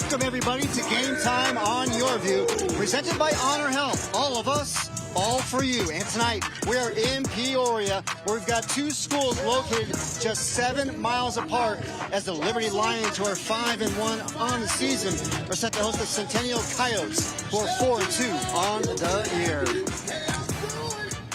Welcome, everybody, to Game Time on Your View, presented by Honor Health. All of us, all for you. And tonight, we are in Peoria, where we've got two schools located just 7 miles apart, as the Liberty Lions, who are 5-1 on the season, are set to host the Centennial Coyotes, who are 4-2 on the year.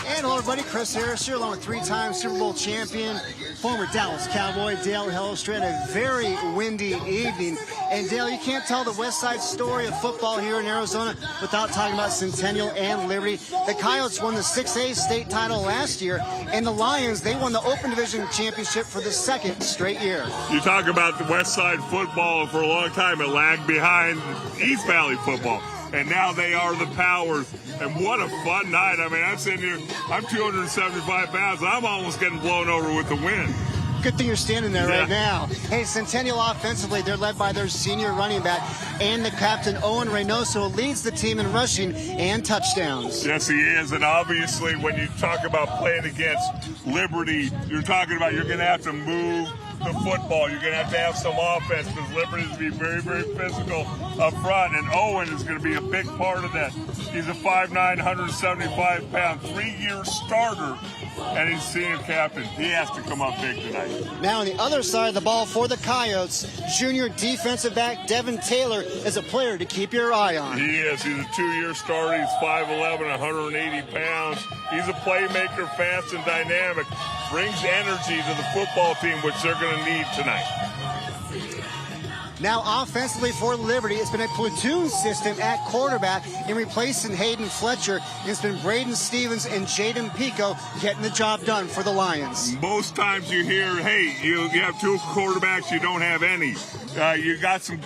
And hello, everybody. Chris Harris here, along with three-time Super Bowl champion, former Dallas Cowboy Dale Hellstrom. A very windy evening. And Dale, you can't tell the West Side story of football here in Arizona without talking about Centennial and Liberty. The Coyotes won the 6A state title last year, and the Lions, they won the Open Division championship for the second straight year. You talk about the West Side football. For a long time, it lagged behind East Valley football. And now they are the powers. And what a fun night. I mean, I'm sitting here, I'm 275 pounds. I'm almost getting blown over with the wind. Good thing you're standing there right now. Hey, Centennial offensively, they're led by their senior running back and the captain, Owen Reynoso, who leads the team in rushing and touchdowns. Yes, he is. And obviously, when you talk about playing against Liberty, you're talking about you're going to have to move the football. You're going to have some offense, because Liberty is going to be very, very physical up front. And Owen is going to be a big part of that. He's a 5'9", 175-pound, 3-year starter, and he's senior captain. He has to come up big tonight. Now on the other side of the ball for the Coyotes, junior defensive back Devin Taylor is a player to keep your eye on. He is. He's a 2-year starter. He's 5'11", 180 pounds. He's a playmaker, fast and dynamic. Brings energy to the football team, which they're going to need tonight. Now offensively for Liberty, it's been a platoon system at quarterback in replacing Hayden Fletcher. It's been Braden Stevens and Jaden Pico getting the job done for the Lions. Most times you hear, hey, you have two quarterbacks, you don't have any. You got two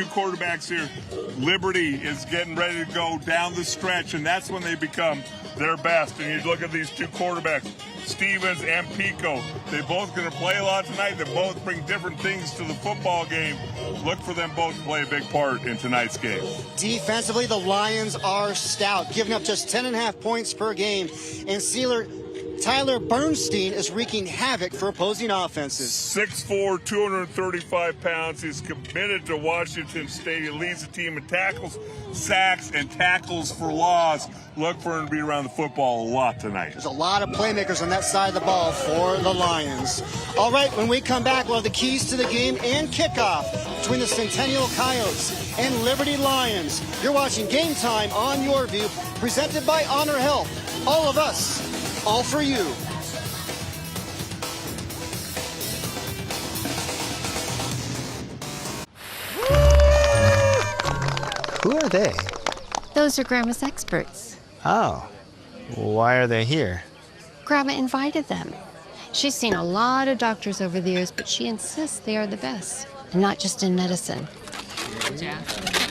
quarterbacks here. Liberty is getting ready to go down the stretch, and that's when they become their best. And you look at these two quarterbacks, Stevens and Pico. They're both going to play a lot tonight. They both bring different things to the football game. Look for them both to play a big part in tonight's game. Defensively, the Lions are stout, giving up just 10.5 points per game. And Tyler Bernstein is wreaking havoc for opposing offenses. 6'4", 235 pounds. He's committed to Washington State. He leads the team in tackles, sacks, and tackles for loss. Look for him to be around the football a lot tonight. There's a lot of playmakers on that side of the ball for the Lions. All right, when we come back, we'll have the keys to the game and kickoff between the Centennial Coyotes and Liberty Lions. You're watching Game Time on Your View, presented by Honor Health. All of us, all for you. Who are they? Those are Grandma's experts. Oh, why are they here? Grandma invited them. She's seen a lot of doctors over the years, but she insists they are the best, and not just in medicine. Yeah,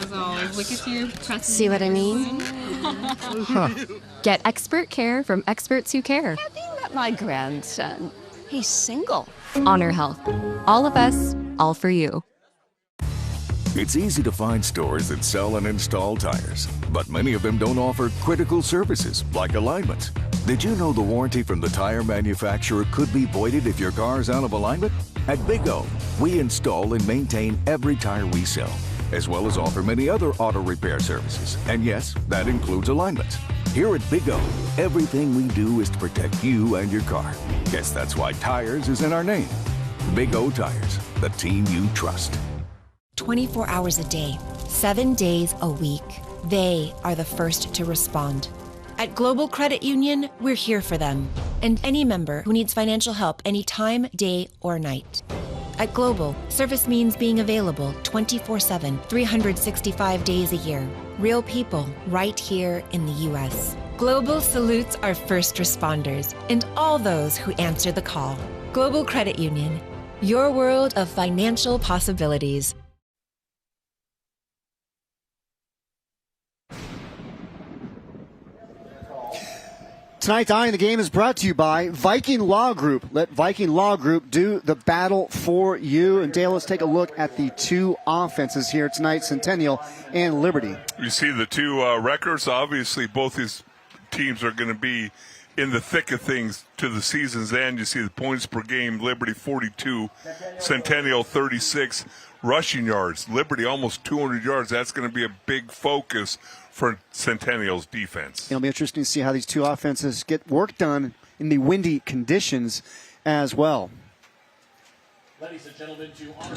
as always, look at you. See what I mean? Get expert care from experts who care. Have you met my grandson? He's single. Honor Health. All of us, all for you. It's easy to find stores that sell and install tires, but many of them don't offer critical services like alignment. Did you know the warranty from the tire manufacturer could be voided if your car is out of alignment? At Big O, we install and maintain every tire we sell, as well as offer many other auto repair services. And yes, that includes alignment. Here at Big O, everything we do is to protect you and your car. Guess that's why tires is in our name. Big O Tires, the team you trust. 24 hours a day, 7 days a week. They are the first to respond. At Global Credit Union, we're here for them and any member who needs financial help anytime, day or night. At Global, service means being available 24/7, 365 days a year. Real people right here in the U.S. Global salutes our first responders and all those who answer the call. Global Credit Union, your world of financial possibilities. Tonight, Eye in the Game is brought to you by Viking Law Group. Let Viking Law Group do the battle for you. And Dale, let's take a look at the two offenses here tonight, Centennial and Liberty. You see the two records. Obviously, both these teams are going to be in the thick of things to the season's end. You see the points per game, Liberty 42, Centennial 36. rushing yards. Liberty almost 200 yards. That's going to be a big focus for Centennial's defense. It'll be interesting to see how these two offenses get work done in the windy conditions as well.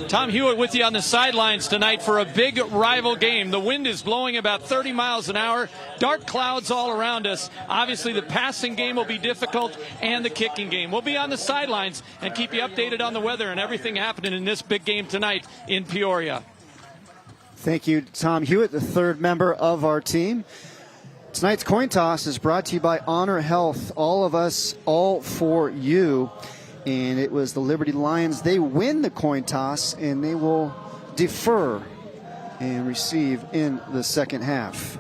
Tom Hewitt with you on the sidelines tonight for a big rival game. The wind is blowing about 30 miles an hour. Dark clouds all around us. Obviously, the passing game will be difficult and the kicking game. We'll be on the sidelines and keep you updated on the weather and everything happening in this big game tonight in Peoria. Thank you, Tom Hewitt, the third member of our team. Tonight's coin toss is brought to you by Honor Health. All of us, all for you. And it was the Liberty Lions. They win the coin toss, and they will defer and receive in the second half.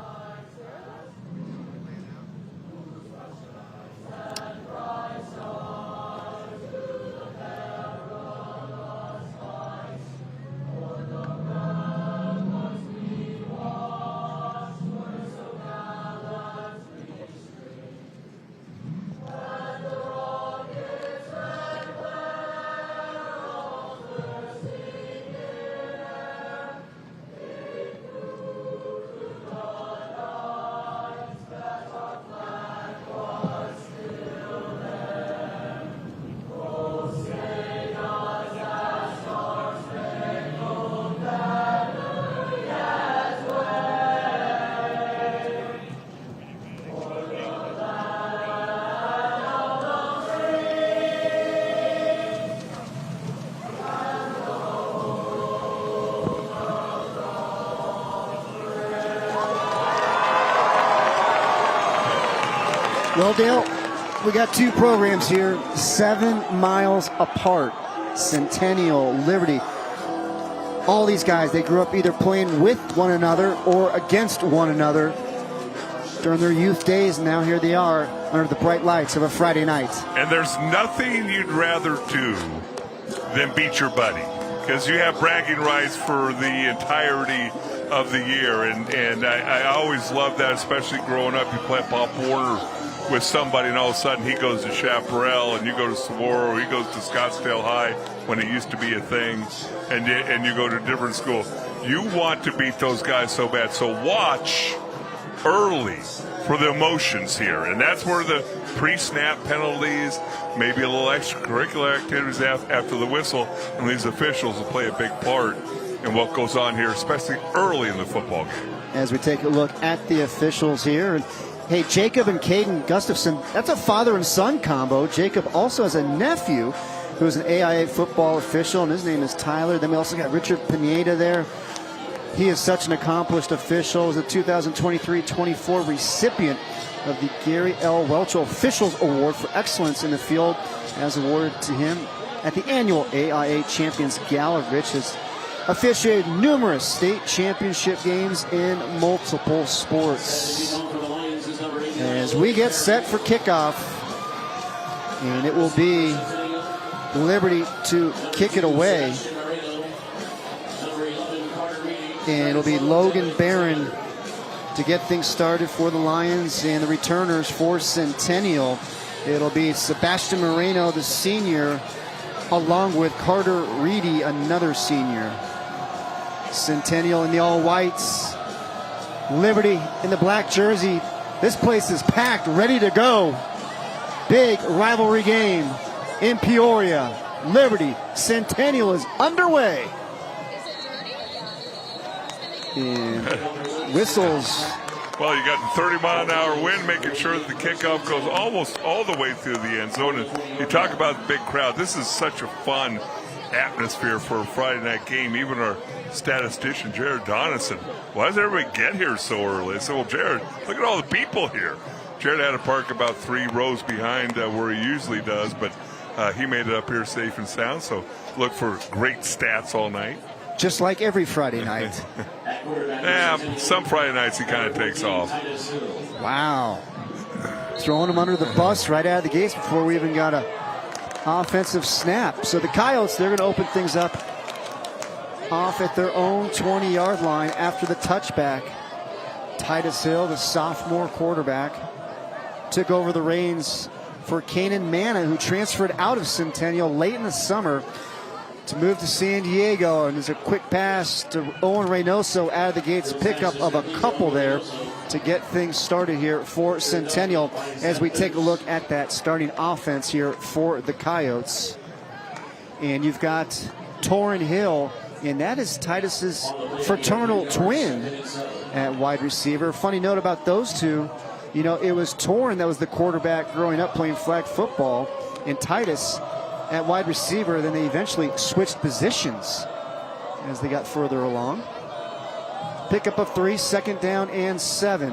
Well, Dale, we got two programs here, 7 miles apart. Centennial, Liberty. All these guys, they grew up either playing with one another or against one another during their youth days, and now here they are under the bright lights of a Friday night. And there's nothing you'd rather do than beat your buddy, because you have bragging rights for the entirety of the year. And I always love that, especially growing up. You play Pop Warner with somebody, and all of a sudden he goes to Chaparral, and you go to Saguaro, or he goes to Scottsdale High when it used to be a thing, and you go to a different school. You want to beat those guys so bad. So watch early for the emotions here, and that's where the pre-snap penalties, maybe a little extracurricular activities after the whistle, and these officials will play a big part in what goes on here, especially early in the football game. As we take a look at the officials here, and hey, Jacob and Caden Gustafson, that's a father and son combo. Jacob also has a nephew who's an AIA football official, and his name is Tyler. Then we also got Richard Pineda there. He is such an accomplished official. He's a 2023-24 recipient of the Gary L. Welchel Officials Award for Excellence in the Field, as awarded to him at the annual AIA Champions Gala. Rich has officiated numerous state championship games in multiple sports. As we get set for kickoff, and it will be Liberty to kick it away. And it'll be Logan Barron to get things started for the Lions, and the returners for Centennial. It'll be Sebastian Moreno, the senior, along with Carter Reedy, another senior. Centennial in the all-whites, Liberty in the black jersey. This place is packed, ready to go. Big rivalry game in Peoria. Liberty, Centennial is underway. And whistles. Well, you got the 30-mile-an-hour wind, making sure that the kickoff goes almost all the way through the end zone. And you talk about the big crowd. This is such a fun atmosphere for a Friday night game. Even our statistician, Jared Donison, why does everybody get here so early? I said, well, Jared, look at all the people here. Jared had to park about 3 rows behind where he usually does, but he made it up here safe and sound. So look for great stats all night. Just like every Friday night. Yeah, some Friday nights he kind of takes off. Wow. Throwing him under the bus right out of the gates before we even got a offensive snap. So the Coyotes, they're going to open things up off at their own 20-yard line after the touchback. Titus Hill, the sophomore quarterback, took over the reins for Kanan Manna, who transferred out of Centennial late in the summer to move to San Diego, and there's a quick pass to Owen Reynoso out of the gates. Pickup of a couple there to get things started here for Centennial as we take a look at that starting offense here for the Coyotes. And you've got Torrin Hill, and that is Titus's fraternal twin at wide receiver. Funny note about those two, you know, it was Torrin that was the quarterback growing up playing flag football, and Titus at wide receiver. Then they eventually switched positions as they got further along. Pickup of 3, 2nd down and 7.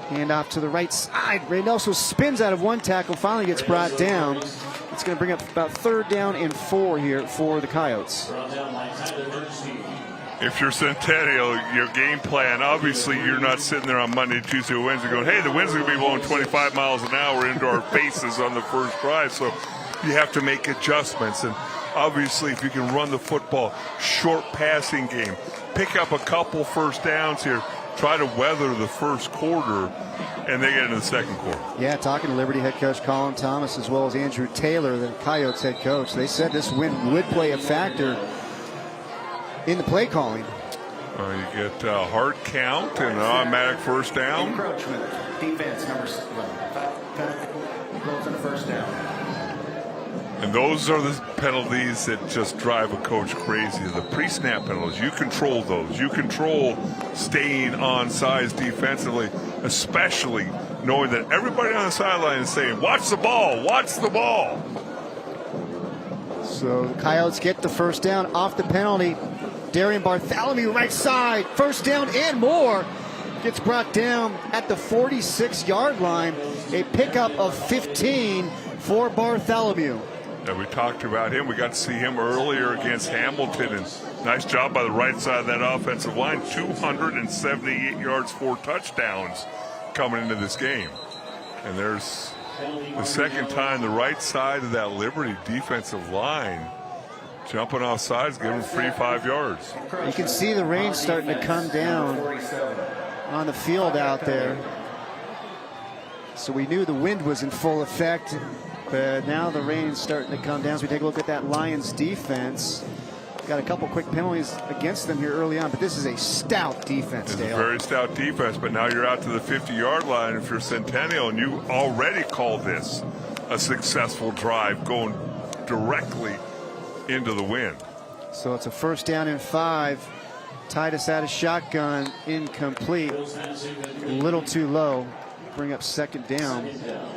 Hand off to the right side. Reynoso spins out of one tackle, finally gets brought down. It's going to bring up about 3rd down and 4 here for the Coyotes. If you're Centennial, your game plan, obviously you're not sitting there on Monday, Tuesday, Wednesday going, hey, the wind's going to be blowing 25 miles an hour into our faces on the first drive. So you have to make adjustments. And obviously if you can run the football, short passing game, pick up a couple first downs here, try to weather the first quarter, and they get into the second quarter. Yeah, talking to Liberty head coach Colin Thomas as well as Andrew Taylor, the Coyotes head coach, they said this wind would play a factor in the play calling. You get a hard count and an automatic first down. Encroachment, defense number 7. Goes on first down. And those are the penalties that just drive a coach crazy. The pre-snap penalties, you control those. You control staying on sides defensively, especially knowing that everybody on the sideline is saying, watch the ball, watch the ball. So the Coyotes get the first down off the penalty. Darian Bartholomew right side, first down and more. Gets brought down at the 46-yard line. A pickup of 15 for Bartholomew. Yeah, we talked about him. We got to see him earlier against Hamilton, and nice job by the right side of that offensive line. 278 yards, 4 touchdowns coming into this game. And there's the second time the right side of that Liberty defensive line jumping off sides, giving free 5 yards. You can see the rain starting to come down on the field out there. So we knew the wind was in full effect, but now the rain's starting to come down. So we take a look at that Lions defense. Got a couple quick penalties against them here early on, but this is a stout defense, Dale. It's a very stout defense, but now you're out to the 50-yard line. If you're Centennial and you already call this a successful drive going directly into the wind. So it's a first down and 5. Titus out of shotgun, incomplete. A little too low. Bring up 2nd down.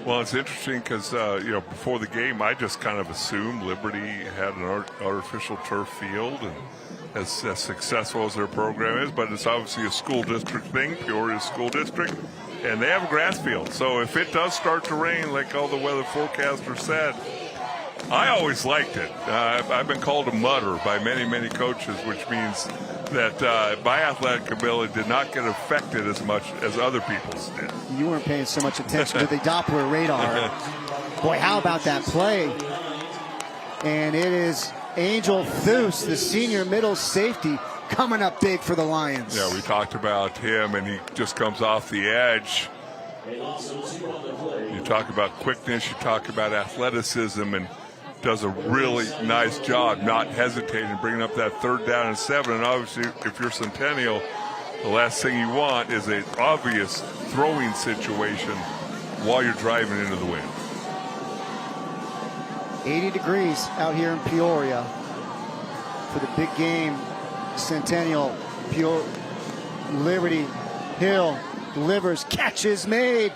Well, it's interesting because you know, before the game, I just kind of assumed Liberty had an artificial turf field, and as successful as their program is, but it's obviously a school district thing, Peoria School District, and they have a grass field. So if it does start to rain, like all the weather forecasters said, I always liked it. I've been called a mudder by many, many coaches, which means that my athletic ability did not get affected as much as other people's did. You weren't paying so much attention to the Doppler radar. Boy, how about that play? And it is Angel Thus, the senior middle safety, coming up big for the Lions. Yeah, we talked about him, and he just comes off the edge. You talk about quickness, you talk about athleticism, and does a really nice job not hesitating, bringing up that 3rd down and 7. And obviously, if you're Centennial, the last thing you want is an obvious throwing situation while you're driving into the wind. 80 degrees out here in Peoria for the big game. Centennial, Liberty, Hill delivers, catches made.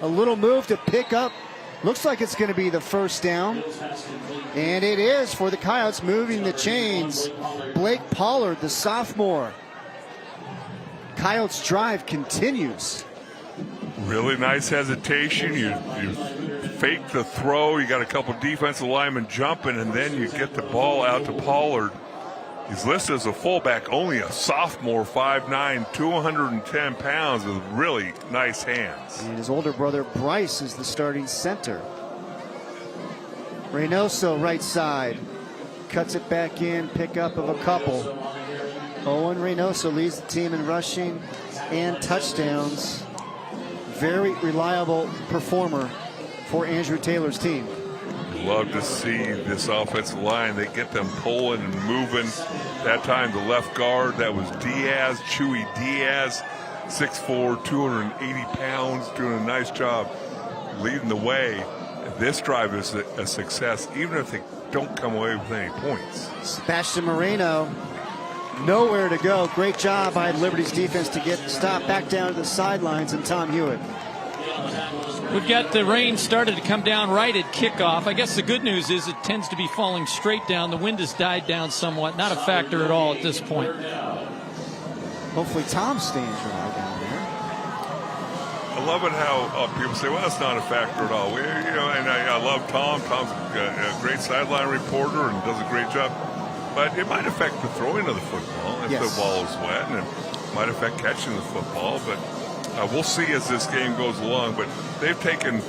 A little move to pick up. Looks like it's going to be the first down. And it is for the Coyotes, moving the chains. Blake Pollard, the sophomore. Coyotes drive continues. Really nice hesitation. You fake the throw. You got a couple defensive linemen jumping, and then you get the ball out to Pollard. He's listed as a fullback, only a sophomore, 5'9", 210 pounds, with really nice hands. And his older brother Bryce is the starting center. Reynoso right side, cuts it back in, pickup of a couple. Owen Reynoso leads the team in rushing and touchdowns. Very reliable performer for Andrew Taylor's team. love to see this offensive line. They get them pulling and moving. That time, the left guard, that was Diaz, Chewy Diaz, 6'4", 280 pounds, doing a nice job leading the way. This drive is a success, even if they don't come away with any points. Sebastian Moreno, nowhere to go. Great job by Liberty's defense to get stopped back down to the sidelines, and Tom Hewitt. We've got the rain started to come down right at kickoff. I guess the good news is it tends to be falling straight down. The wind has died down somewhat. Not a factor at all at this point. Hopefully Tom stays dry down there. I love it how people say, well, that's not a factor at all. And I love Tom. Tom's a great sideline reporter and does a great job. But it might affect the throwing of the football if the ball is wet, and it might affect catching the football. But we'll see as this game goes along. But they've taken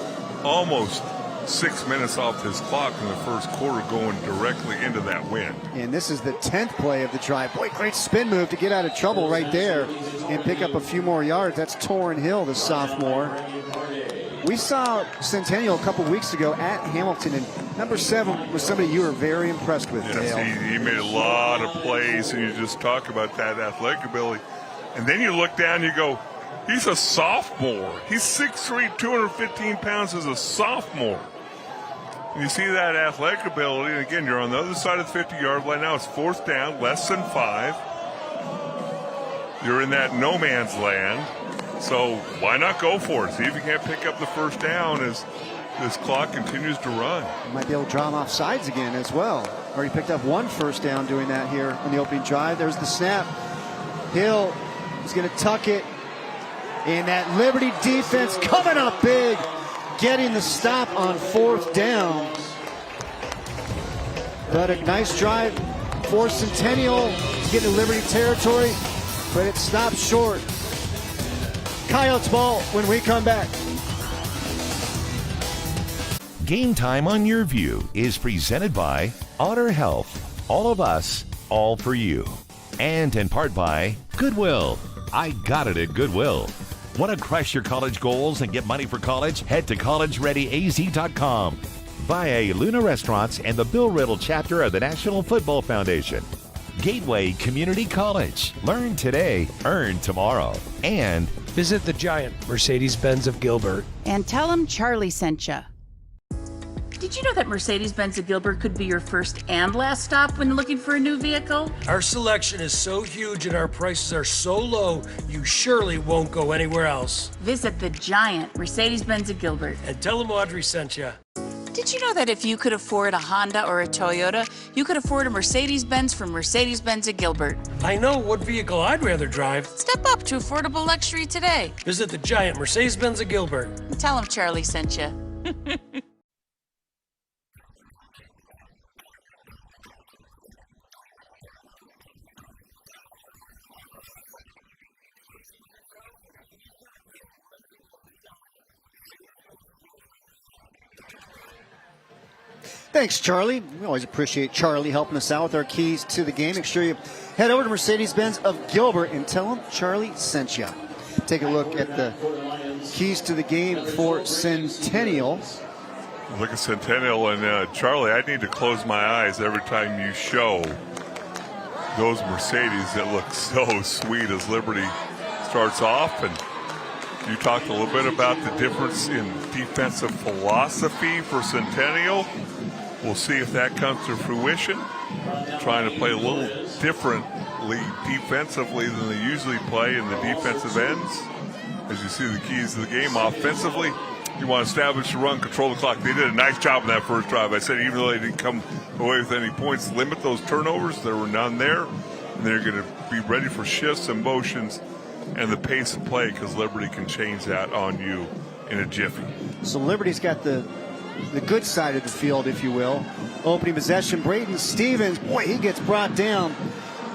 almost 6 minutes off this clock in the first quarter, going directly into that wind. And this is the 10th play of the drive. Boy, great spin move to get out of trouble right there and pick up a few more yards. That's Torrin Hill, the sophomore. We saw Centennial a couple weeks ago at Hamilton, and number 7 was somebody you were very impressed with, Yes, Dale. he made a lot of plays, and you just talk about that athletic ability. And then you look down and you go, he's a sophomore. He's 6'3", 215 pounds as a sophomore. And you see that athletic ability, and again, you're on the other side of the 50-yard line. Now it's 4th down, less than 5. You're in that no man's land. So why not go for it? See if you can't pick up the first down as this clock continues to run. You might be able to draw him off sides again as well. Already picked up 1 first down doing that here on the opening drive. There's the snap. Hill is going to tuck it. And that Liberty defense coming up big, getting the stop on 4th down. But a nice drive for Centennial to get into Liberty territory, but it stops short. Coyotes ball when we come back. Game Time on Your View is presented by Honor Health. All of us, all for you. And in part by Goodwill. I got it at Goodwill. Want to crush your college goals and get money for college? Head to collegereadyaz.com. Via Luna Restaurants and the Bill Riddle chapter of the National Football Foundation. Gateway Community College. Learn today, earn tomorrow. And visit the giant Mercedes-Benz of Gilbert. And tell them Charlie sent you. Did you know that Mercedes-Benz of Gilbert could be your first and last stop when looking for a new vehicle? Our selection is so huge and our prices are so low, you surely won't go anywhere else. Visit the giant Mercedes-Benz of Gilbert. And tell them Audrey sent you. Did you know that if you could afford a Honda or a Toyota, you could afford a Mercedes-Benz from Mercedes-Benz of Gilbert? I know what vehicle I'd rather drive. Step up to affordable luxury today. Visit the giant Mercedes-Benz of Gilbert. And tell them Charlie sent you. Thanks, Charlie. We always appreciate Charlie helping us out with our keys to the game. Make sure you head over to Mercedes-Benz of Gilbert and tell them Charlie sent you. Take a look at the keys to the game for Centennial. Look at Centennial, and Charlie, I need to close my eyes every time you show those Mercedes that look so sweet as Liberty starts off. And you talked a little bit about the difference in defensive philosophy for Centennial. We'll see if that comes to fruition. Trying to play a little differently defensively than they usually play in the defensive ends. As you see the keys to the game offensively, you want to establish the run, control the clock. They did a nice job in that first drive. I said even though they didn't come away with any points, limit those turnovers. There were none there. And they're going to be ready for shifts and motions and the pace of play, because Liberty can change that on you in a jiffy. So Liberty's got the good side of the field, if you will. Opening possession, Braden Stevens. Boy, he gets brought down.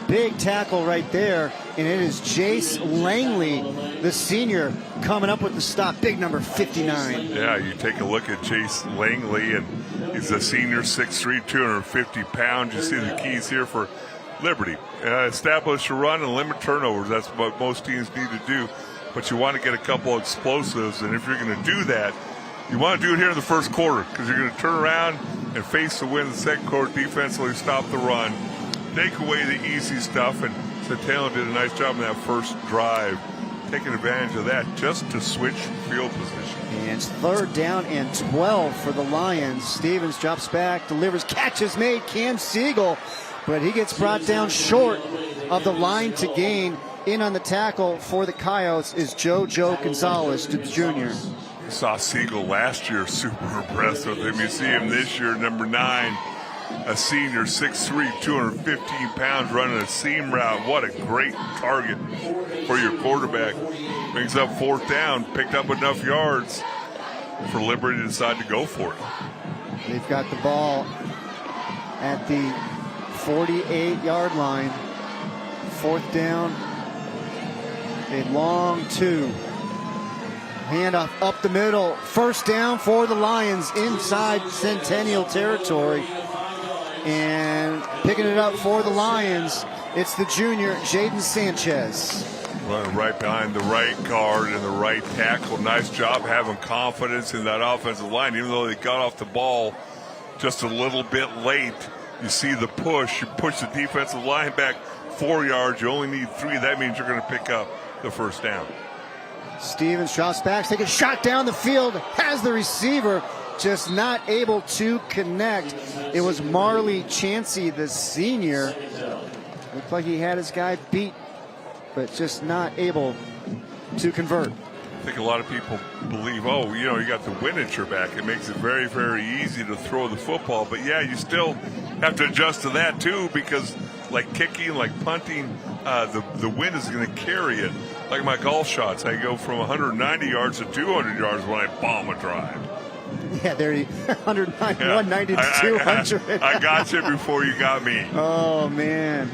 Big tackle right there. And it is Jace Langley, the senior, coming up with the stop. Big number 59. Yeah, you take a look at Jace Langley, and he's a senior, 6'3", 250 pounds. You see the keys here for Liberty. Establish a run and limit turnovers. That's what most teams need to do. But you want to get a couple explosives, and if you're going to do that, You want to do it here in the first quarter because you're going to turn around and face the win in the second quarter, defensively stop the run, take away the easy stuff, and Centennial did a nice job in that first drive, taking advantage of that just to switch field position. And it's 3rd down and 12 for the Lions. Stevens drops back, delivers, catch is made, Cam Siegel, but he gets brought down short of the line to gain. In on the tackle for the Coyotes is Joe Gonzalez, the junior. You saw Siegel last year, super impressive. If you see him this year, number 9, a senior, 6'3", 215 pounds, running a seam route. What a great target for your quarterback. Brings up 4th down, picked up enough yards for Liberty to decide to go for it. They've got the ball at the 48-yard line. 4th down, a long 2. Handoff up the middle. 1st down for the Lions inside Centennial territory. And picking it up for the Lions, it's the junior, Jaden Sanchez. Running right behind the right guard and the right tackle. Nice job having confidence in that offensive line. Even though they got off the ball just a little bit late, you see the push. You push the defensive line back 4 yards. You only need 3. That means you're going to pick up the 1st down. Stevens drops back, take a shot down the field, has the receiver, just not able to connect. It was Marley Chansey, the senior. Looked like he had his guy beat, but just not able to convert. I think a lot of people believe, oh, you know, you got the wind at your back. It makes it very, very easy to throw the football. But, yeah, you still have to adjust to that, too, because like kicking, like punting, the wind is going to carry it. Like my golf shots, I go from 190 yards to 200 yards when I bomb a drive. Yeah, there you 190 to 200. I got you before you got me. Oh man,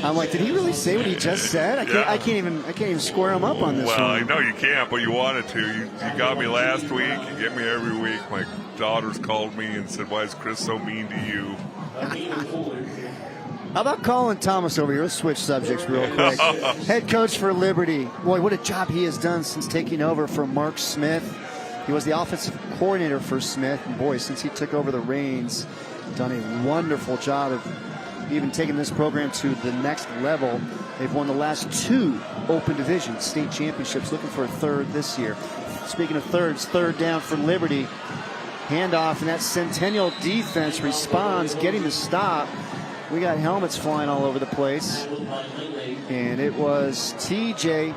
I'm like, did he really say what he just said? I can't even square him up on this. Well, one. I know you can't, but you wanted to. You got me last week. You get me every week. My daughters called me and said, "Why is Chris so mean to you?" How about Colin Thomas over here? Let's switch subjects real quick. Head coach for Liberty. Boy, what a job he has done since taking over for Mark Smith. He was the offensive coordinator for Smith. And boy, since he took over the reins, done a wonderful job of even taking this program to the next level. They've won the last 2 open division state championships, looking for a 3rd this year. Speaking of 3rds, 3rd down for Liberty. Handoff, and that Centennial defense responds, getting the stop. We got helmets flying all over the place. And it was TJ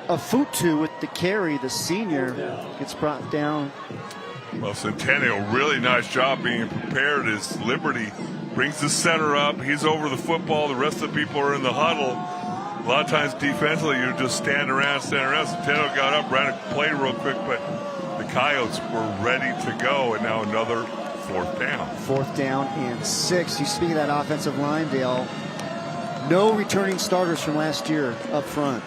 Afutu with the carry. The senior gets brought down. Well, Centennial, really nice job being prepared as Liberty brings the center up. He's over the football. The rest of the people are in the huddle. A lot of times defensively, you're just standing around. Centennial got up, ran a play real quick, but the Coyotes were ready to go. And now another 4th down. 4th down and 6. You speak of that offensive line, Dale. No returning starters from last year up front.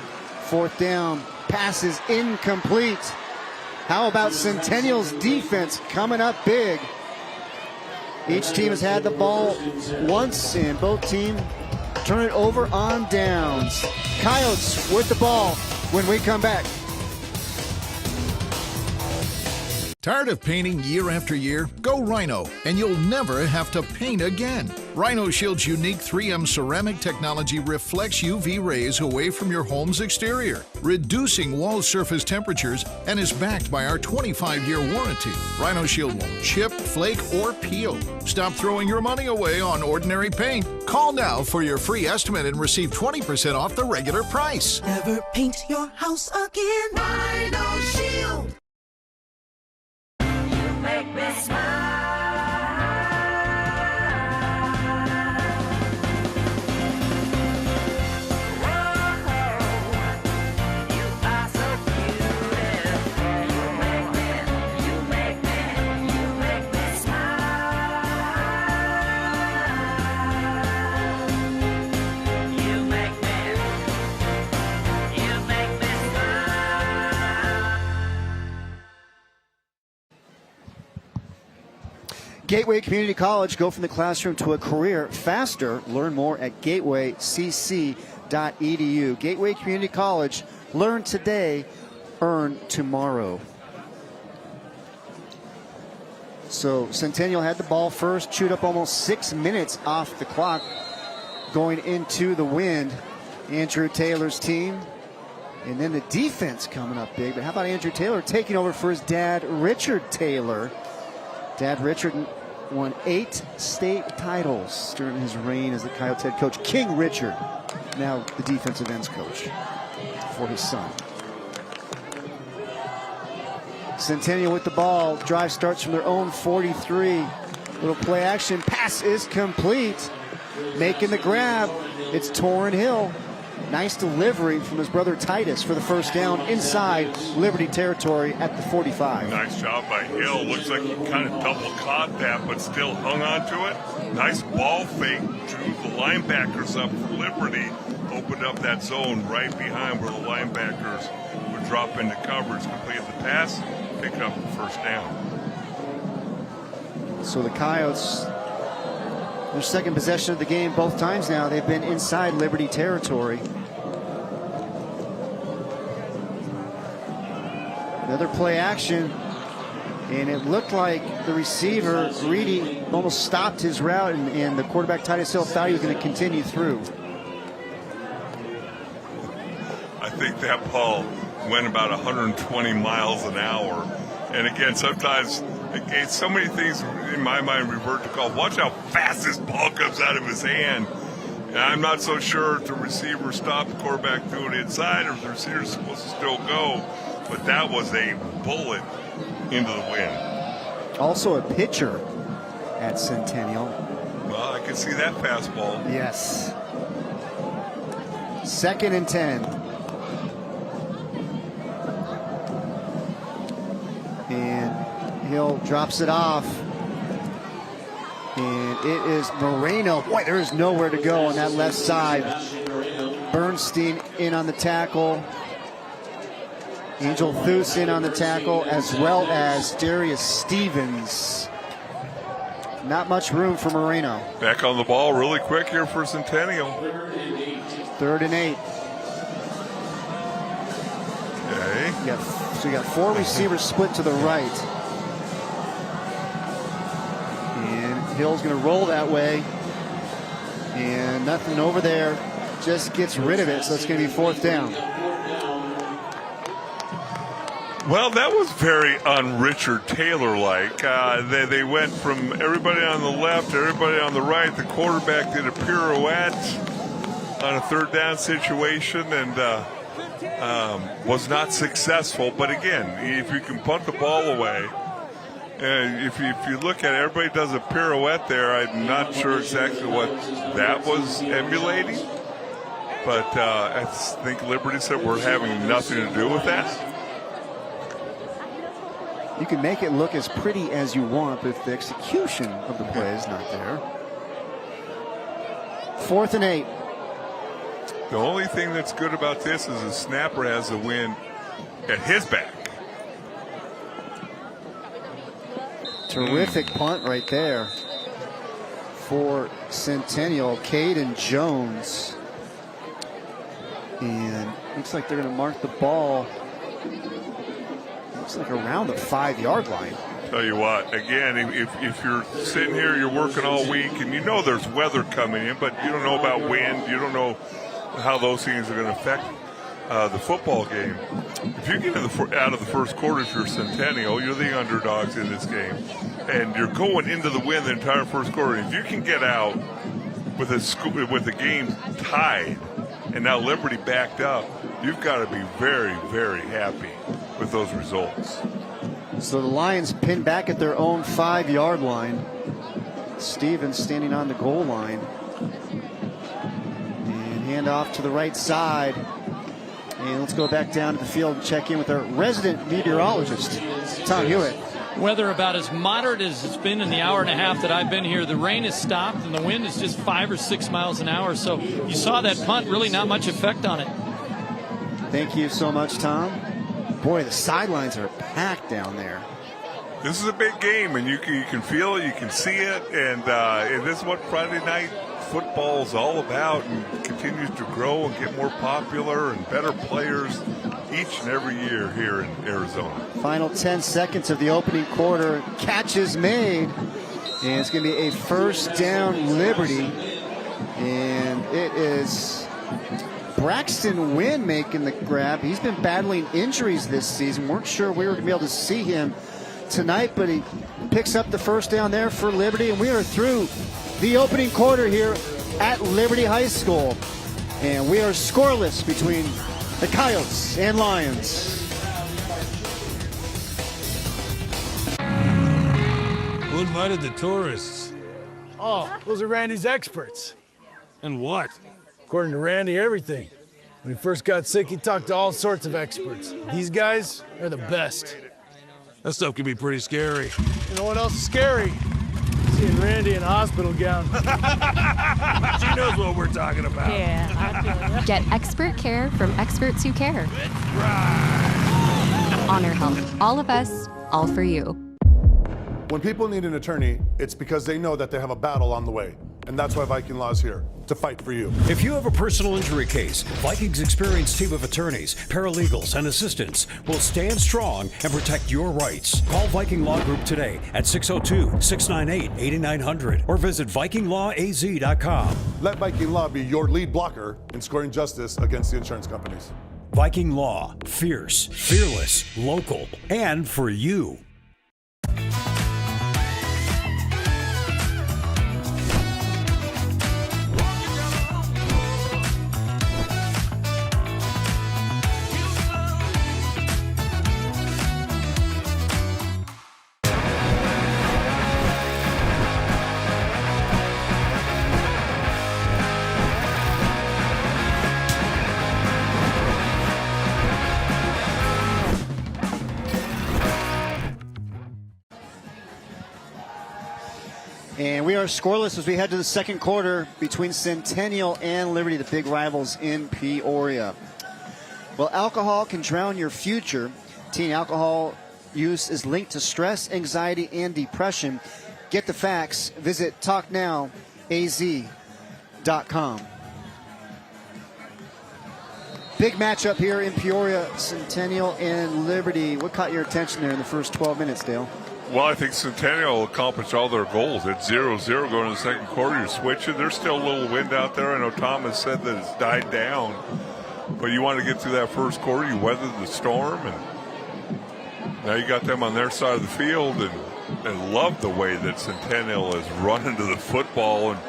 4th down, passes incomplete. How about Centennial's defense coming up big? Each team has had the ball once, and both teams turn it over on downs. Coyotes with the ball when we come back. Tired of painting year after year? Go Rhino, and you'll never have to paint again. Rhino Shield's unique 3M ceramic technology reflects UV rays away from your home's exterior, reducing wall surface temperatures, and is backed by our 25-year warranty. Rhino Shield won't chip, flake, or peel. Stop throwing your money away on ordinary paint. Call now for your free estimate and receive 20% off the regular price. Never paint your house again. Rhino Shield. Make me smile. Gateway Community College, go from the classroom to a career faster. Learn more at gatewaycc.edu. Gateway Community College, learn today, earn tomorrow. So Centennial had the ball first, chewed up almost 6 minutes off the clock going into the wind. Andrew Taylor's team. And then the defense coming up big. But how about Andrew Taylor taking over for his dad, Richard Taylor? Dad Richard won 8 state titles during his reign as the Coyotes head coach. King Richard, now the defensive ends coach for his son. Centennial with the ball. Drive starts from their own 43. Little play action. Pass is complete. Making the grab. It's Torrin Hill. Nice delivery from his brother Titus for the first down inside Liberty territory at the 45. Nice job by Hill. Looks like he kind of double caught that, but still hung on to it. Nice ball fake. Drew the linebackers up for Liberty. Opened up that zone right behind where the linebackers would drop into coverage, complete the pass, pick up the first down. So the Coyotes, their second possession of the game both times now. They've been inside Liberty territory. Another play action. And it looked like the receiver, Reedy, almost stopped his route, and the quarterback, Titus Hill, thought he was going to continue through. I think that ball went about 120 miles an hour. And again, sometimes so many things in my mind revert to call. Watch how fast this ball comes out of his hand. And I'm not so sure if the receiver stopped, the quarterback threw it inside, or if the receiver's supposed to still go. But that was a bullet into the wind. Also a pitcher at Centennial. Well, I can see that fastball. Yes. 2nd and 10. And Hill drops it off. And it is Moreno. Boy, there is nowhere to go on that left side. Bernstein in on the tackle. Angel Thus in on the tackle, as well as Darius Stevens. Not much room for Moreno. Back on the ball really quick here for Centennial. 3rd and 8. Okay. So you got 4 receivers split to the right. And Hill's going to roll that way. And nothing over there. Just gets rid of it, so it's going to be 4th down. Well, that was very un-Richard Taylor-like. They went from everybody on the left to everybody on the right. The quarterback did a pirouette on a 3rd down situation and was not successful. But again, if you can punt the ball away, if you look at it, everybody does a pirouette there. I'm not sure exactly what that was emulating. But I think Liberty said we're having nothing to do with that. You can make it look as pretty as you want, but if the execution of the play is not there. 4th and 8. The only thing that's good about this is the snapper has the wind at his back. Terrific punt right there for Centennial. Caden Jones. And looks like they're going to mark the ball. Looks like around the 5-yard line. Tell you what, again, if you're sitting here, you're working all week, and you know there's weather coming in, but you don't know about wind, you don't know how those things are going to affect the football game. If you get out of the first quarter, if you're Centennial, you're the underdogs in this game, and you're going into the wind the entire first quarter. If you can get out with the game tied, and now Liberty backed up, you've got to be very, very happy with those results. So the Lions pin back at their own 5-yard line. Stevens standing on the goal line. And hand off to the right side. And let's go back down to the field and check in with our resident meteorologist, Tom Hewitt. Weather about as moderate as it's been in the hour and a half that I've been here. The rain has stopped and the wind is just 5 or 6 miles an hour. So you saw that punt, really not much effect on it. Thank you so much, Tom. Boy, the sidelines are packed down there. This is a big game, and you can feel it, you can see it, and this is what Friday night football is all about and continues to grow and get more popular and better players each and every year here in Arizona. Final 10 seconds of the opening quarter. Catch is made. And it's going to be a first down Liberty. And it is Braxton Wynn making the grab. He's been battling injuries this season. Weren't sure we were going to be able to see him tonight, but he picks up the first down there for Liberty. And we are through the opening quarter here at Liberty High School. And we are scoreless between the Coyotes and Lions. Who invited the tourists? Oh, those are Randy's experts. And what? According to Randy, everything. When he first got sick, he talked to all sorts of experts. These guys are the best. That stuff can be pretty scary. You know what else is scary? Seeing Randy in a hospital gown. She knows what we're talking about. Yeah, I feel it. Get expert care from experts who care. Honor Health. All of us, all for you. When people need an attorney, it's because they know that they have a battle on the way. And that's why Viking Law is here, to fight for you. If you have a personal injury case, Viking's experienced team of attorneys, paralegals, and assistants will stand strong and protect your rights. Call Viking Law Group today at 602-698-8900 or visit VikingLawAZ.com. Let Viking Law be your lead blocker in scoring justice against the insurance companies. Viking Law. Fierce, fearless, local, and for you. And we are scoreless as we head to the second quarter between Centennial and Liberty, the big rivals in Peoria. Well, alcohol can drown your future. Teen alcohol use is linked to stress, anxiety, and depression. Get the facts. Visit talknowaz.com. Big matchup here in Peoria, Centennial and Liberty. What caught your attention there in the first 12 minutes, Dale? Well, I think Centennial accomplished all their goals. It's 0-0 going to the second quarter. You're switching. There's still a little wind out there. I know Thomas said that it's died down. But you want to get through that first quarter. You weathered the storm. And now you got them on their side of the field. And love the way that Centennial is running to the football. And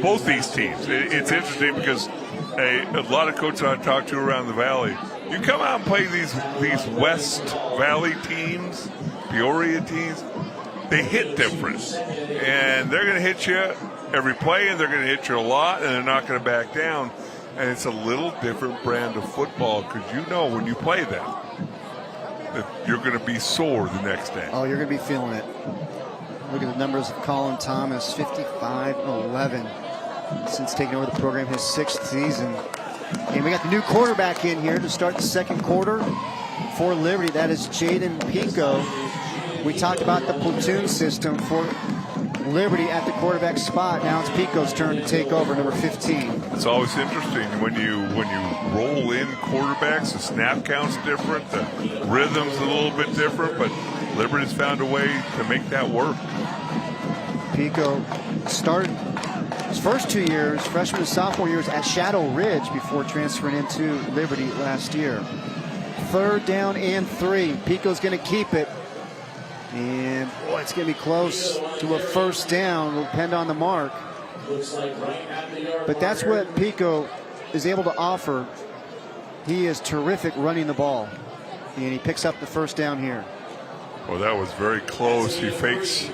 both these teams. It's interesting because a lot of coaches I talk to around the Valley, you come out and play these West Valley teams, Peoria teams, they hit different. And they're going to hit you every play, and they're going to hit you a lot, and they're not going to back down. And it's a little different brand of football because you know when you play that you're going to be sore the next day. Oh, you're going to be feeling it. Look at the numbers of Colin Thomas, 55-11 since taking over the program, his 6th season. And we got the new quarterback in here to start the second quarter for Liberty. That is Jaden Pico. We talked about the platoon system for Liberty at the quarterback spot. Now it's Pico's turn to take over, number 15. It's always interesting when you roll in quarterbacks. The snap count's different, the rhythm's a little bit different, but Liberty's found a way to make that work. Pico started his first 2 years, freshman and sophomore years, at Shadow Ridge before transferring into Liberty last year. 3rd down and 3. Pico's going to keep it. And, boy, it's going to be close to a first down. Will depend on the mark. But that's what Pico is able to offer. He is terrific running the ball. And he picks up the first down here. Well, that was very close. He fakes. He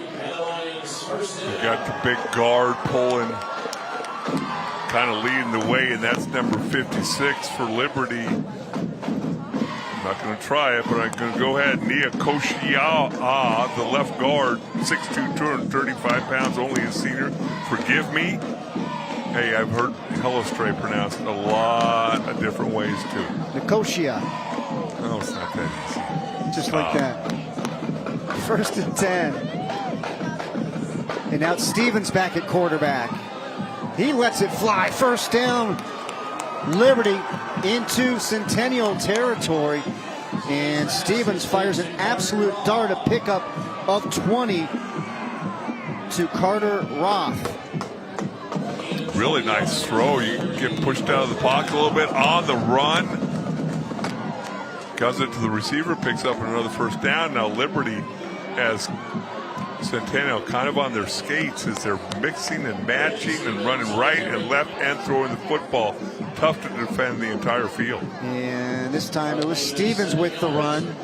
got the big guard pulling, kind of leading the way, and that's number 56 for Liberty. I'm not going to try it, but I'm going to go ahead. Nia Koshia, the left guard, 6'2", 235 pounds, only a senior. Forgive me. Hey, I've heard Hellestrey pronounced a lot of different ways, too. Nicosia. No, it's not that easy. Just like that. 1st and 10. And now Stevens back at quarterback. He lets it fly. First down, Liberty into Centennial territory. And Stevens fires an absolute dart, a pickup of 20 to Carter Roth. Really nice throw. You get pushed out of the pocket a little bit on the run. Goes it to the receiver, picks up another first down. Now Liberty has Centennial kind of on their skates as they're mixing and matching and running right and left and throwing the football. Tough to defend the entire field. And this time it was Stevens with the run.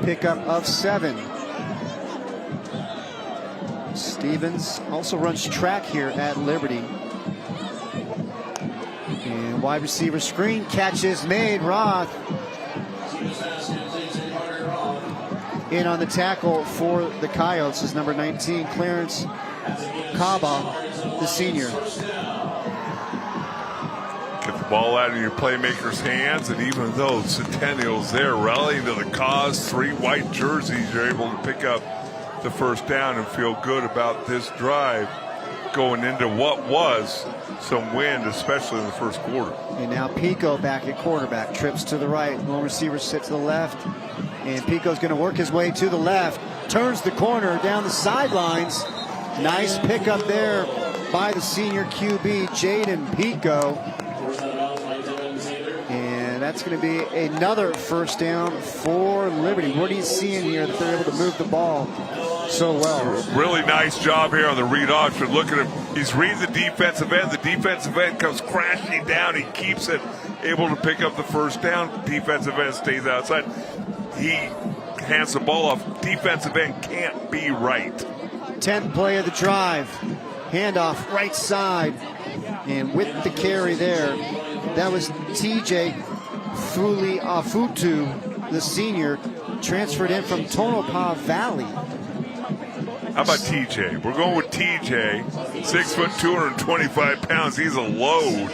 Pickup of 7. Stevens also runs track here at Liberty. And wide receiver screen catches made. Roth in on the tackle for the Coyotes is number 19, Clarence Kaba, the senior. Get the ball out of your playmaker's hands, and even though Centennial's there rallying to the cause, 3 white jerseys, you're able to pick up the first down and feel good about this drive going into what was some wind, especially in the first quarter. And now Pico back at quarterback, trips to the right, lone receiver sit to the left, and Pico's going to work his way to the left, turns the corner down the sidelines. Nice pickup there by the senior QB, Jaden Pico. And that's going to be another first down for Liberty. What are you seeing here that they're able to move the ball so well? Really nice job here on the read option. Look at him. He's reading the defensive end. The defensive end comes crashing down. He keeps it, able to pick up the first down. Defensive end stays outside. He hands the ball off. Defensive end can't be right. 10th play of the drive. Handoff right side. And with the carry there, that was TJ Fuli Afutu, the senior, transferred in from Tonopah Valley. How about TJ? We're going with TJ, 6 foot, 225 pounds. He's a load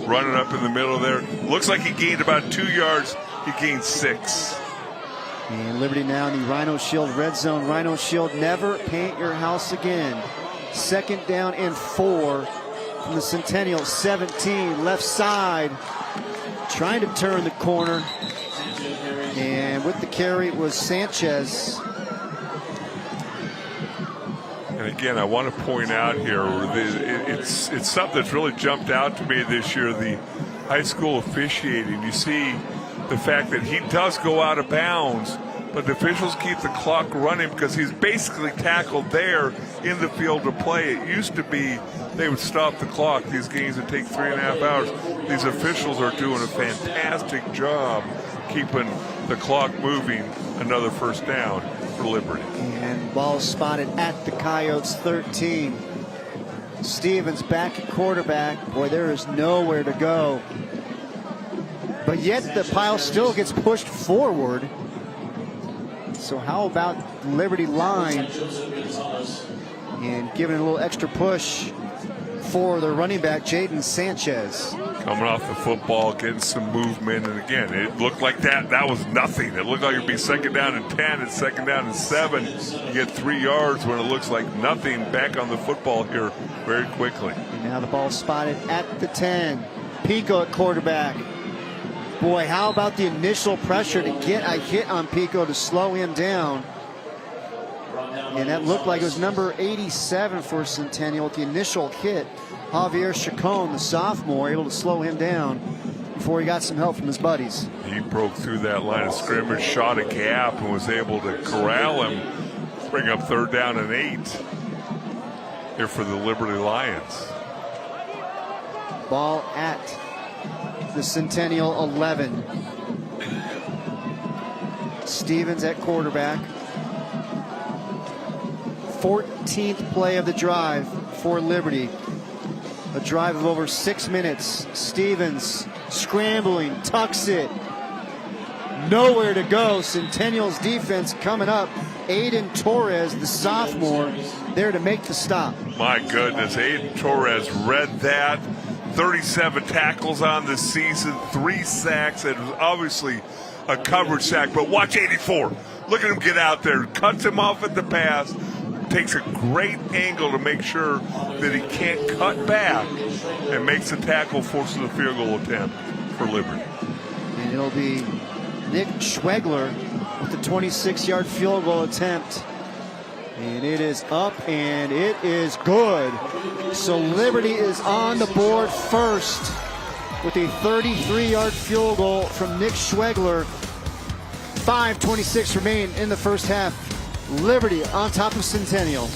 running up in the middle there. Looks like he gained about 2 yards. He gained 6. And Liberty now in the Rhino Shield red zone. Rhino Shield, never paint your house again. 2nd down and 4 from the Centennial 17, left side. Trying to turn the corner. And with the carry was Sanchez. And again, I want to point out here, it's something that's really jumped out to me this year, the high school officiating. You see the fact that he does go out of bounds, but the officials keep the clock running because he's basically tackled there in the field of play. It used to be they would stop the clock. These games would take 3.5 hours. These officials are doing a fantastic job keeping the clock moving. Another first down for Liberty. And ball spotted at the Coyotes 13. Stevens back at quarterback. Boy, there is nowhere to go. But yet the pile still gets pushed forward. So how about Liberty line and giving it a little extra push for the running back, Jaden Sanchez. Coming off the football, getting some movement, and again, it looked like that was nothing. It looked like it'd be 2nd down and 10 and 2nd down and 7. You get 3 yards when it looks like nothing. Back on the football here very quickly. And now the ball spotted at the 10. Pico at quarterback. Boy, how about the initial pressure to get a hit on Pico to slow him down. And that looked like it was number 87 for Centennial with the initial hit. Javier Chacon, the sophomore, able to slow him down before he got some help from his buddies. He broke through that line of scrimmage, shot a gap, and was able to corral him, bring up 3rd down and 8 here for the Liberty Lions. Ball at the Centennial 11. Stevens at quarterback. 14th play of the drive for Liberty. A drive of over 6 minutes. Stevens scrambling, tucks it. Nowhere to go. Centennial's defense coming up. Aiden Torres, the sophomore, there to make the stop. My goodness, Aiden Torres read that. 37 tackles on the season, 3 sacks. It was obviously a coverage sack, but watch 84. Look at him get out there, cuts him off at the pass, takes a great angle to make sure that he can't cut back and makes the tackle, forces a field goal attempt for Liberty. And it'll be Nick Schwegler with the 26-yard field goal attempt. And it is up, and it is good. So Liberty is on the board first with a 33-yard field goal from Nick Schwegler. 5:26 remain in the first half. Liberty on top of Centennial.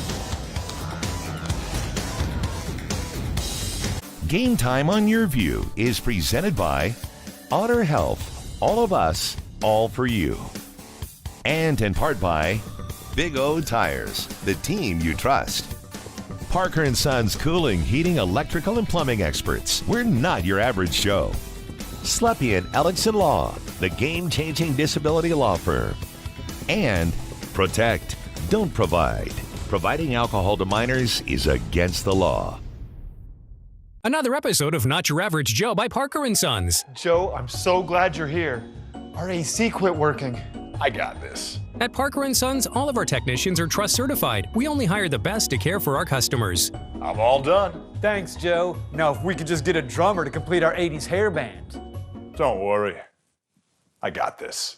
Game Time on Your View is presented by Honor Health. All of us, all for you. And in part by Big O Tires, the team you trust. Parker & Sons Cooling, Heating, Electrical, and Plumbing Experts. We're not your average Joe. Slepian, Ellickson Law, the game-changing disability law firm. And Protect, don't provide. Providing alcohol to minors is against the law. Another episode of Not Your Average Joe by Parker & Sons. Joe, I'm so glad you're here. Our AC quit working. I got this. At Parker & Sons, all of our technicians are trust certified. We only hire the best to care for our customers. I'm all done. Thanks, Joe. Now, if we could just get a drummer to complete our 80s hair band. Don't worry. I got this.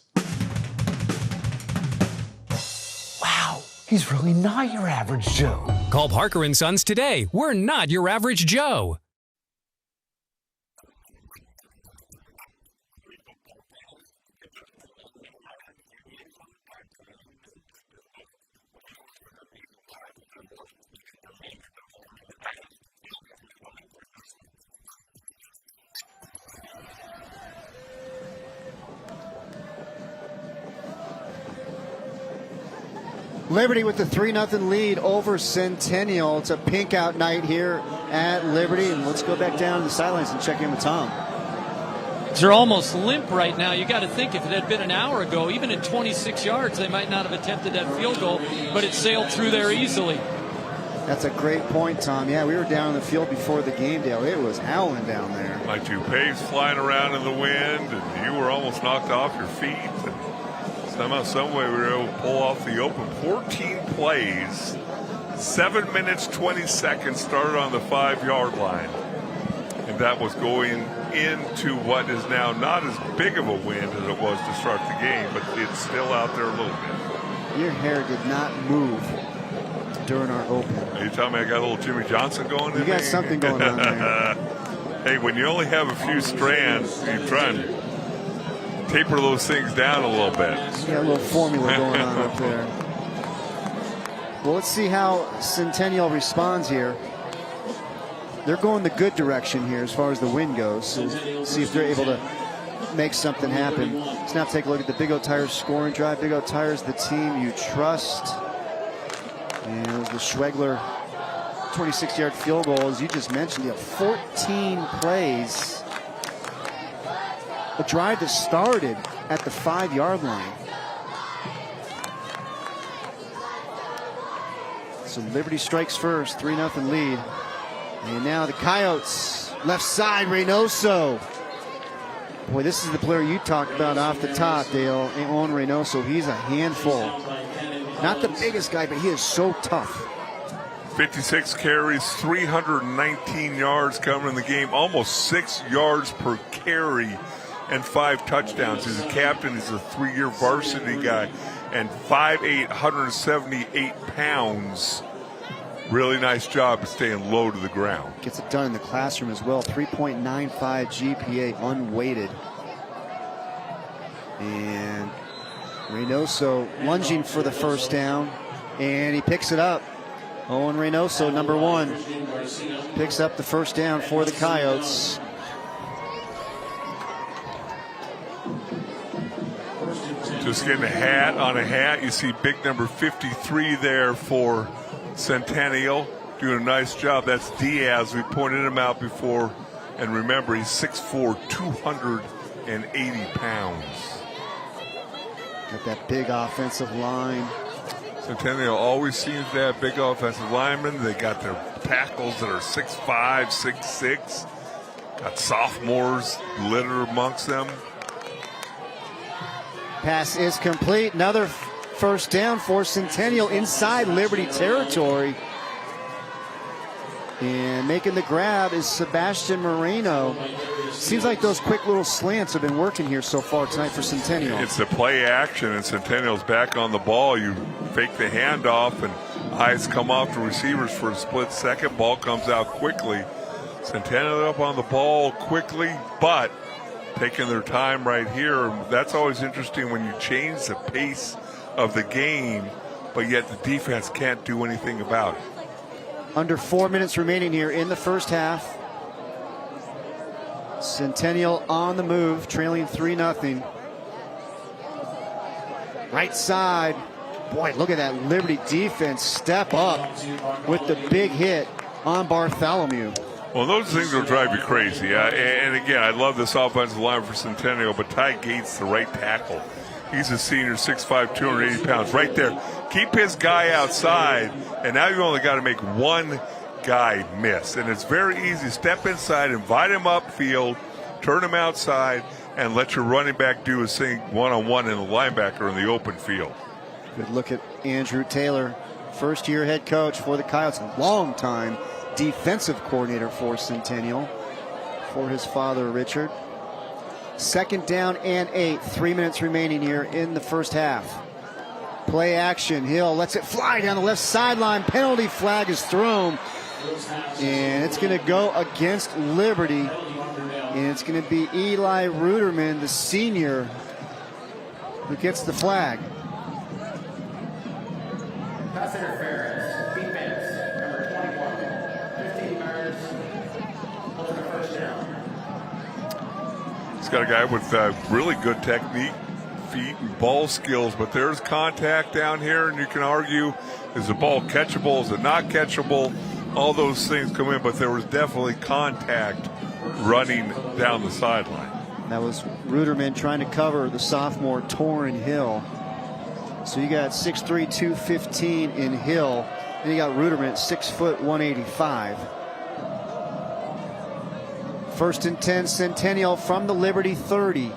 Wow, he's really not your average Joe. Call Parker & Sons today. We're not your average Joe. Liberty with the 3-0 lead over Centennial. It's a pink out night here at Liberty. And let's go back down to the sidelines and check in with Tom. They're almost limp right now. You got to think if it had been an hour ago, even at 26 yards, they might not have attempted that field goal, but it sailed through there easily. That's a great point, Tom. Yeah, we were down in the field before the game, Dale. It was howling down there. My toupees flying around in the wind, and you were almost knocked off your feet. Somehow, some way, we were able to pull off the open. 14 plays, 7 minutes, 20 seconds, started on the 5-yard line. And that was going into what is now not as big of a wind as it was to start the game, but it's still out there a little bit. Your hair did not move during our open. Are you telling me I got a little Jimmy Johnson going in? You got something going on there. Hey, when you only have a few strands, you try and taper those things down a little bit. You got a little formula going on up there. Well, let's see how Centennial responds here. They're going the good direction here as far as the wind goes. So see if they're able to make something happen. Let's now take a look at the Big O Tires scoring drive. Big O Tires, the team you trust. And it was the Schwegler 26-yard field goal, as you just mentioned. You have 14 plays. A drive that started at the 5-yard line. So Liberty strikes first, 3-0 lead. And now the Coyotes, left side, Reynoso. Boy, this is the player you talked about off the top, Dale. Owen Reynoso, he's a handful. Not the biggest guy, but he is so tough. 56 carries, 319 yards coming in the game, almost 6 yards per carry. And 5 touchdowns. He's a captain. He's a 3-year varsity guy. And 5'8", 178 pounds. Really nice job of staying low to the ground. Gets it done in the classroom as well. 3.95 GPA unweighted. And Reynoso lunging for the first down. And he picks it up. Owen Reynoso, number 1, picks up the first down for the Coyotes. Just getting a hat on a hat. You see big number 53 there for Centennial. Doing a nice job. That's Diaz. We pointed him out before. And remember, he's 6'4", 280 pounds. Got that big offensive line. Centennial always seems to have big offensive linemen. They got their tackles that are 6'5", 6'6". Got sophomores littered amongst them. Pass is complete. Another first down for Centennial inside Liberty territory. And making the grab is Sebastian Moreno. Seems like those quick little slants have been working here so far tonight for Centennial. It's the play action, and Centennial's back on the ball. You fake the handoff, and eyes come off the receivers for a split second. Ball comes out quickly. Centennial up on the ball quickly, but taking their time right here. That's always interesting when you change the pace of the game, but yet the defense can't do anything about it. Under 4 minutes remaining here in the first half. Centennial on the move, trailing 3-0. Right side. Boy, look at that Liberty defense step up with the big hit on Bartholomew. Well, those things will drive you crazy. And again, I love this offensive line for Centennial, but Ty Gates, the right tackle. He's a senior, 6'5", 280 pounds. Right there. Keep his guy outside, and now you've only got to make one guy miss. And it's very easy. Step inside, invite him upfield, turn him outside, and let your running back do his thing one-on-one in the linebacker in the open field. Good look at Andrew Taylor, first-year head coach for the Coyotes, long-time defensive coordinator for Centennial, for his father, Richard. Second down and 8, 3 minutes remaining here in the first half. Play action, Hill lets it fly down the left sideline. Penalty flag is thrown, and it's going to go against Liberty. And it's going to be Eli Ruderman, the senior, who gets the flag. Pass interference, defense, number 21, 15 yards, holds the first down. He's got a guy with really good technique, feet, and ball skills, but there's contact down here, and you can argue, is the ball catchable, is it not catchable? All those things come in, but there was definitely contact running down the sideline. That was Ruderman trying to cover the sophomore Torrin Hill. So you got 6'3", 215 in Hill, and you got Ruderman at 6 foot 185. First and 10, Centennial from the Liberty 30.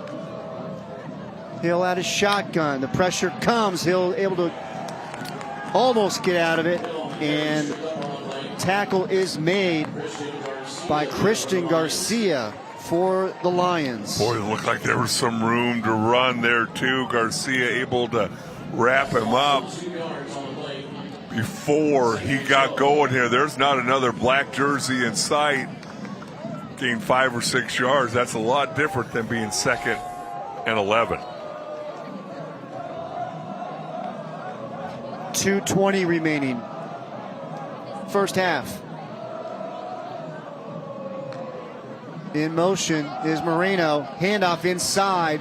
Hill out his shotgun. The pressure comes. Hill able to almost get out of it, and tackle is made by Christian Garcia for the Lions. Boy, it looked like there was some room to run there too. Garcia able to wrap him up before he got going here. There's not another black jersey in sight. Gained 5 or 6 yards. That's a lot different than being 2nd and 11. 2:20 remaining. First half. In motion is Moreno. Handoff inside.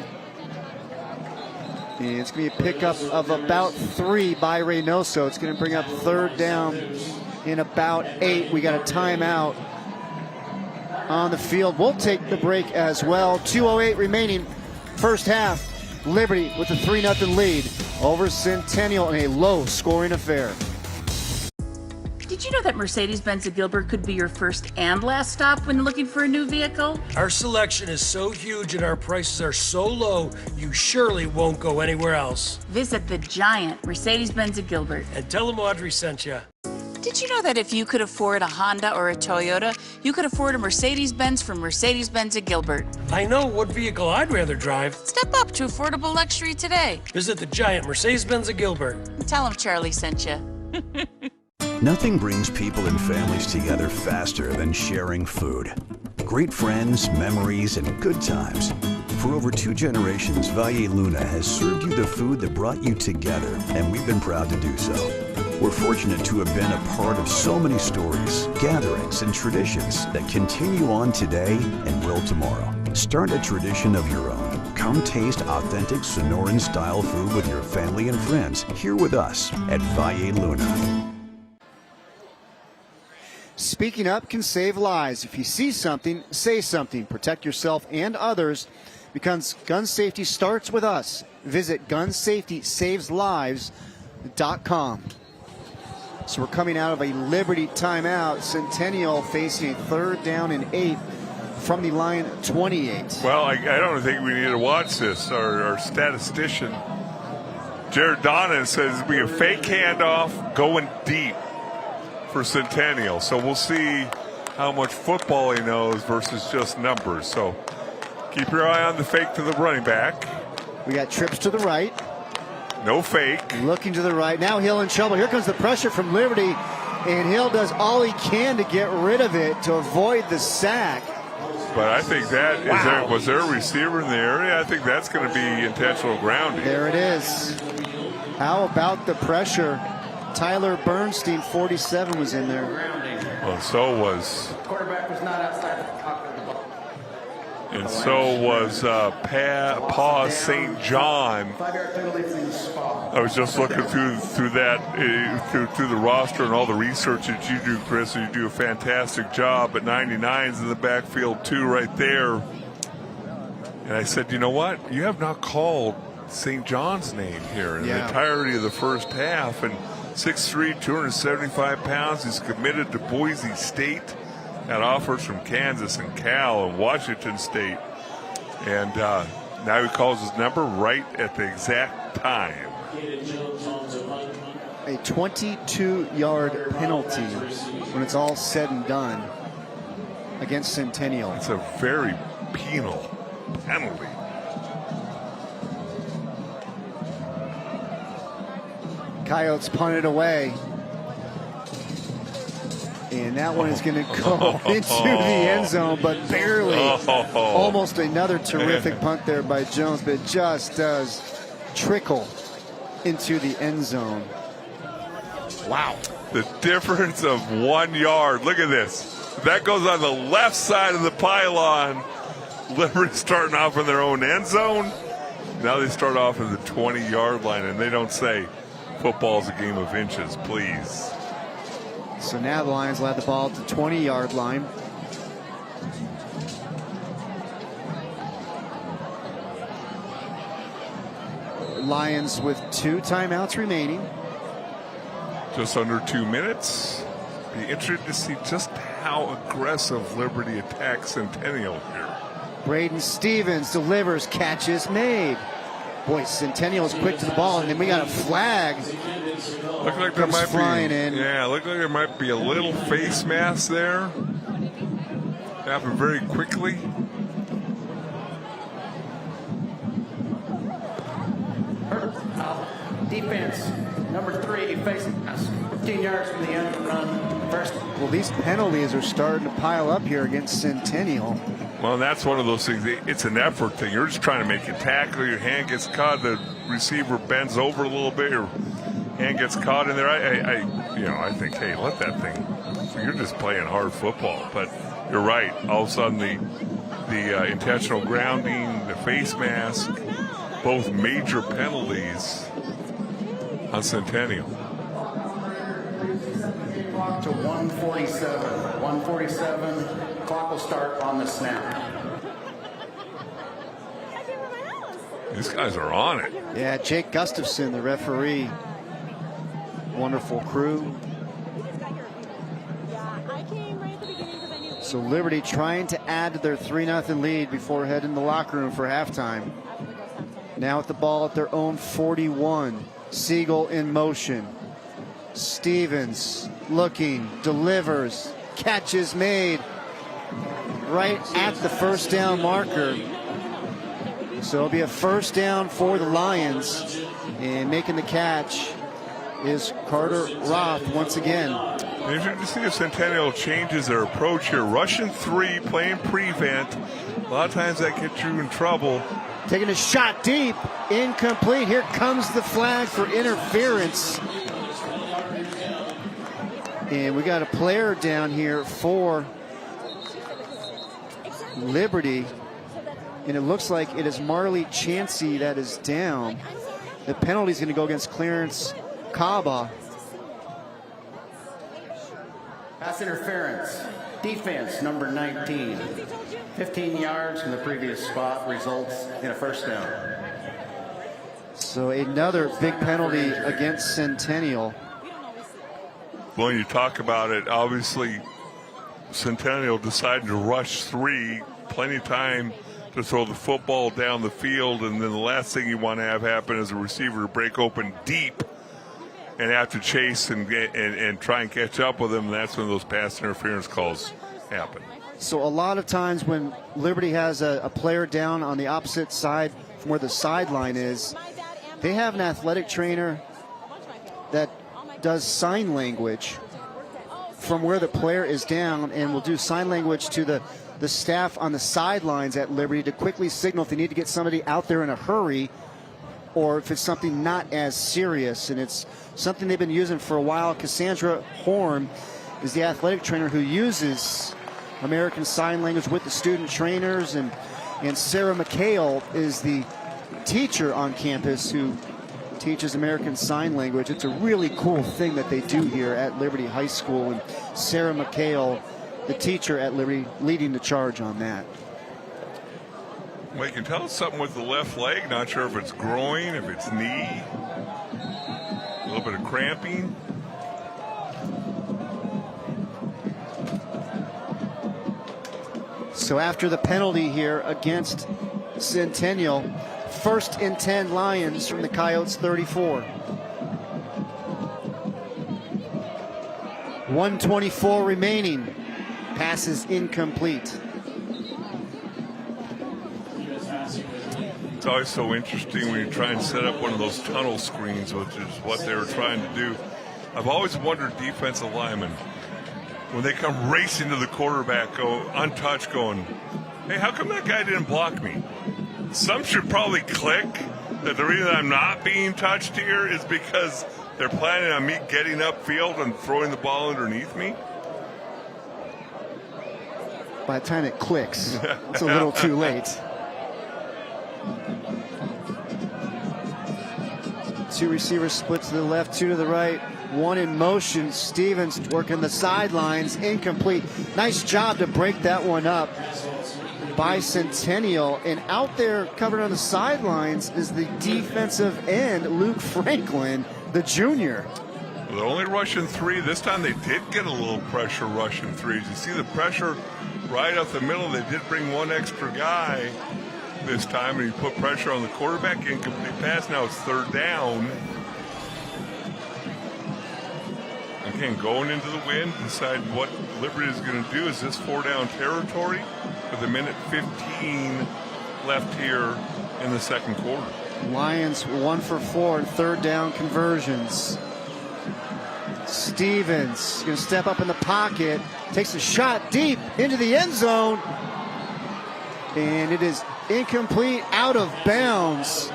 And it's going to be a pickup of about 3 by Reynoso. It's going to bring up third down in about 8. We got a timeout on the field. We'll take the break as well. 2:08 remaining. First half. Liberty with a 3-0 lead over Centennial in a low-scoring affair. Did you know that Mercedes-Benz of Gilbert could be your first and last stop when looking for a new vehicle? Our selection is so huge and our prices are so low, you surely won't go anywhere else. Visit the giant Mercedes-Benz of Gilbert. And tell them Audrey sent you. Did you know that if you could afford a Honda or a Toyota, you could afford a Mercedes-Benz from Mercedes-Benz of Gilbert? I know what vehicle I'd rather drive. Step up to affordable luxury today. Visit the giant Mercedes-Benz of Gilbert. And tell them Charlie sent you. Nothing brings people and families together faster than sharing food. Great friends, memories, and good times. For over 2 generations, Valle Luna has served you the food that brought you together, and we've been proud to do so. We're fortunate to have been a part of so many stories, gatherings, and traditions that continue on today and will tomorrow. Start a tradition of your own. Come taste authentic Sonoran-style food with your family and friends here with us at Valle Luna. Speaking up can save lives. If you see something, say something. Protect yourself and others, because gun safety starts with us. Visit gunsafetysaveslives.com. So we're coming out of a Liberty timeout. Centennial facing a third down and 8 from the line 28. Well, I don't think we need to watch this. Our statistician Jared Donna says it'll be a fake handoff going deep for Centennial. So we'll see how much football he knows versus just numbers. So keep your eye on the fake to the running back. We got trips to the right. No fake. Looking to the right. Now Hill in trouble. Here comes the pressure from Liberty. And Hill does all he can to get rid of it to avoid the sack. But I think that was there a receiver in the area? I think that's going to be intentional grounding. There it is. How about the pressure? Tyler Bernstein, 47, was in there. Well, so was. Quarterback was not outside the pocket of the ball. And so was Pa St. John. 5-yard penalty from the spot. I was just looking through the roster and all the research that you do, Chris. And you do a fantastic job. But 99's in the backfield too, right there. And I said, you know what? You have not called St. John's name here in the entirety of the first half. And 6'3", 275 pounds. He's committed to Boise State. Had offers from Kansas and Cal and Washington State. And now he calls his number right at the exact time. A 22-yard penalty when it's all said and done against Centennial. It's a very penal penalty. Coyotes punted away. And that one is going to go into the end zone, but barely. Almost another terrific punt there by Jones, but it just does trickle into the end zone. Wow. The difference of 1 yard. Look at this. That goes on the left side of the pylon. Liberty starting off in their own end zone. Now they start off at the 20-yard line, and they don't say football's a game of inches, please. So now the Lions will have the ball at the 20-yard line. Lions with 2 timeouts remaining. Just under 2 minutes. Be interested to see just how aggressive Liberty attacks Centennial here. Braden Stevens delivers, catch is made. Boy, Centennial is quick to the ball, and then we got a flag. Look like there might flying in. Yeah, look like there might be a little face mask there. Happened very quickly. Defense, number 3, facing us. 15 yards from the end of the run. First. Well, these penalties are starting to pile up here against Centennial. Well, that's one of those things. It's an effort thing. You're just trying to make a tackle. Your hand gets caught. The receiver bends over a little bit. Your hand gets caught in there. I think, hey, let that thing. You're just playing hard football. But you're right. All of a sudden, the intentional grounding, the face mask, both major penalties on Centennial. Clock to 147. 147. Clock will start on the snap. These guys are on it. Yeah, Jake Gustafson, the referee. Wonderful crew. So Liberty trying to add to their 3-0 lead before heading to the locker room for halftime. Now with the ball at their own 41. Siegel in motion. Stevens looking, delivers, catches made right at the first down marker. So it'll be a first down for the Lions, and making the catch is Carter Roth once again. Interesting to see if Centennial changes their approach here. Rushing 3, playing prevent. A lot of times that gets you in trouble. Taking a shot deep, incomplete. Here comes the flag for interference. And we got a player down here for Liberty. And it looks like it is Marley Chansey that is down. The penalty is going to go against Clarence Kaba. Pass interference. Defense, number 19. 15 yards from the previous spot results in a first down. So another big penalty against Centennial. When you talk about it, obviously Centennial decided to rush 3. Plenty of time to throw the football down the field, and then the last thing you want to have happen is a receiver break open deep and have to chase and try and catch up with him. And that's when those pass interference calls happen. So a lot of times when Liberty has a player down on the opposite side from where the sideline is, they have an athletic trainer that does sign language from where the player is down and will do sign language to the staff on the sidelines at Liberty to quickly signal if they need to get somebody out there in a hurry or if it's something not as serious. And it's something they've been using for a while. Cassandra Horn is the athletic trainer who uses American Sign Language with the student trainers, and Sarah McHale is the teacher on campus who teaches American Sign Language. It's a really cool thing that they do here at Liberty High School, and Sarah McHale, the teacher at Liberty, leading the charge on that. Well, you can tell it's something with the left leg. Not sure if it's groin, if it's knee, a little bit of cramping. So after the penalty here against Centennial, 1st and 10 Lions from the Coyotes 34. 1:24 remaining. Pass is incomplete. It's always so interesting when you try and set up one of those tunnel screens, which is what they were trying to do. I've always wondered, defensive linemen, when they come racing to the quarterback, go untouched, going, hey, how come that guy didn't block me? Some should probably click that the reason I'm not being touched here is because they're planning on me getting upfield and throwing the ball underneath me. By the time it clicks, it's a little too late. 2 receivers split to the left, 2 to the right, 1 in motion. Stevens working the sidelines, incomplete. Nice job to break that one up by Centennial. And out there covered on the sidelines is the defensive end, Luke Franklin, the junior. Well, they're only rushing 3. This time they did get a little pressure rushing 3s. You see the pressure right up the middle. They did bring 1 extra guy this time, and he put pressure on the quarterback. Incomplete pass. Now it's 3rd down. Again, going into the wind, decide what Liberty is going to do. Is this 4-down territory with 1:15 left here in the second quarter? Lions 1 for 4 in 3rd down conversions. Stevens going to step up in the pocket, takes a shot deep into the end zone, and it is incomplete, out of bounds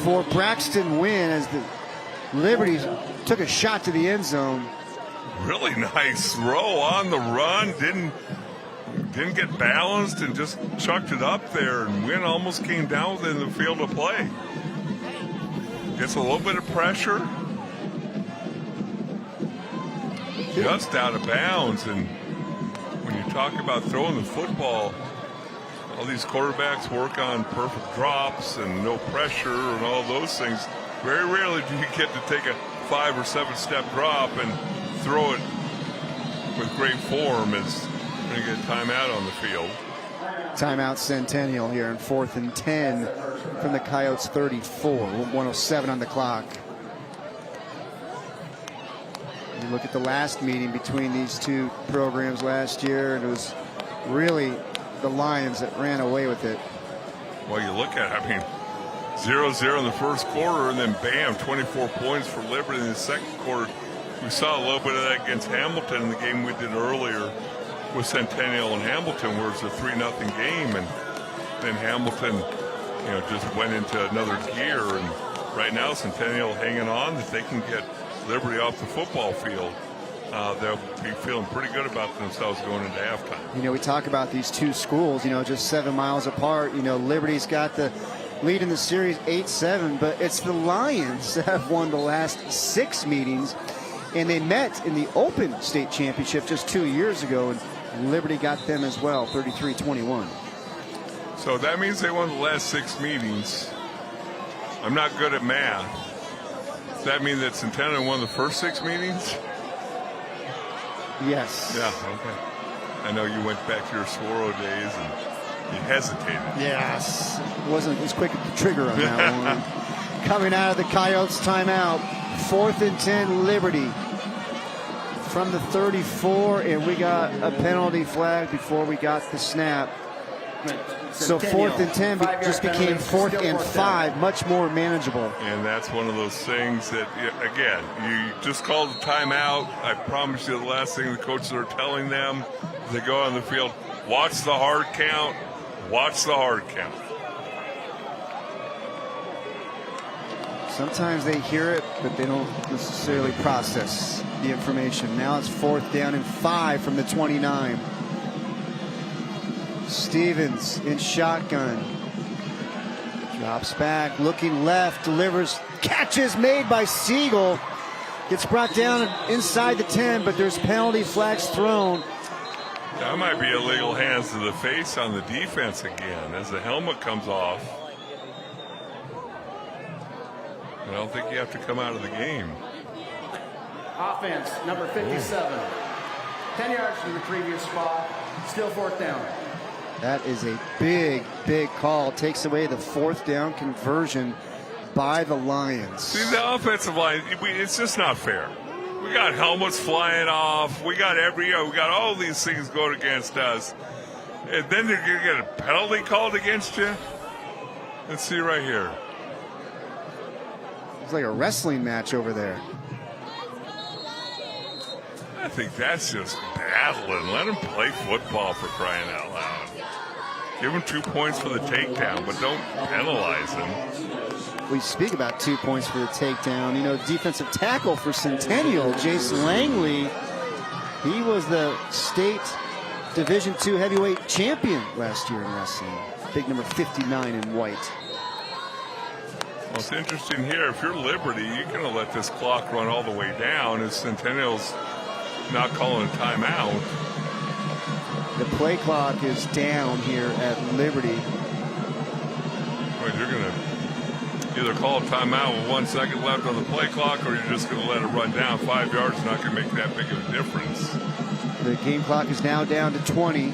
for Braxton Wynn as the Liberty took a shot to the end zone. Really nice throw on the run. Didn't get balanced and just chucked it up there, and Wynn almost came down within the field of play. Gets a little bit of pressure. Just out of bounds. And when you talk about throwing the football, all these quarterbacks work on perfect drops and no pressure and all those things. Very rarely do you get to take a 5 or 7 step drop and throw it with great form. It's going to get a timeout on the field. Timeout Centennial here in 4th and 10 from the Coyotes 34. 1:07 on the clock. You look at the last meeting between these two programs last year, and it was really the Lions that ran away with it. Well, you look at it, I mean, 0-0 in the first quarter, and then bam, 24 points for Liberty in the second quarter. We saw a little bit of that against Hamilton in the game we did earlier with Centennial and Hamilton, where it's a 3-0 game, and then Hamilton, just went into another gear. And right now, Centennial hanging on that they can get Liberty off the football field. They'll be feeling pretty good about themselves going into halftime. We talk about these two schools, just 7 miles apart. Liberty's got the lead in the series 8-7, but it's the Lions that have won the last 6 meetings, and they met in the Open State Championship just 2 years ago, and Liberty got them as well, 33-21. So that means they won the last 6 meetings. I'm not good at math. Does that mean that Centennial won the first 6 meetings? Yes. Yeah, okay. I know you went back to your Swaro days, and He hesitated. Yes. Wasn't as quick at the trigger on that one. Coming out of the Coyotes timeout. 4th and 10, Liberty. From the 34, and we got a penalty flag before we got the snap. So 4th and 10 just became 4th and 5, much more manageable. And that's one of those things that, again, you just called the timeout. I promise you the last thing the coaches are telling them as they go on the field, watch the hard count, watch the hard count. Sometimes they hear it, but they don't necessarily process the information. Now it's 4th down and 5 from the 29. Stevens in shotgun. Drops back, looking left, delivers. Catches made by Siegel. Gets brought down inside the 10, but there's penalty flags thrown. That might be illegal hands to the face on the defense again as the helmet comes off. I don't think you have to come out of the game. Offense, number 57. 10 yards from the previous spot. Still 4th down. That is a big, big call. Takes away the 4th down conversion by the Lions. See, the offensive line, it's just not fair. We got helmets flying off. We got we got all these things going against us. And then you're going to get a penalty called against you? Let's see right here. It's like a wrestling match over there. I think that's just battling. Let him play football, for crying out loud. Give him 2 points for the takedown, but don't penalize him. We speak about 2 points for the takedown. You know, defensive tackle for Centennial, Jason Langley. He was the state Division II heavyweight champion last year in wrestling. Big number 59 in white. Well, it's interesting here. If you're Liberty, you're going to let this clock run all the way down as Centennial's not calling a timeout. The play clock is down here at Liberty. Well, you're going to either call a timeout with 1 second left on the play clock, or you're just going to let it run down. 5 yards is not going to make that big of a difference. The game clock is now down to 20.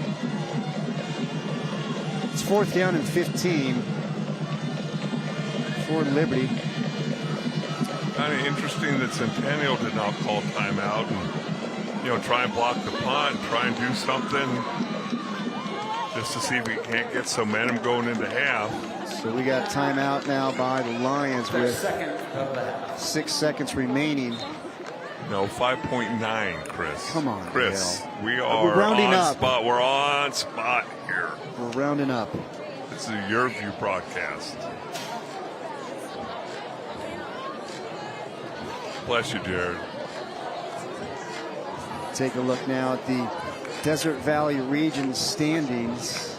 It's 4th down and 15 for Liberty. Kind of interesting that Centennial did not call timeout and, you know, try and block the punt, try and do something just to see if we can't get some momentum going into half. So we got timeout now by the Lions with 6 seconds remaining. No, 5.9, Chris. Come on, Chris. Dale. We are We're rounding on up. spot. We're on spot here. We're rounding up. This is a YurView broadcast. Bless you, Jared. Take a look now at the Desert Valley region standings.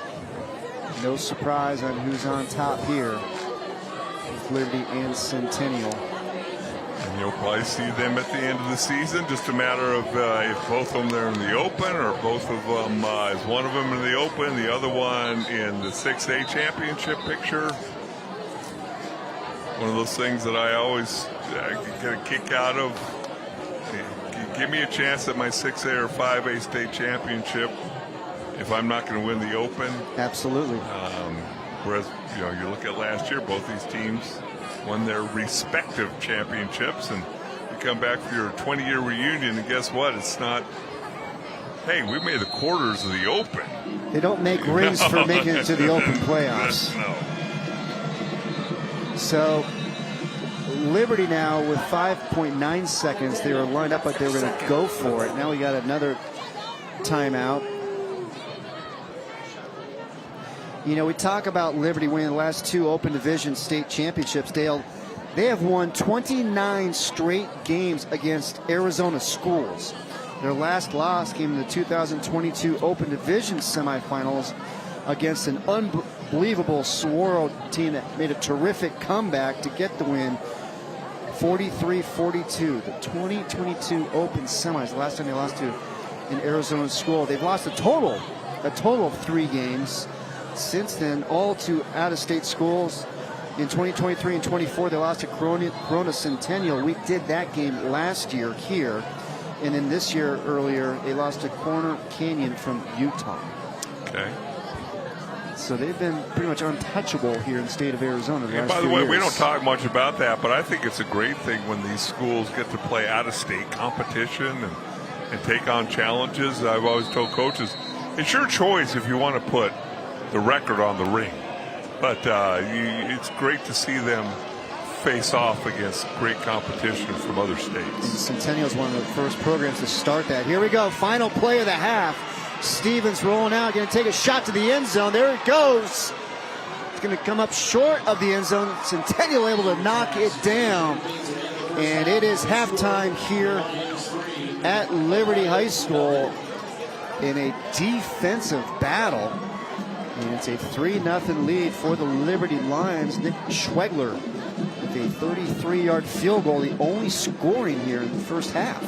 No surprise on who's on top here with Liberty and Centennial. And you'll probably see them at the end of the season. Just a matter of if both of them are in the open, or both of them is one of them in the open, the other one in the 6A championship picture. One of those things that I always get a kick out of. Give me a chance at my 6A or 5A state championship if I'm not going to win the open. Absolutely. Whereas, you know, you look at last year, both these teams won their respective championships, and you come back for your 20-year reunion, and guess what? It's not, hey, we made the quarters of the open. They don't make rings for making it to the open playoffs. No. So Liberty now with 5.9 seconds. They were lined up like they were going to go for it. Now we got another timeout. You know, we talk about Liberty winning the last 2 Open Division state championships. Dale, they have won 29 straight games against Arizona schools. Their last loss came in the 2022 Open Division semifinals against an unbelievable Saguaro team that made a terrific comeback to get the win, 43-42. The 2022 Open semis, the last time they lost to an Arizona school. They've lost a total of 3 games. Since then, all to out-of-state schools. In 2023 and 24, they lost to Corona Centennial. We did that game last year here. And then this year, earlier, they lost to Corner Canyon from Utah. Okay. So they've been pretty much untouchable here in the state of Arizona. And by the way, we don't talk much about that, but I think it's a great thing when these schools get to play out-of-state competition and take on challenges. I've always told coaches, it's your choice if you want to put the record on the ring. But it's great to see them face off against great competition from other states. And Centennial is one of the first programs to start that. Here we go, final play of the half. Stevens rolling out, going to take a shot to the end zone. There it goes. It's going to come up short of the end zone. Centennial able to knock it down. And it is halftime here at Liberty High School in a defensive battle. And it's a 3-0 lead for the Liberty Lions. Nick Schwegler with a 33-yard field goal, the only scoring here in the first half.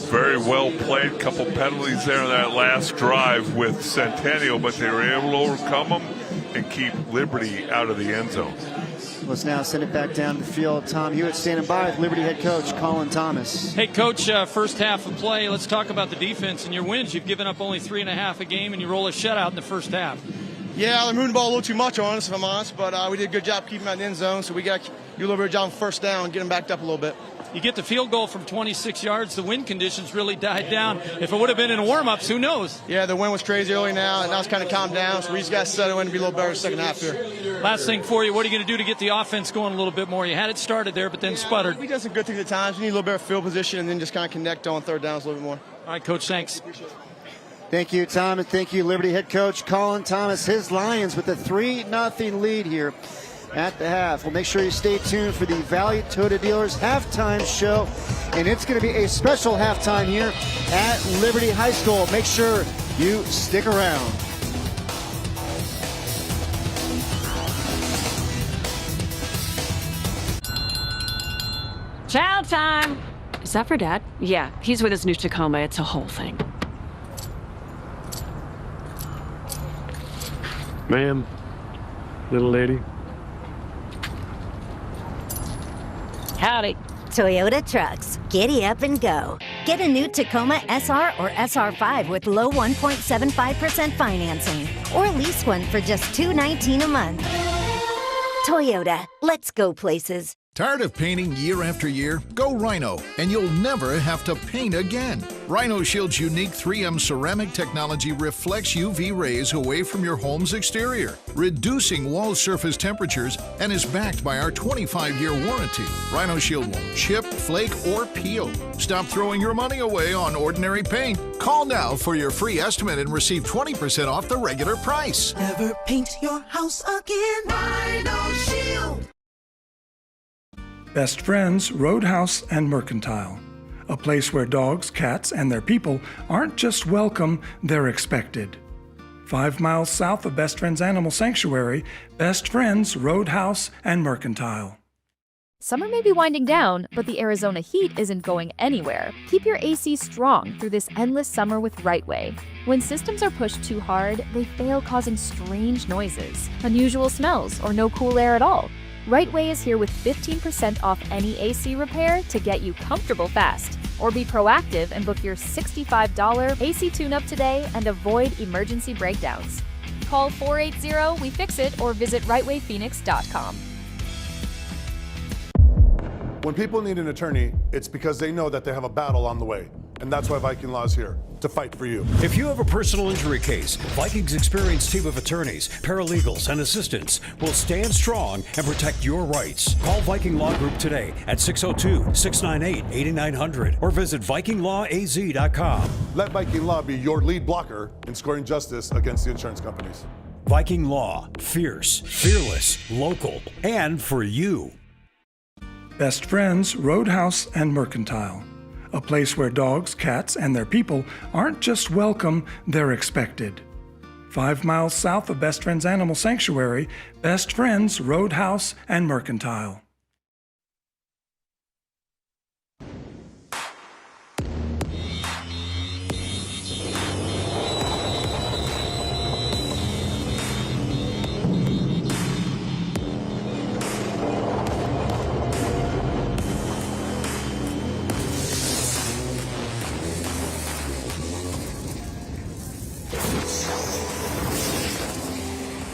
Very well played. Couple penalties there in that last drive with Centennial, but they were able to overcome them and keep Liberty out of the end zone. Let's now send it back down the field. Tom Hewitt standing by with Liberty head coach Colin Thomas. Hey, Coach, first half of play. Let's talk about the defense and your wins. You've given up only 3.5 a game, and you roll a shutout in the first half. Yeah, they're moving the ball a little too much on us, if I'm honest, but we did a good job keeping them out in the end zone, so we got to do a little bit of job on first down, get them backed up a little bit. You get the field goal from 26 yards. The wind conditions really died down. If it would have been in warm-ups, who knows? Yeah, the wind was crazy early now, and now it's kind of calmed down, so we just got to settle in and be a little better in the second half here. Last thing for you, what are you going to do to get the offense going a little bit more? You had it started there, but then sputtered. We did some good things at times. We need a little better field position and then just kind of connect on third downs a little bit more. All right, Coach, thanks. Thank you, Tom, and thank you, Liberty head coach Colin Thomas. His Lions with a 3-0 lead here at the half. Well, make sure you stay tuned for the Valley Toyota Dealers halftime show, and it's going to be a special halftime here at Liberty High School. Make sure you stick around. Chow time! Is that for Dad? Yeah, he's with his new Tacoma. It's a whole thing. Ma'am, little lady. Howdy. Toyota trucks. Giddy up and go. Get a new Tacoma SR or SR5 with low 1.75% financing. Or lease one for just $219 a month. Toyota. Let's go places. Tired of painting year after year? Go Rhino, and you'll never have to paint again. Rhino Shield's unique 3M ceramic technology reflects UV rays away from your home's exterior, reducing wall surface temperatures, and is backed by our 25-year warranty. Rhino Shield won't chip, flake, or peel. Stop throwing your money away on ordinary paint. Call now for your free estimate and receive 20% off the regular price. Never paint your house again. Rhino Shield. Best Friends, Roadhouse, and Mercantile. A place where dogs, cats, and their people aren't just welcome, they're expected. 5 miles south of Best Friends Animal Sanctuary, Best Friends, Roadhouse, and Mercantile. Summer may be winding down, but the Arizona heat isn't going anywhere. Keep your AC strong through this endless summer with Rightway. When systems are pushed too hard, they fail, causing strange noises, unusual smells, or no cool air at all. Rightway is here with 15% off any AC repair to get you comfortable fast. Or be proactive and book your $65 AC tune-up today and avoid emergency breakdowns. Call 480-WE-FIX-IT or visit rightwayphoenix.com. When people need an attorney, it's because they know that they have a battle on the way. And that's why Viking Law is here, to fight for you. If you have a personal injury case, Viking's experienced team of attorneys, paralegals, and assistants will stand strong and protect your rights. Call Viking Law Group today at 602-698-8900 or visit VikingLawAZ.com. Let Viking Law be your lead blocker in scoring justice against the insurance companies. Viking Law, fierce, fearless, local, and for you. Best Friends, Roadhouse, and Mercantile. A place where dogs, cats, and their people aren't just welcome, they're expected. 5 miles south of Best Friends Animal Sanctuary, Best Friends, Roadhouse, and Mercantile.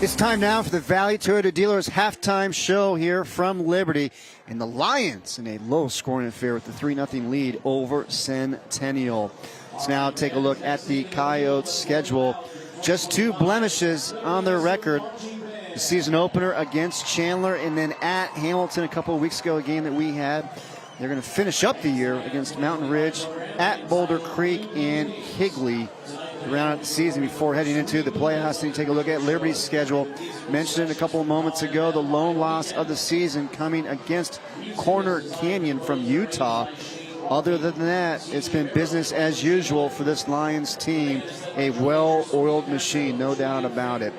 It's time now for the Valley Toyota Dealers halftime show here from Liberty. And the Lions in a low-scoring affair with the 3-0 lead over Centennial. Let's now take a look at the Coyotes' schedule. Just 2 blemishes on their record. The season opener against Chandler and then at Hamilton a couple of weeks ago, a game that we had. They're going to finish up the year against Mountain Ridge, at Boulder Creek, and Higley. Round out the season before heading into the playoffs. And you take a look at Liberty's schedule. Mentioned it a couple of moments ago, the lone loss of the season coming against Corner Canyon from Utah. Other than that, it's been business as usual for this Lions team. A well-oiled machine, no doubt about it.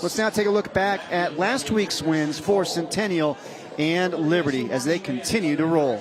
Let's now take a look back at last week's wins for Centennial and Liberty as they continue to roll.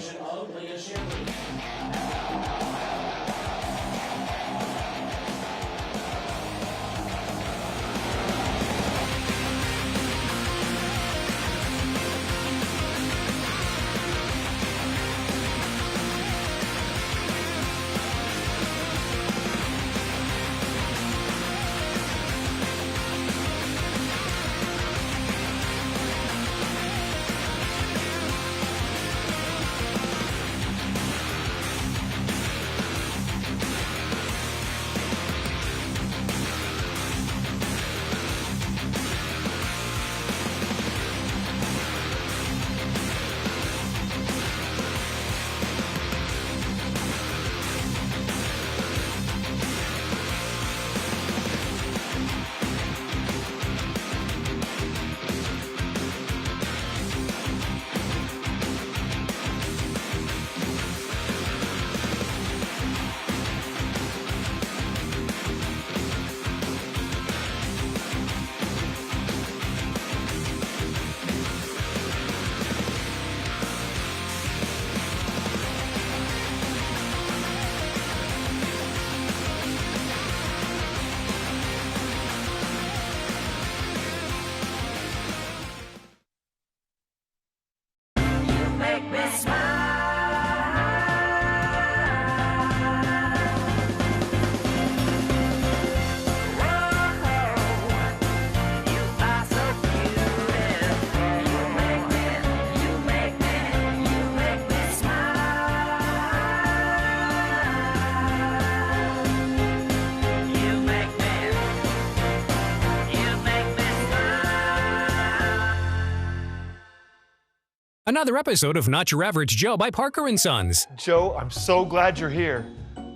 Another episode of Not Your Average Joe by Parker & Sons. Joe, I'm so glad you're here.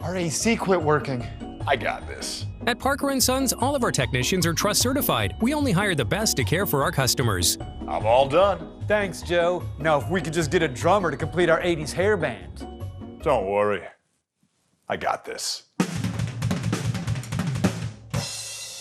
Our AC quit working. I got this. At Parker & Sons, all of our technicians are trust certified. We only hire the best to care for our customers. I'm all done. Thanks, Joe. Now, if we could just get a drummer to complete our 80s hair band. Don't worry. I got this.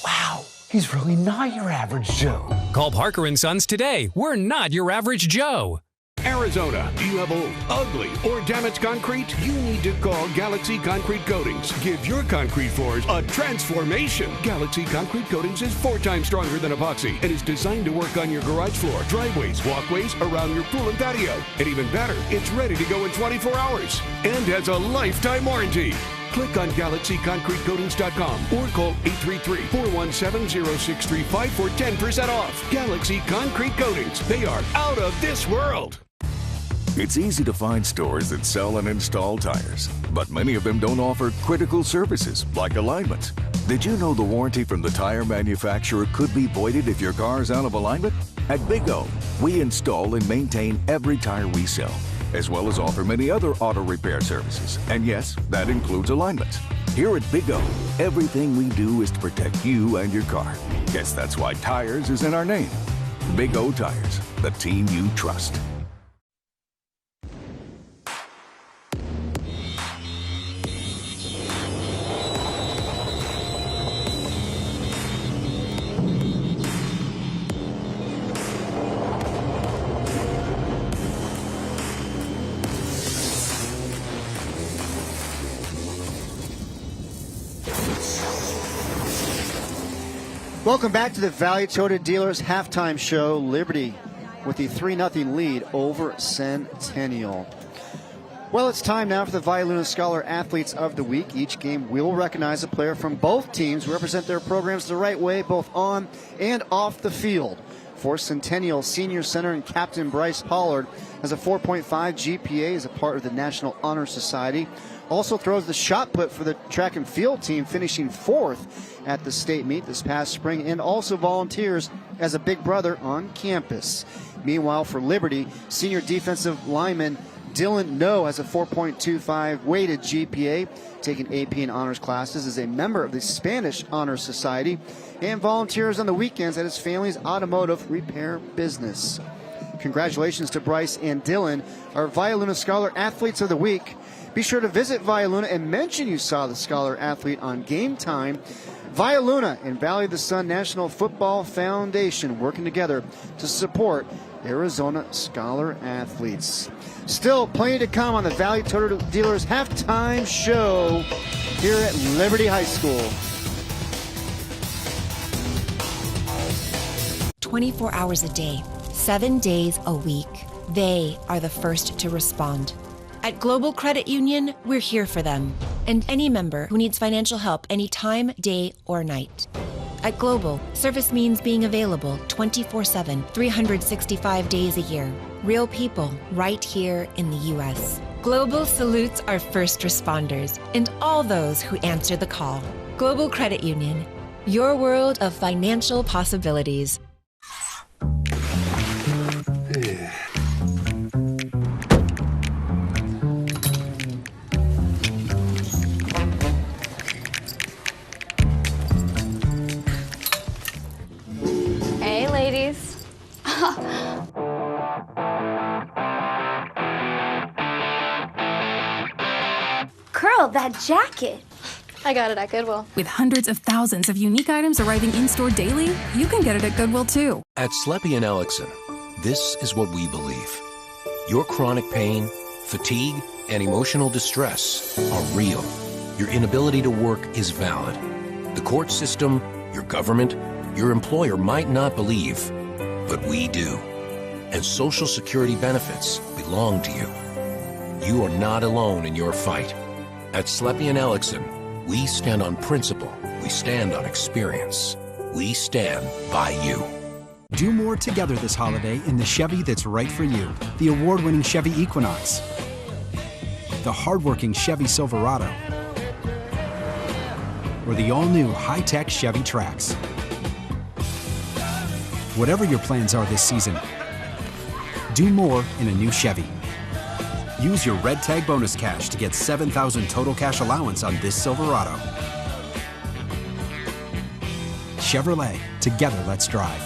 Wow, he's really not your average Joe. Call Parker & Sons today. We're not your average Joe. Arizona, do you have old, ugly, or damaged concrete? You need to call Galaxy Concrete Coatings. Give your concrete floors a transformation. Galaxy Concrete Coatings is 4 times stronger than epoxy and is designed to work on your garage floor, driveways, walkways, around your pool and patio. And even better, it's ready to go in 24 hours and has a lifetime warranty. Click on GalaxyConcreteCoatings.com or call 833-417-0635 for 10% off. Galaxy Concrete Coatings. They are out of this world. It's easy to find stores that sell and install tires, but many of them don't offer critical services like alignment. Did you know the warranty from the tire manufacturer could be voided if your car is out of alignment? At Big O, we install and maintain every tire we sell, as well as offer many other auto repair services. And yes, that includes alignments. Here at Big O, everything we do is to protect you and your car. Guess that's why tires is in our name. Big O Tires, the team you trust. Welcome back to the Valley Toyota Dealers halftime show. Liberty with the 3-0 lead over Centennial. Well, it's time now for the Violuna Scholar Athletes of the Week. Each game will recognize a player from both teams who represent their programs the right way, both on and off the field. For Centennial, senior center and captain Bryce Pollard has a 4.5 GPA as a part of the National Honor Society. Also throws the shot put for the track and field team, finishing 4th at the state meet this past spring, and also volunteers as a big brother on campus. Meanwhile, for Liberty, senior defensive lineman Dylan No has a 4.25 weighted GPA, taking AP and honors classes, is a member of the Spanish Honor Society, and volunteers on the weekends at his family's automotive repair business. Congratulations to Bryce and Dylan, our Violuna Scholar Athletes of the Week. Be sure to visit Violuna and mention you saw the Scholar Athlete on Game Time. Violuna and Valley of the Sun National Football Foundation working together to support Arizona Scholar Athletes. Still plenty to come on the Valley Total Dealers halftime show here at Liberty High School. 24 hours a day, 7 days a week. They are the first to respond. At Global Credit Union, we're here for them and any member who needs financial help anytime, day or night. At Global, service means being available 24/7, 365 days a year. Real people right here in the U.S. Global salutes our first responders and all those who answer the call. Global Credit Union, your world of financial possibilities. Hey, ladies. Girl, that jacket. I got it at Goodwill. With hundreds of thousands of unique items arriving in-store daily, you can get it at Goodwill too. At Sleppy and Ellickson, this is what we believe. Your chronic pain, fatigue, and emotional distress are real. Your inability to work is valid. The court system, your government, your employer might not believe, but we do. And Social Security benefits belong to you. You are not alone in your fight. At Sleppy and Ellickson, we stand on principle. We stand on experience. We stand by you. Do more together this holiday in the Chevy that's right for you. The award-winning Chevy Equinox, the hard-working Chevy Silverado, or the all-new high-tech Chevy Trax. Whatever your plans are this season, do more in a new Chevy. Use your Red Tag bonus cash to get $7,000 total cash allowance on this Silverado. Chevrolet, together let's drive.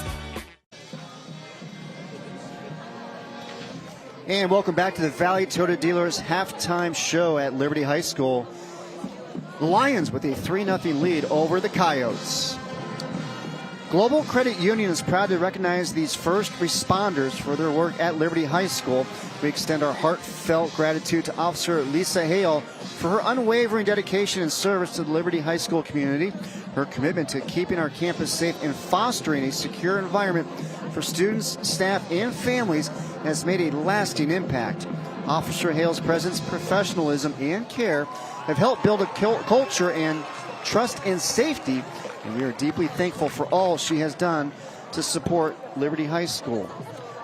And welcome back to the Valley Toyota Dealers halftime show at Liberty High School. The Lions with a 3-0 lead over the Coyotes. Global Credit Union is proud to recognize these first responders for their work at Liberty High School. We extend our heartfelt gratitude to Officer Lisa Hale for her unwavering dedication and service to the Liberty High School community. Her commitment to keeping our campus safe and fostering a secure environment for students, staff, and families has made a lasting impact. Officer Hale's presence, professionalism, and care have helped build a culture and trust and safety, and we are deeply thankful for all she has done to support Liberty High School.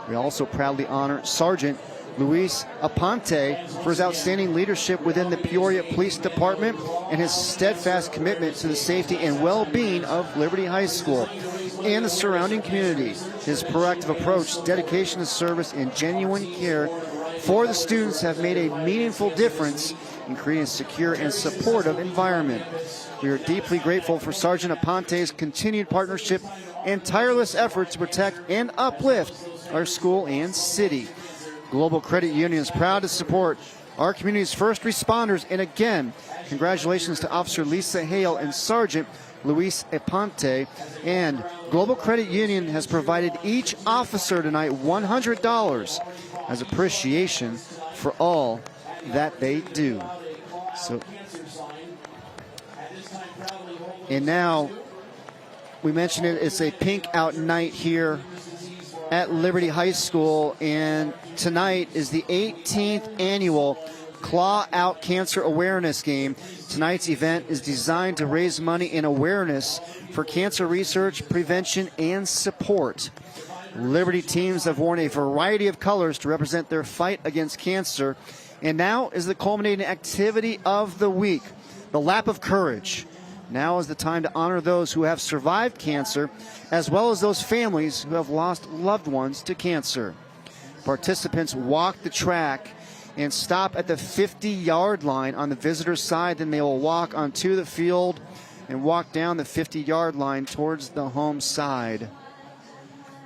We also proudly honor Sergeant Luis Aponte for his outstanding leadership within the Peoria Police Department and his steadfast commitment to the safety and well-being of Liberty High School and the surrounding community. His proactive approach, dedication to service, and genuine care for the students have made a meaningful difference in creating a secure and supportive environment. We are deeply grateful for Sergeant Aponte's continued partnership and tireless effort to protect and uplift our school and city. Global Credit Union is proud to support our community's first responders, and again, congratulations to Officer Lisa Hale and Sergeant Luis Aponte. And Global Credit Union has provided each officer tonight $100 as appreciation for all that they do. So, and now, we mentioned it, it's a pink out night here at Liberty High School, and tonight is the 18th annual Claw Out Cancer Awareness Game. Tonight's event is designed to raise money and awareness for cancer research, prevention, and support. Liberty teams have worn a variety of colors to represent their fight against cancer. And now is the culminating activity of the week, the Lap of Courage. Now is the time to honor those who have survived cancer, as well as those families who have lost loved ones to cancer. Participants walk the track and stop at the 50-yard line on the visitor side. Then they will walk onto the field and walk down the 50-yard line towards the home side.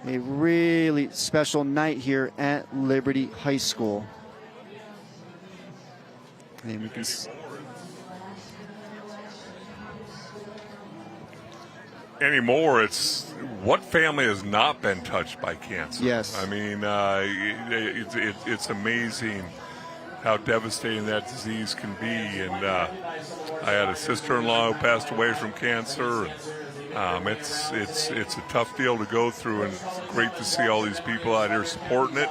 A really special night here at Liberty High School. And we can anymore, it's what family has not been touched by cancer? Yes. I mean, it's amazing how devastating that disease can be. And I had a sister-in-law who passed away from cancer. And, it's a tough deal to go through, and it's great to see all these people out here supporting it,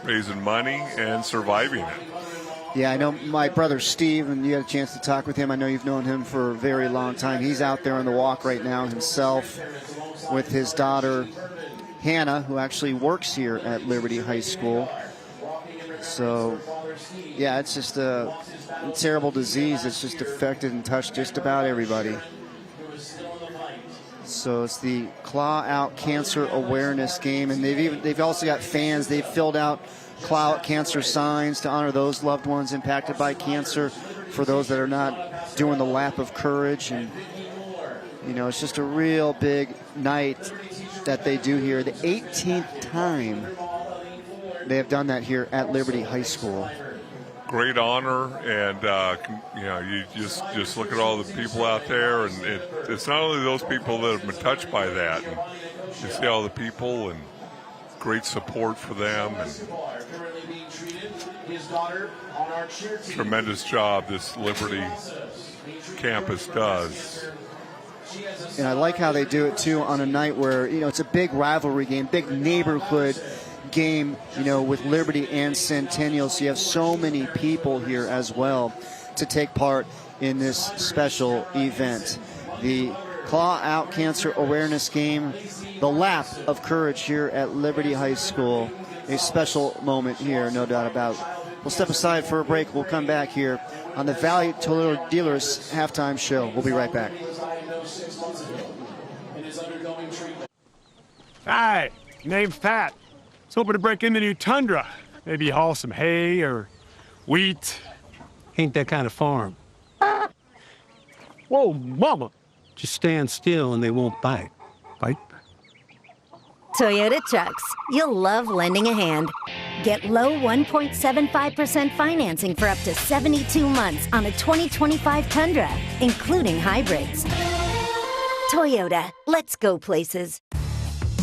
raising money, and surviving it. Yeah, I know my brother Steve, and you had a chance to talk with him. I know you've known him for a very long time. He's out there on the walk right now himself with his daughter Hannah, who actually works here at Liberty High School. So, yeah, it's just a terrible disease that's just affected and touched just about everybody. So it's the Claw Out Cancer Awareness Game, and they've also got fans. They've filled out Claw Out Cancer signs to honor those loved ones impacted by cancer, for those that are not doing the Lap of Courage. And, you know, it's just a real big night that they do here. The 18th time they have done that here at Liberty High School. Great honor, and you know, you just look at all the people out there, and it's not only those people that have been touched by that, and you see all the people and great support for them, and tremendous job this Liberty campus does. And I like how they do it too on a night where, you know, it's a big rivalry game, big neighborhood game, you know, with Liberty and Centennial. So you have so many people here as well to take part in this special event. The Claw Out Cancer Awareness Game, the Lap of Courage here at Liberty High School. A special moment here, no doubt about it. We'll step aside for a break. We'll come back here on the Valley Toyota Dealers halftime show. We'll be right back. Hi, name's Pat. I was hoping to break in the new Tundra. Maybe haul some hay or wheat. Ain't that kind of farm. Whoa, mama. Just stand still and they won't bite. Bite? Toyota Trucks. You'll love lending a hand. Get low 1.75% financing for up to 72 months on a 2025 Tundra, including hybrids. Toyota, let's go places.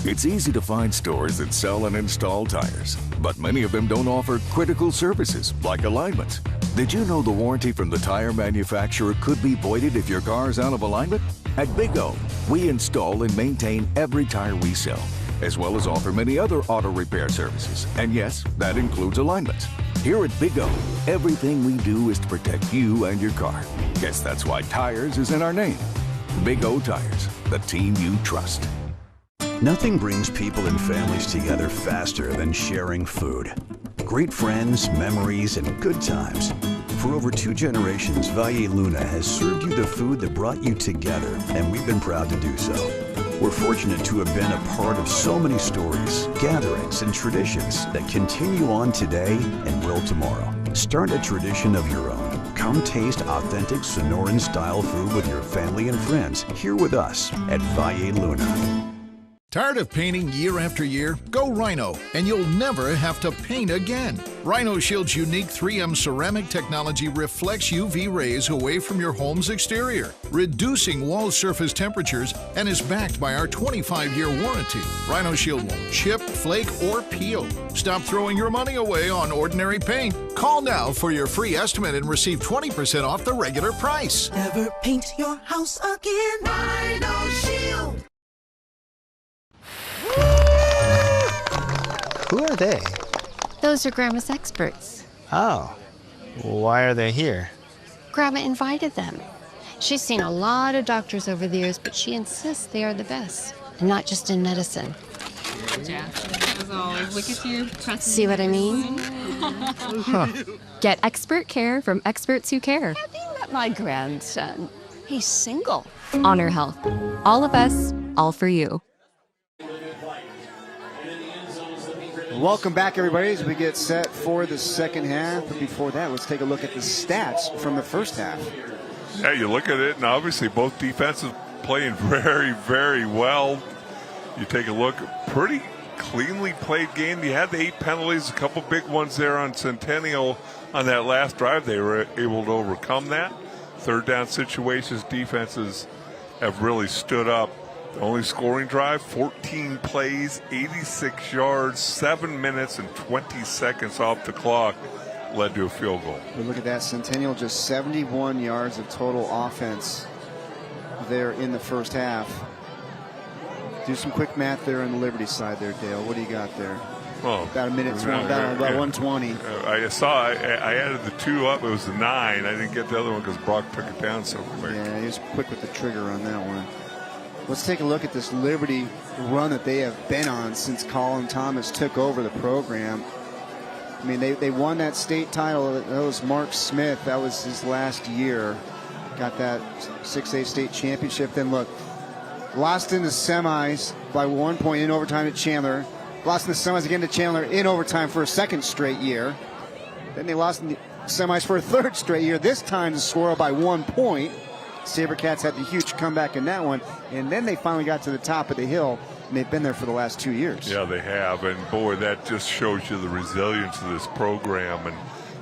It's easy to find stores that sell and install tires, but many of them don't offer critical services like alignment. Did you know the warranty from the tire manufacturer could be voided if your car's out of alignment? At Big O, we install and maintain every tire we sell, as well as offer many other auto repair services. And yes, that includes alignments. Here at Big O, everything we do is to protect you and your car. Guess that's why tires is in our name. Big O Tires, the team you trust. Nothing brings people and families together faster than sharing food. Great friends, memories, and good times. For over 2 generations, Valle Luna has served you the food that brought you together, and we've been proud to do so. We're fortunate to have been a part of so many stories, gatherings, and traditions that continue on today and will tomorrow. Start a tradition of your own. Come taste authentic Sonoran-style food with your family and friends here with us at Valle Luna. Tired of painting year after year? Go Rhino, and you'll never have to paint again. Rhino Shield's unique 3M ceramic technology reflects UV rays away from your home's exterior, reducing wall surface temperatures, and is backed by our 25-year warranty. Rhino Shield won't chip, flake, or peel. Stop throwing your money away on ordinary paint. Call now for your free estimate and receive 20% off the regular price. Never paint your house again. Rhino Shield. Who are they? Those are Grandma's experts. Oh. Why are they here? Grandma invited them. She's seen a lot of doctors over the years, but she insists they are the best, not just in medicine. Yeah, as always. Look at you. See what I mean? Get expert care from experts who care. Have you met my grandson? He's single. Honor Health. All of us, all for you. Welcome back, everybody, as we get set for the second half. But before that, let's take a look at the stats from the first half. Yeah, you look at it, and obviously both defenses playing very, very well. You take a look, pretty cleanly played game. You had the 8 penalties, a couple big ones there on Centennial on that last drive. They were able to overcome that. Third down situations, defenses have really stood up. The only scoring drive, 14 plays, 86 yards, 7 minutes and 20 seconds off the clock, led to a field goal. But look at that, Centennial just 71 yards of total offense there in the first half. Do some quick math there on the Liberty side there, Dale. What do you got there? Well, about a minute, about 120. I saw, I added the 2 up. It was the 9. I didn't get the other one because Brock took it down so quick. Yeah, he was quick with the trigger on that one. Let's take a look at this Liberty run that they have been on since Colin Thomas took over the program. I mean, they won that state title. That was Mark Smith. That was his last year. Got that 6A state championship. Then look, lost in the semis by 1 point in overtime to Chandler. Lost in the semis again to Chandler in overtime for a second straight year. Then they lost in the semis for a third straight year. This time to score by 1 point. Sabercats had the huge comeback in that one. And then they finally got to the top of the hill, and they've been there for the last 2 years. Yeah, they have. And, boy, that just shows you the resilience of this program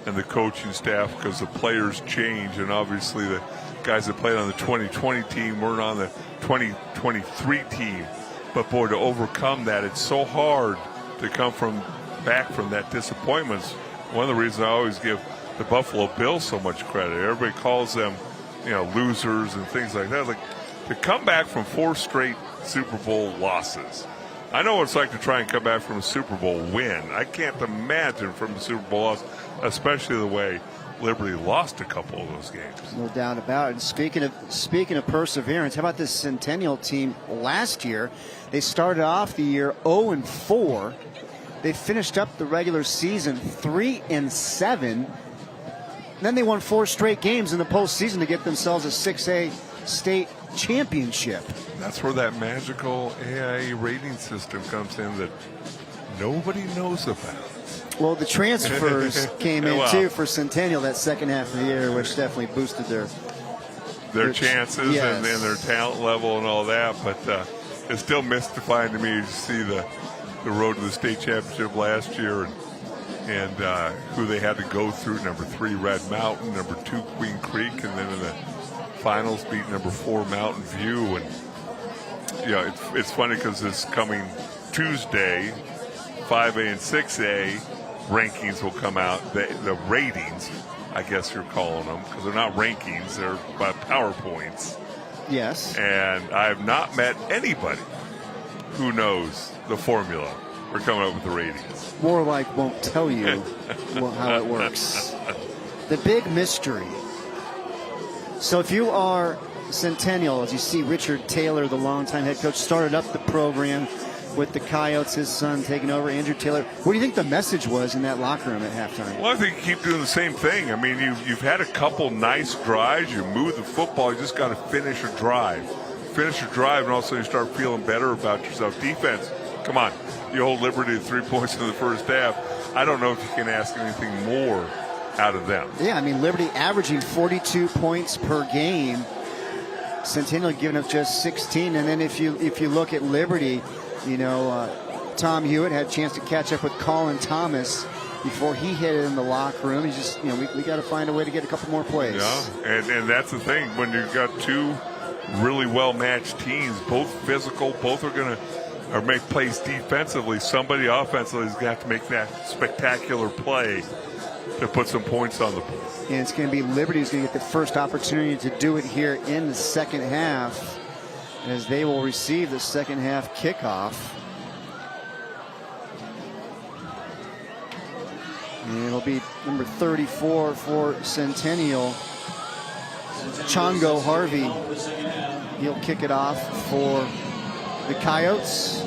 and the coaching staff, because the players change. And obviously the guys that played on the 2020 team weren't on the 2023 team. But, boy, to overcome that, it's so hard to come back from that disappointment. One of the reasons I always give the Buffalo Bills so much credit. Everybody calls them, losers and things like that. Like, to come back from 4 straight Super Bowl losses. I know what it's like to try and come back from a Super Bowl win. I can't imagine from a Super Bowl loss, especially the way Liberty lost a couple of those games. No doubt about it. And speaking of perseverance, how about this Centennial team last year? They started off the year 0-4. They finished up the regular season 3-7. Then they won 4 straight games in the postseason to get themselves a 6A state championship. That's where that magical AIA rating system comes in that nobody knows about. Well, the transfers came in too for Centennial that second half of the year, which definitely boosted their chances, yes, and their talent level and all that. But it's still mystifying to me to see the road to the state championship last year and who they had to go through. Number 3, Red Mountain. Number 2, Queen Creek. And then in the finals, beat number 4, Mountain View. And, it's funny because this coming Tuesday, 5A and 6A rankings will come out. The ratings, I guess you're calling them, because they're not rankings. They're by PowerPoints. Yes. And I have not met anybody who knows the formula for coming up with the ratings. More like won't tell you how it works. The big mystery. So if you are Centennial, as you see Richard Taylor, the longtime head coach, started up the program with the Coyotes, his son taking over, Andrew Taylor. What do you think the message was in that locker room at halftime? Well, I think you keep doing the same thing. I mean, you've had a couple nice drives. You move the football. You just got to finish a drive. Finish your drive, and also you start feeling better about yourself. Defense, come on. You hold Liberty to 3 points in the first half. I don't know if you can ask anything more out of them. Yeah, I mean, Liberty averaging 42 points per game. Centennial giving up just 16. And then if you look at Liberty, Tom Hewitt had a chance to catch up with Colin Thomas before he hit it in the locker room. He's just, we got to find a way to get a couple more plays. Yeah, and that's the thing. When you've got 2 really well-matched teams, both physical, both are going to make plays defensively. Somebody offensively is going to have to make that spectacular play to put some points on the board. And it's going to be Liberty who's going to get the first opportunity to do it here in the second half, as they will receive the second half kickoff. And it'll be number 34 for Centennial. Chongo Harvey. He'll kick it off for the Coyotes.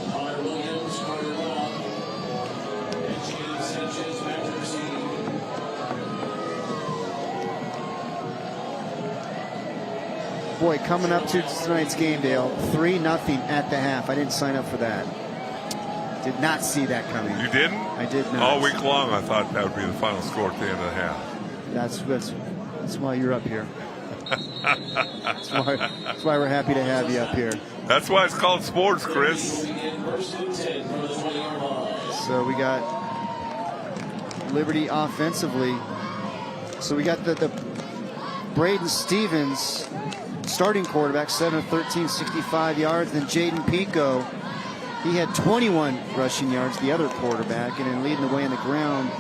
Boy, coming up to tonight's game, Dale, 3-0 at the half. I didn't sign up for that. Did not see that coming. You didn't? I did not. All week long, I thought that would be the final score at the end of the half. That's why you're up here. That's why we're happy to have you up here. That's why it's called sports, Chris. So we got Liberty offensively. So we got the Braden Stevens, starting quarterback, 7 of 13, 65 yards. Then Jaden Pico, he had 21 rushing yards, the other quarterback, and then leading the way on the ground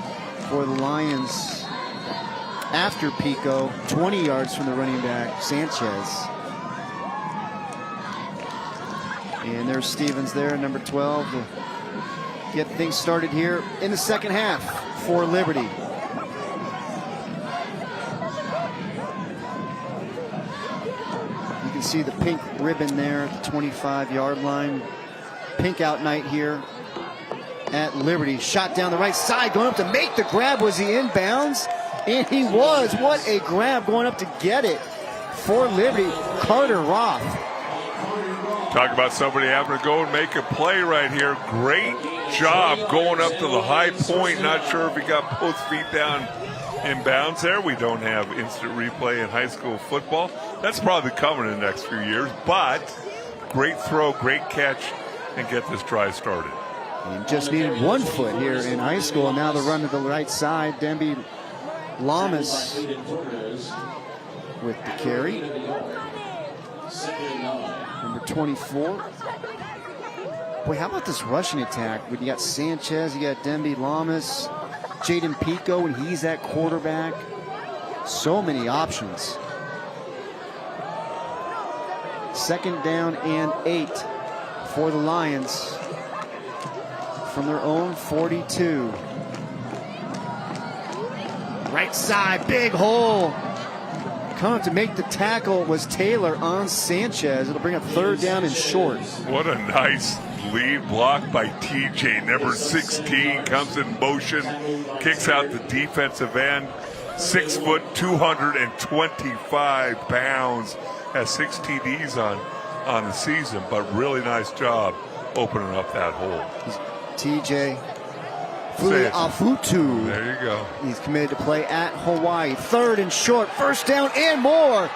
for the Lions. After Pico, 20 yards from the running back, Sanchez. And there's Stevens there, number 12, to get things started here in the second half for Liberty. You can see the pink ribbon there at the 25-yard line. Pink out night here at Liberty. Shot down the right side, going up to make the grab. Was he inbounds? And he was. What a grab, going up to get it for Liberty. Carter Roth. Talk about somebody having to go and make a play right here. Great job going up to the high point. Not sure if he got both feet down in bounds there. We don't have instant replay in high school football. That's probably coming in the next few years. But great throw, great catch, and get this drive started. And just needed 1 foot here in high school. Now the run to the right side. Demby Lamas with the carry. Number 24. Boy, how about this rushing attack? You got Sanchez, you got Demby Lamas, Jaden Pico, and he's at quarterback. So many options. 2nd down and 8 for the Lions from their own 42. Right side, big hole. Coming to make the tackle was Taylor on Sanchez. It'll bring up 3rd down and short. What a nice lead block by TJ. Number 16 comes in motion, kicks out the defensive end. 6 foot, 225 pounds. Has 6 TDs on the season, but really nice job opening up that hole. TJ Afutu. There you go. He's committed to play at Hawaii. 3rd and short, 1st down and more.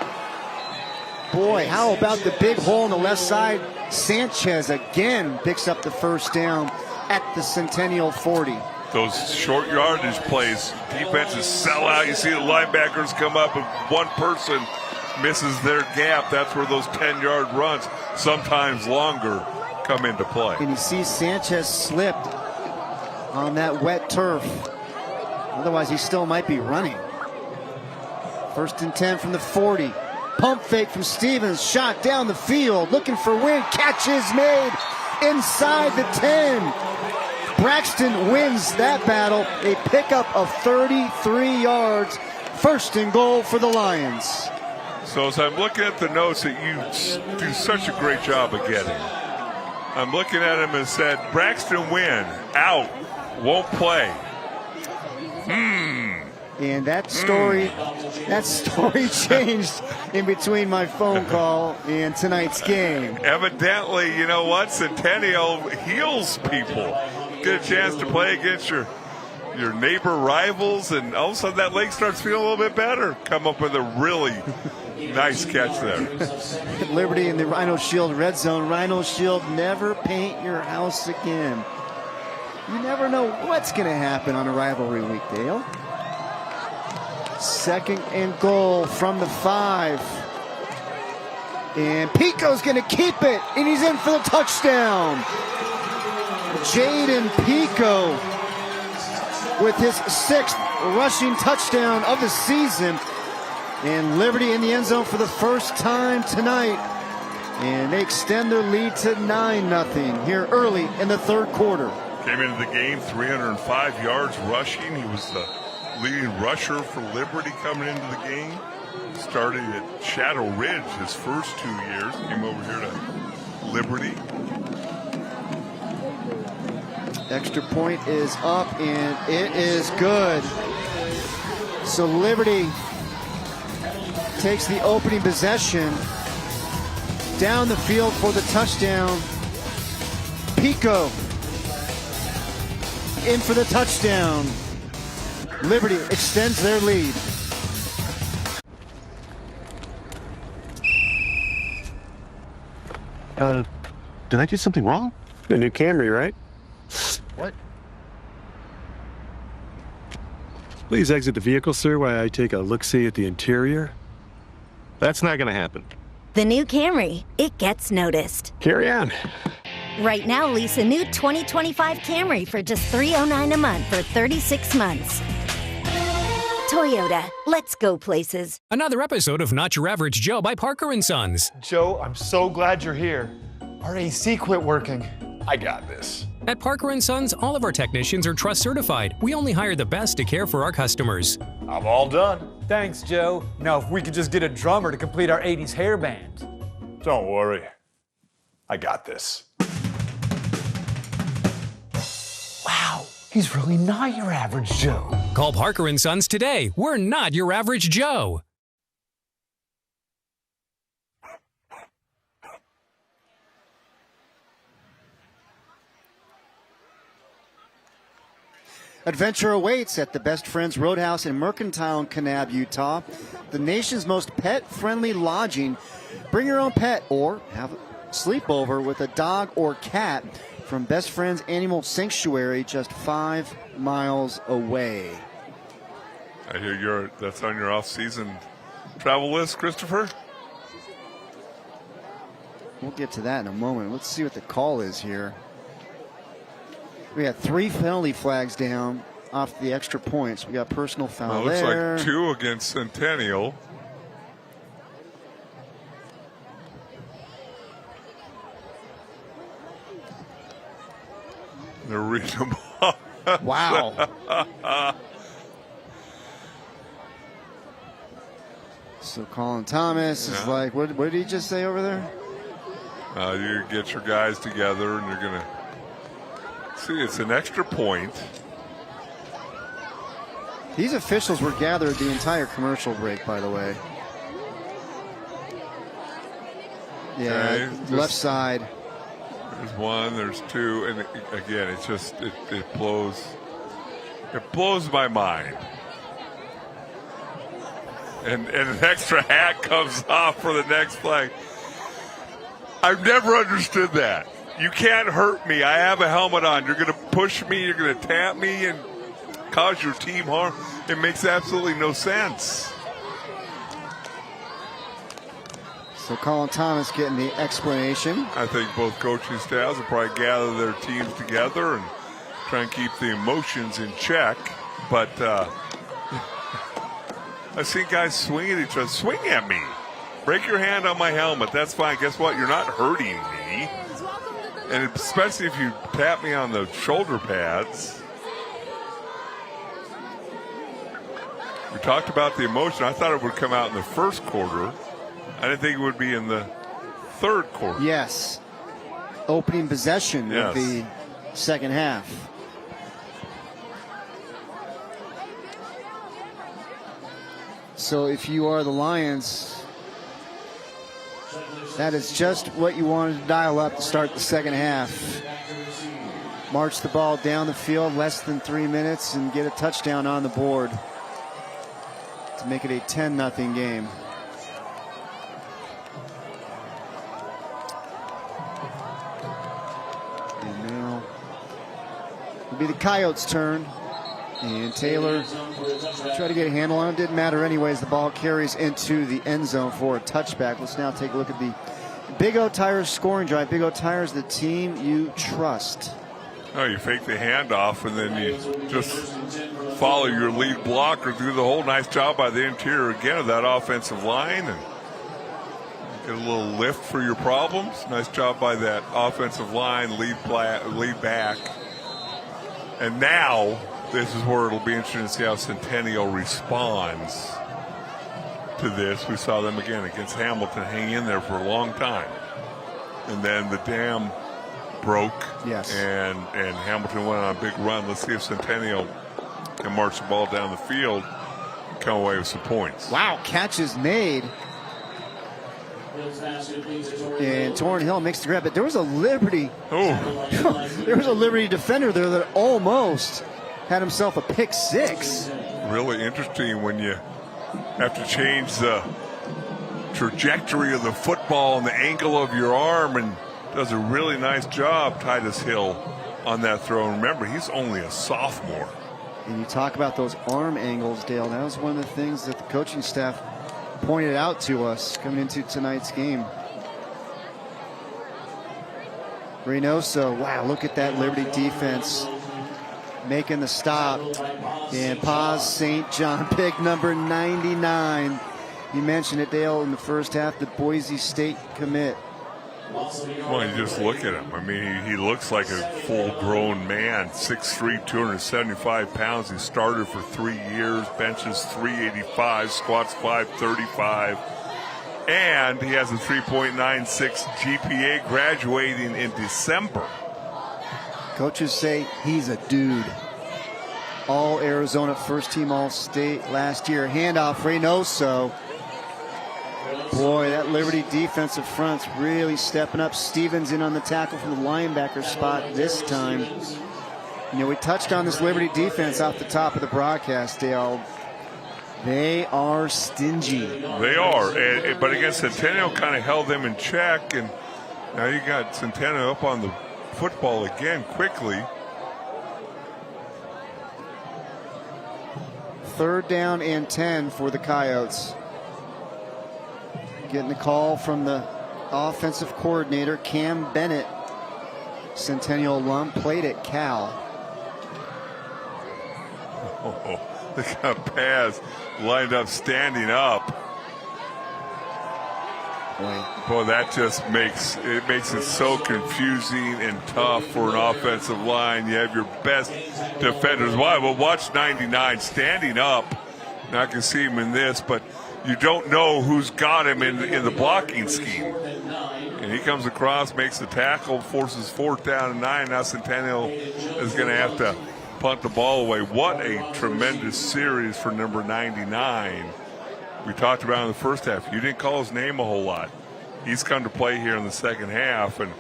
Boy, how about the big hole on the left side? Sanchez again picks up the 1st down at the Centennial 40. Those short yardage plays, defenses sell out. You see the linebackers come up and one person misses their gap. That's where those 10-yard runs, sometimes longer, come into play. And you see Sanchez slipped on that wet turf. Otherwise, he still might be running. 1st and 10 from the 40. Pump fake from Stevens. Shot down the field. Looking for wind. Catch is made inside the 10. Braxton wins that battle. A pickup of 33 yards. 1st and goal for the Lions. So as I'm looking at the notes that you do such a great job of getting, I'm looking at him and said, Braxton Wynn, out, won't play. And that story changed in between my phone call and tonight's game. Evidently, you know what? Centennial heals people. Get a chance to play against your neighbor rivals, and all of a sudden that leg starts feeling a little bit better. Come up with a really nice catch there. Liberty in the Rhino Shield red zone. Rhino Shield, never paint your house again. You never know what's going to happen on a rivalry week, Dale. 2nd and goal from the 5. And Pico's going to keep it, and he's in for the touchdown. Jaden Pico with his 6th rushing touchdown of the season. And Liberty in the end zone for the first time tonight. And they extend their lead to 9-0 here early in the 3rd quarter. Came into the game 305 yards rushing. He was the leading rusher for Liberty coming into the game. Started at Shadow Ridge his first 2 years. Came over here to Liberty. Extra point is up, and it is good. So Liberty takes the opening possession down the field for the touchdown. Pico in for the touchdown. Liberty extends their lead. Did I do something wrong? The new Camry, right? What? Please exit the vehicle, sir, while I take a look-see at the interior. That's not gonna happen. The new Camry, it gets noticed. Carry on. Right now, lease a new 2025 Camry for just $309 a month for 36 months. Toyota, let's go places. Another episode of Not Your Average Joe by Parker & Sons. Joe, I'm so glad you're here. Our AC quit working. I got this. At Parker & Sons, all of our technicians are trust certified. We only hire the best to care for our customers. I'm all done. Thanks, Joe. Now, if we could just get a drummer to complete our 80s hair band. Don't worry. I got this. Wow, he's really not your average Joe. Call Parker & Sons today. We're not your average Joe. Adventure awaits at the Best Friends Roadhouse in Mercantile in Kanab, Utah. The nation's most pet-friendly lodging. Bring your own pet or have a sleepover with a dog or cat from Best Friends Animal Sanctuary just 5 miles away. I hear that's on your off-season travel list, Christopher? We'll get to that in a moment. Let's see what the call is here. We got 3 penalty flags down off the extra points. We got personal foul looks there. like 2 against Centennial. They're reading them off. Wow. So Colin Thomas is like, what did he just say over there? You get your guys together and you're going to see it's an extra point. These officials were gathered the entire commercial break, by the way. Yeah, okay, left side. There's 1, there's 2, and again, it's just it blows my mind. And an extra hat comes off for the next play. I've never understood that. You can't hurt me. I have a helmet on. You're going to push me. You're going to tap me and cause your team harm. It makes absolutely no sense. So Colin Thomas getting the explanation. I think both coaching staffs will probably gather their teams together and try and keep the emotions in check. But I've seen guys swing at each other. Swing at me. Break your hand on my helmet. That's fine. Guess what? You're not hurting me. And especially if you tap me on the shoulder pads. We talked about the emotion. I thought it would come out in the first quarter. I didn't think it would be in the third quarter. Yes. Opening possession of the second half. So if you are the Lions, that is just what you wanted to dial up to start the second half. March the ball down the field, less than 3 minutes, and get a touchdown on the board to make it a 10-0 game. And now it'll be the Coyotes' turn. And Taylor tried to get a handle on it. Didn't matter anyways. The ball carries into the end zone for a touchback. Let's now take a look at the Big O Tires scoring drive. Big O Tires, the team you trust. Oh, you fake the handoff and then you just follow your lead blocker through the hole. Nice job by the interior again of that offensive line and get a little lift for your problems. Nice job by that offensive line, lead back. And now, this is where it'll be interesting to see how Centennial responds to this. We saw them again against Hamilton hang in there for a long time. And then the dam broke. Yes. And Hamilton went on a big run. Let's see if Centennial can march the ball down the field and come away with some points. Wow, catch is made. And Torrin Hill makes the grab, but there was a Liberty. There was a Liberty defender there that almost had himself a pick six. Really interesting when you have to change the trajectory of the football and the angle of your arm, and does a really nice job, Titus Hill, on that throw. And remember, he's only a sophomore. And you talk about those arm angles, Dale. That was one of the things that the coaching staff pointed out to us coming into tonight's game. Reynoso, wow, look at that Liberty defense making the stop. And Paz St. John, pick number 99. You mentioned it, Dale, in the first half, the Boise State commit. Well, you just look at him. I mean, he looks like a full-grown man, 6'3", 275 pounds. He started for 3 years, benches 385, squats 535, and he has a 3.96 GPA graduating in December. Coaches say he's a dude. All Arizona first-team All-State last year. Handoff, Reynoso. Boy, that Liberty defensive front's really stepping up. Stevens in on the tackle from the linebacker spot this time. You know, we touched on this Liberty defense off the top of the broadcast, Dale. They are stingy. They are, but against Centennial, kind of held them in check, and now you got Centennial up on the football again quickly. 3rd down and 10 for the Coyotes. Getting the call from the offensive coordinator, Cam Bennett, Centennial alum, played at Cal. Oh, look how Paz lined up standing up. Boy, that just makes it so confusing and tough for an offensive line. You have your best defenders. Well, watch 99 standing up. Now I can see him in this, but you don't know who's got him in the blocking scheme. And he comes across, makes the tackle, forces 4th down and 9. Now Centennial is going to have to punt the ball away. What a tremendous series for number 99. We talked about in the first half. You didn't call his name a whole lot. He's come to play here in the second half, and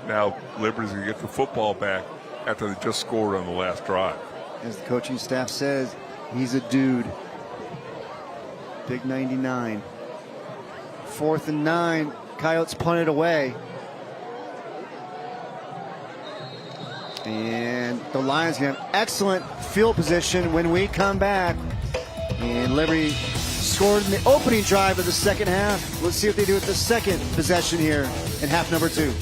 now Liberty's going to get the football back after they just scored on the last drive. As the coaching staff says, he's a dude. Big 99. 4th and 9. Coyotes punted away. And the Lions have excellent field position when we come back. And Liberty scored in the opening drive of the second half. Let's see what they do with the second possession here in half number 2.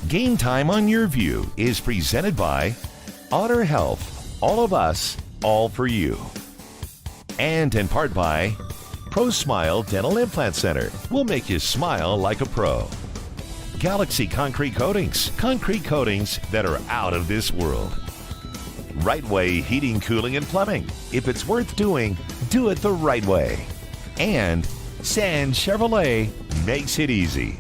Game Time on Your View is presented by Honor Health. All of us, all for you. And in part by ProSmile Dental Implant Center. We'll make you smile like a pro. Galaxy Concrete Coatings that are out of this world. Right Way Heating, Cooling, and Plumbing. If it's worth doing, do it the right way. And Sand Chevrolet makes it easy.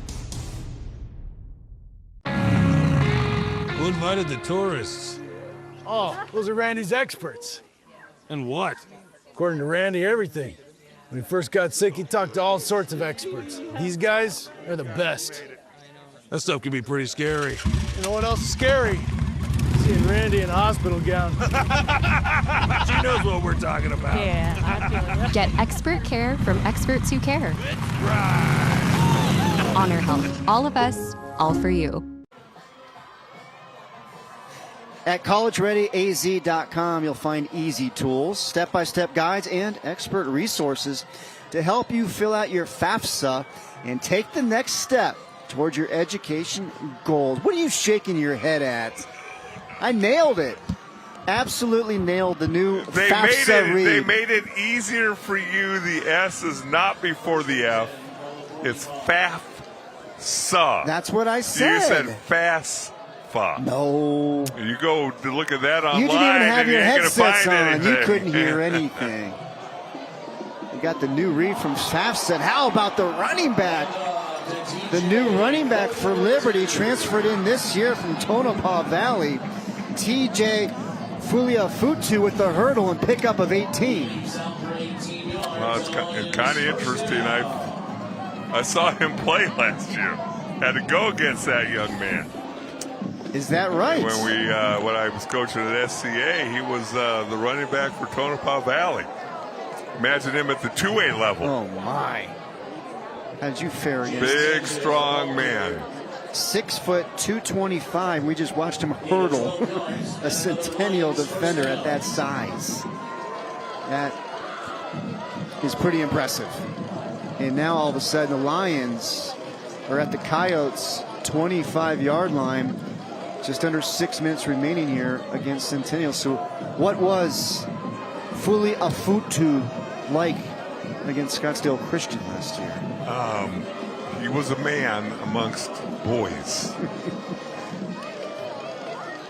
Who invited the tourists? Oh, those are Randy's experts. And what? According to Randy, everything. When he first got sick, he talked to all sorts of experts. These guys are the best. That stuff can be pretty scary. You know what else is scary? Seeing Randy in a hospital gown. She knows what we're talking about. Yeah, I feel it. Get expert care from experts who care. Right. Honor Health. All of us, all for you. At collegereadyaz.com, you'll find easy tools, step-by-step guides, and expert resources to help you fill out your FAFSA and take the next step towards your education goals. What are you shaking your head at? I nailed it. Absolutely nailed the new FAFSA read. They made it easier for you. The S is not before the F. It's FAFSA. That's what I said. You said FAFSA. kickoff. No. You go to look at that online. You didn't even have and your you ain't gonna headsets find on. anything. You couldn't hear anything. You got the new read from Fafset. How about the running back? The new running back for Liberty transferred in this year from Tonopah Valley. TJ Fuliafutu with the hurdle and pickup of 18. Well, it's kind of interesting. I saw him play last year. Had to go against that young man. Is that right? When I was coaching at SCA, he was the running back for Tonopah Valley. Imagine him at the 2A level. Oh my! How did you fare against big, strong man? 6 foot 225. We just watched him hurdle a Centennial defender at that size. That is pretty impressive. And now all of a sudden the Lions are at the Coyotes' 25-yard line. Just under 6 minutes remaining here against Centennial. So what was Fuliafutu like against Scottsdale Christian last year? He was a man amongst boys.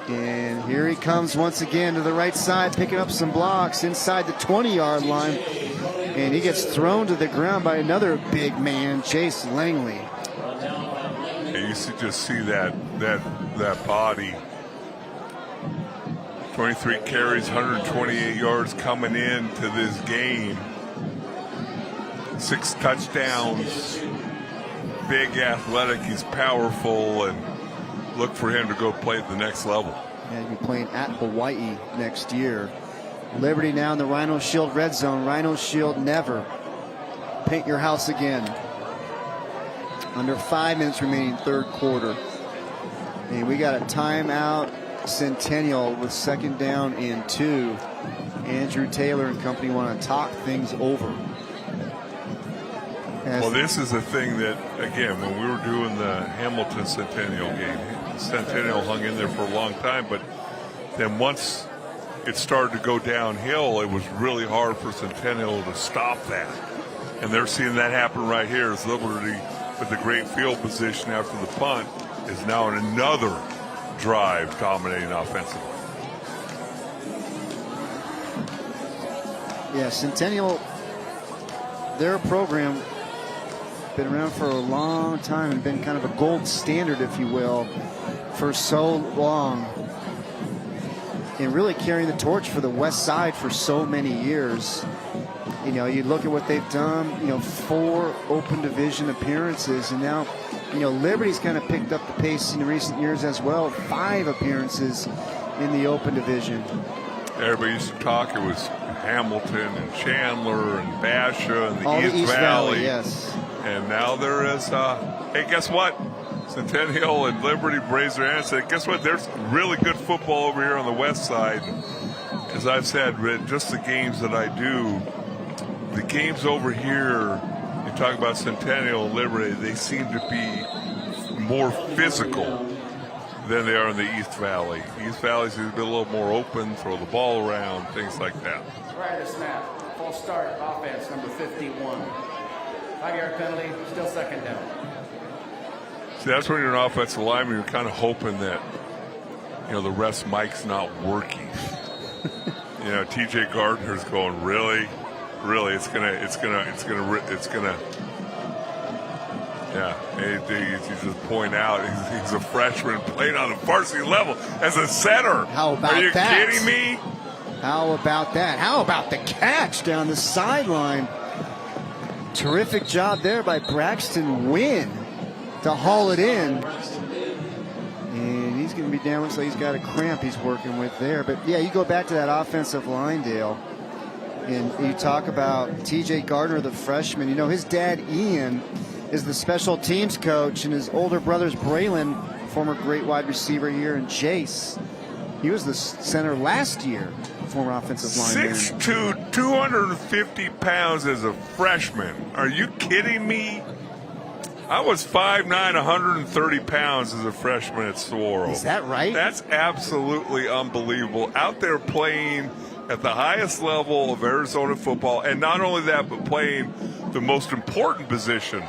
And here he comes once again to the right side, picking up some blocks inside the 20-yard line. And he gets thrown to the ground by another big man, Chase Langley. And you just see that body. 23 carries, 128 yards coming into this game. 6 touchdowns. Big, athletic. He's powerful, and look for him to go play at the next level. Yeah, he'll be playing at Hawaii next year. Liberty now in the Rhino Shield red zone. Rhino Shield never. Paint your house again. Under 5 minutes remaining, third quarter. And we got a timeout. Centennial with 2nd down and 2. Andrew Taylor and company want to talk things over. Well, this is the thing that, again, when we were doing the Hamilton Centennial game, Centennial hung in there for a long time, but then once it started to go downhill, it was really hard for Centennial to stop that. And they're seeing that happen right here as Liberty, with the great field position after the punt, is now in another drive dominating offensively. Yeah, Centennial, their program, been around for a long time and been kind of a gold standard, if you will, for so long. And really carrying the torch for the West Side for so many years. You know, you look at what they've done, 4 open division appearances, and now, Liberty's kind of picked up the pace in recent years as well. 5 appearances in the open division. Everybody used to talk, it was Hamilton and Chandler and Basha and the East Valley. Yes. And now there is, hey, guess what? Centennial and Liberty raised their hands and said, guess what? There's really good football over here on the West Side. As I've said, just the games that I do, the games over here, you talk about Centennial and Liberty, they seem to be more physical than they are in the East Valley. East Valley seems to be a little more open, throw the ball around, things like that. Practice snap. Full start, offense, number 51. 5-yard penalty, still 2nd down. See, that's when you're an offensive lineman, you're kind of hoping that, the rest Mike's not working. TJ Gardner's going, really? It's gonna. Yeah, you just point out he's a freshman playing on the varsity level as a center. How about that? Are you kidding me? How about that? How about the catch down the sideline? Terrific job there by Braxton Wynn to haul it in. And he's going to be down. Looks like he's got a cramp he's working with there. But, yeah, you go back to that offensive line, Dale, and you talk about TJ Gardner, the freshman. His dad, Ian, is the special teams coach, and his older brothers, Braylon, former great wide receiver here, and Jace, he was the center last year, former offensive lineman. 6'2", 250 pounds as a freshman. Are you kidding me? I was 5'9", 130 pounds as a freshman at Saguaro. Is that right? That's absolutely unbelievable. Out there playing at the highest level of Arizona football, and not only that, but playing the most important position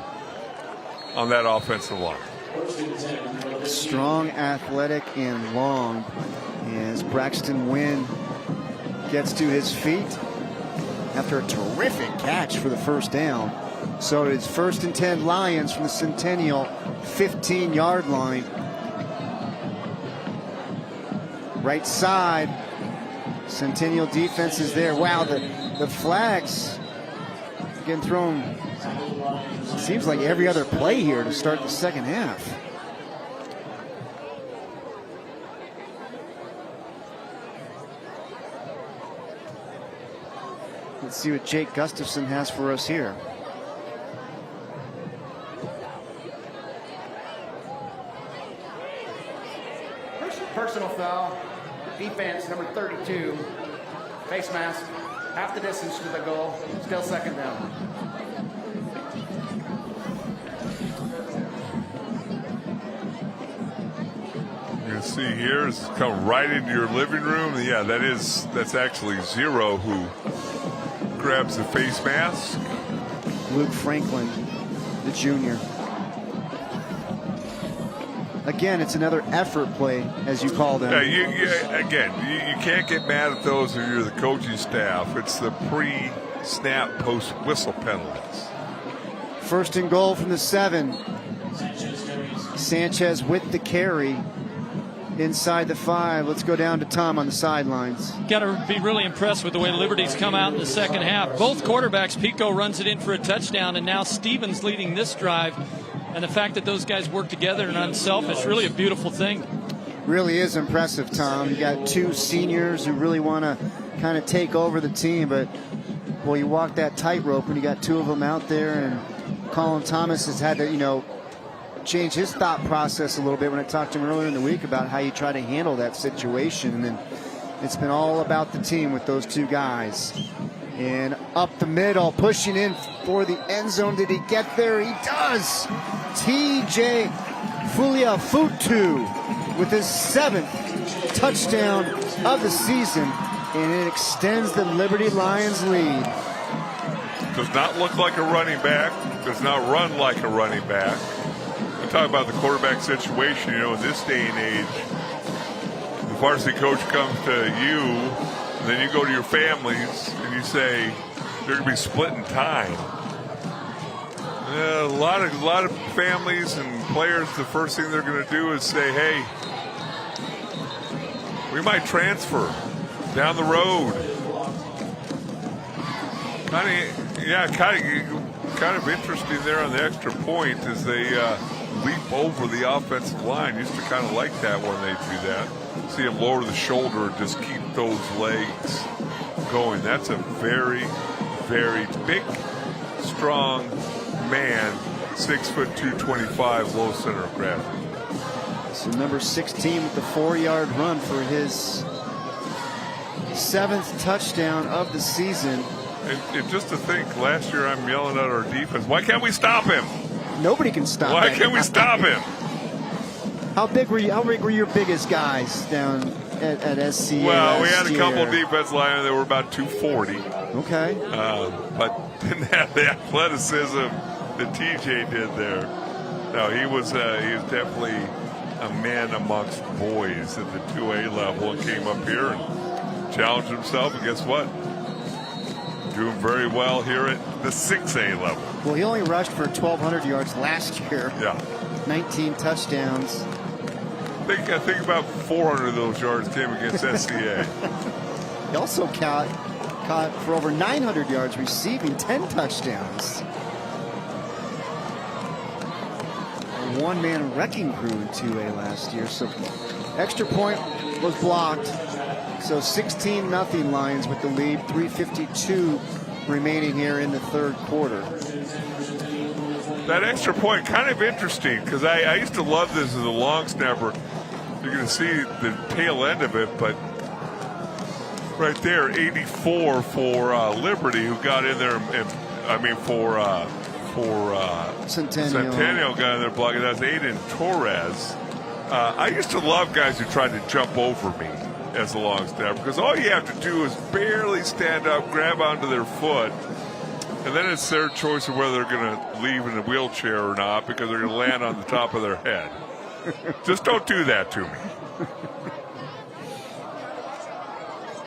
on that offensive line. Strong, athletic, and long. As Braxton Wynn gets to his feet after a terrific catch for the first down. So it's 1st and 10 Lions from the Centennial 15-yard line. Right side. Centennial defense is there. Wow, the flags getting thrown. It seems like every other play here to start the second half. Let's see what Jake Gustafson has for us here. Personal foul. Defense, number 32. Face mask. Half the distance to the goal. Still second down. You're going to see here is come right into your living room. Yeah, that's actually Zero who grabs the face mask. Luke Franklin, the junior. Again, it's another effort play, as you call them. Yeah, you can't get mad at those if you're the coaching staff. It's the pre-snap, post-whistle penalties. 1st and goal from the 7. Sanchez with the carry inside the 5. Let's go down to Tom on the sidelines. Got to be really impressed with the way Liberty's come out in the second half. Both quarterbacks, Pico runs it in for a touchdown, and now Stevens leading this drive. And the fact that those guys work together and unselfish, really a beautiful thing. Really is impressive, Tom. You got 2 seniors who really want to kind of take over the team, but boy, you walk that tightrope when you got 2 of them out there, and Colin Thomas has had to, change his thought process a little bit when I talked to him earlier in the week about how you try to handle that situation. And then it's been all about the team with those 2 guys. And up the middle, pushing in for the end zone. Did he get there? He does. TJ Fuliafutu with his 7th touchdown of the season, and it extends the Liberty Lions lead. Does not look like a running back. Does not run like a running back. We talk about the quarterback situation. In this day and age, the varsity coach comes to you, and then you go to your families and you say they're going to be splitting time. A lot of families and players, the first thing they're going to do is say, "Hey, we might transfer down the road." Kind of interesting there on the extra point as they leap over the offensive line. Used to kind of like that when they do that. See him lower the shoulder and just keep those legs going. That's a very, very big, strong man, 6'2", 225, low center of gravity. So number 16 with the 4-yard run for his 7th touchdown of the season. And just to think, last year I'm yelling at our defense, why can't we stop him? Nobody can stop him. Why can't we stop him? How big were your biggest guys down at SCA? Well, we had a couple defense linemen that were about 240. Okay. But didn't have the athleticism that TJ did there. No, he was definitely a man amongst boys at the 2A level and came up here and challenged himself. And guess what? Doing very well here at the 6A level. Well, he only rushed for 1,200 yards last year. Yeah. 19 touchdowns. I think about 400 of those yards came against SCA. He also caught for over 900 yards receiving, 10 touchdowns. A one-man wrecking crew in 2A last year. So extra point was blocked. So 16-0 Lions with the lead. 3:52 remaining here in the third quarter. That extra point, kind of interesting, because I used to love this as a long snapper. You're going to see the tail end of it, but right there, 84 for Liberty, who got in there, for Centennial got in there blocking. That's Aiden Torres. I used to love guys who tried to jump over me as a long snapper, because all you have to do is barely stand up, grab onto their foot, and then it's their choice of whether they're going to leave in a wheelchair or not, because they're going to land on the top of their head. Just don't do that to me.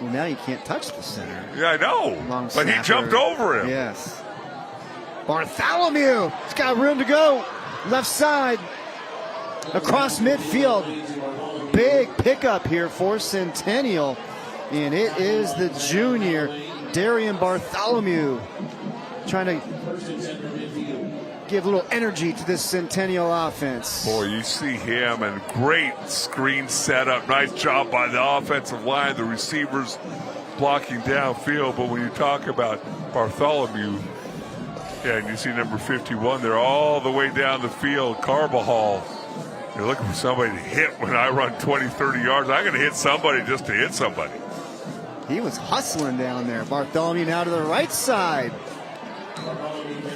Well, now you can't touch the center. Yeah, I know. Long But he snapper. jumped over him. Yes. Bartholomew. He's got room to go. Left side. Across midfield. Big pickup here for Centennial. And it is the junior, Darian Bartholomew, trying to give a little energy to this Centennial offense. Boy, you see him, and great screen setup. Nice job by the offensive line. The receivers blocking downfield. But when you talk about Bartholomew, yeah, and you see number 51 there all the way down the field, Carbajal. You're looking for somebody to hit when I run 20, 30 yards. I'm going to hit somebody just to hit somebody. He was hustling down there. Bartholomew now to the right side.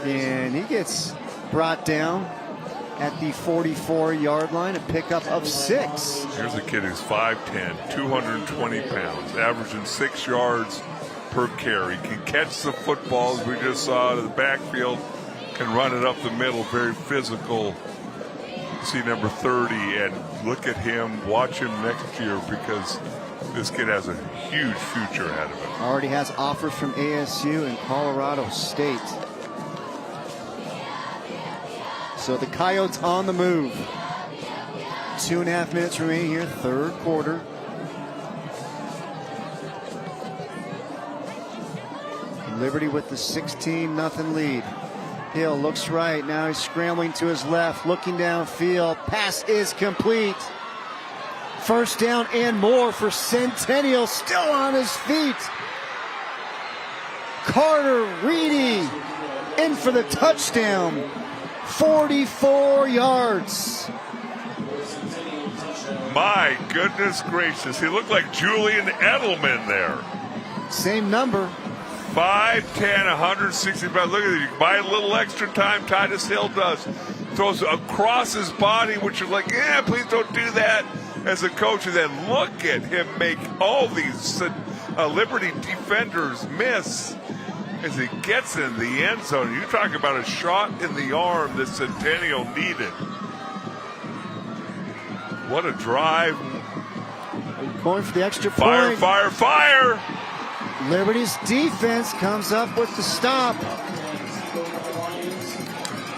And he gets brought down at the 44-yard line, a pickup of 6. Here's a kid who's 5'10", 220 pounds, averaging 6 yards per carry. Can catch the football, as we just saw, to the backfield, can run it up the middle, very physical. See number 30, and look at him, watch him next year, because this kid has a huge future ahead of him. Already has offers from ASU and Colorado State. So the Coyotes on the move. 2.5 minutes remaining here, third quarter. Liberty with the 16-0 lead. Hill looks right, now he's scrambling to his left, looking downfield. Pass is complete. First down and more for Centennial, still on his feet. Carter Reedy in for the touchdown. 44 yards. My goodness gracious, he looked like Julian Edelman there. Same number. 5'10", 165. Look at it. You buy a little extra time, Titus Hill does. Throws across his body, which you're like, yeah, please don't do that as a coach. And then look at him make all these Liberty defenders miss as he gets in the end zone. You talk about a shot in the arm that Centennial needed. What a drive. Going for the extra fire, point. Fire, fire, fire. Liberty's defense comes up with the stop.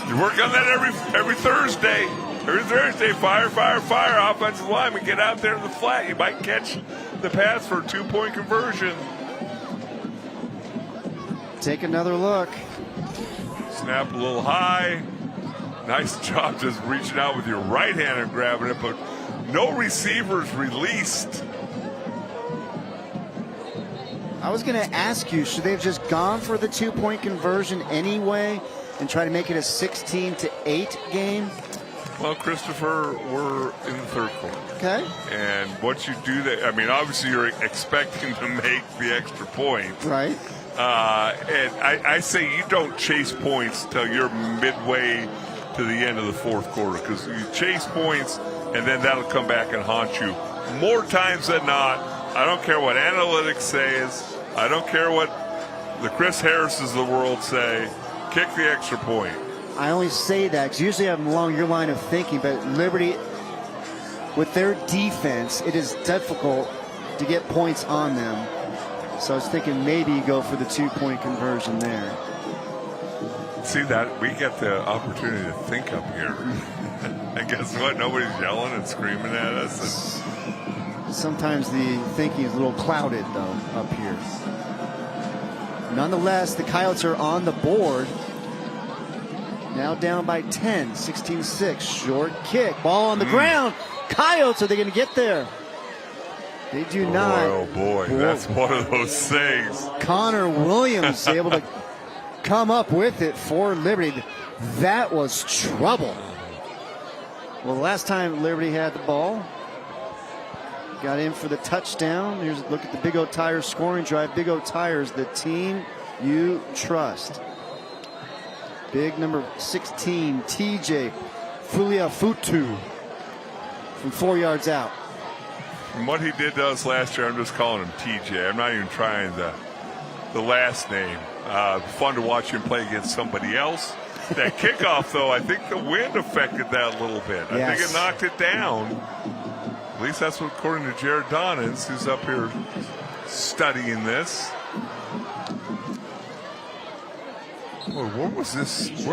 You work on that every Thursday. Every Thursday, fire, fire, fire. Offensive lineman, get out there in the flat. You might catch the pass for a 2-point conversion. Take another look. Snap a little high. Nice job just reaching out with your right hand and grabbing it, but no receivers released. I was going to ask you, should they have just gone for the 2-point conversion anyway and try to make it a 16-8 game? Well, Christopher, we're in the third quarter. Okay. And once you do that, I mean, obviously you're expecting to make the extra point. Right. And I say you don't chase points till you're midway to the end of the fourth quarter, because you chase points and then that'll come back and haunt you more times than not. I don't care what analytics says. I don't care what the Chris Harrises of the world say. Kick the extra point. I only say that because usually I'm along your line of thinking, but Liberty, with their defense, it is difficult to get points on them. So I was thinking maybe you go for the 2-point conversion there. See that? We get the opportunity to think up here. And guess what? Nobody's yelling and screaming at us. Sometimes the thinking is a little clouded, though, up here. Nonetheless, the Coyotes are on the board. Now down by 10, 16-6. Short kick. Ball on the ground. Coyotes, are they going to get there? They do not. Oh, boy. That's one of those things. Connor Williams able to come up with it for Liberty. That was trouble. Well, the last time Liberty had the ball, got in for the touchdown. Here's a look at the Big O Tires scoring drive. Big O Tires, the team you trust. Big number 16, TJ Fuliafutu from 4 yards out. From what he did to us last year, I'm just calling him TJ. I'm not even trying the last name. Fun to watch him play against somebody else. That kickoff, though, I think the wind affected that a little bit. I think it knocked it down. At least that's what, according to Jared Donans, who's up here studying this. Boy, where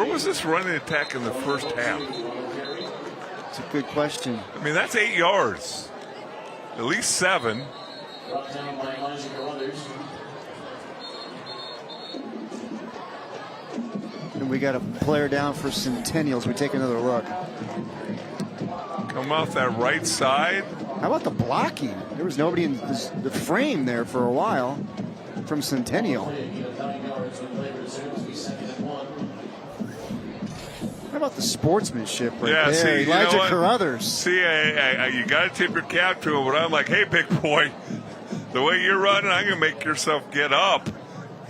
was this running attack in the first half? It's a good question. I mean, that's 8 yards. At least 7. And we got a player down for Centennials. We take another look. Come off that right side. How about the blocking? There was nobody in the frame there for a while from Centennial. How about the sportsmanship right there? See, Elijah Carruthers. See, you got to tip your cap to him, but I'm like, hey, big boy, the way you're running, I'm going to make yourself get up.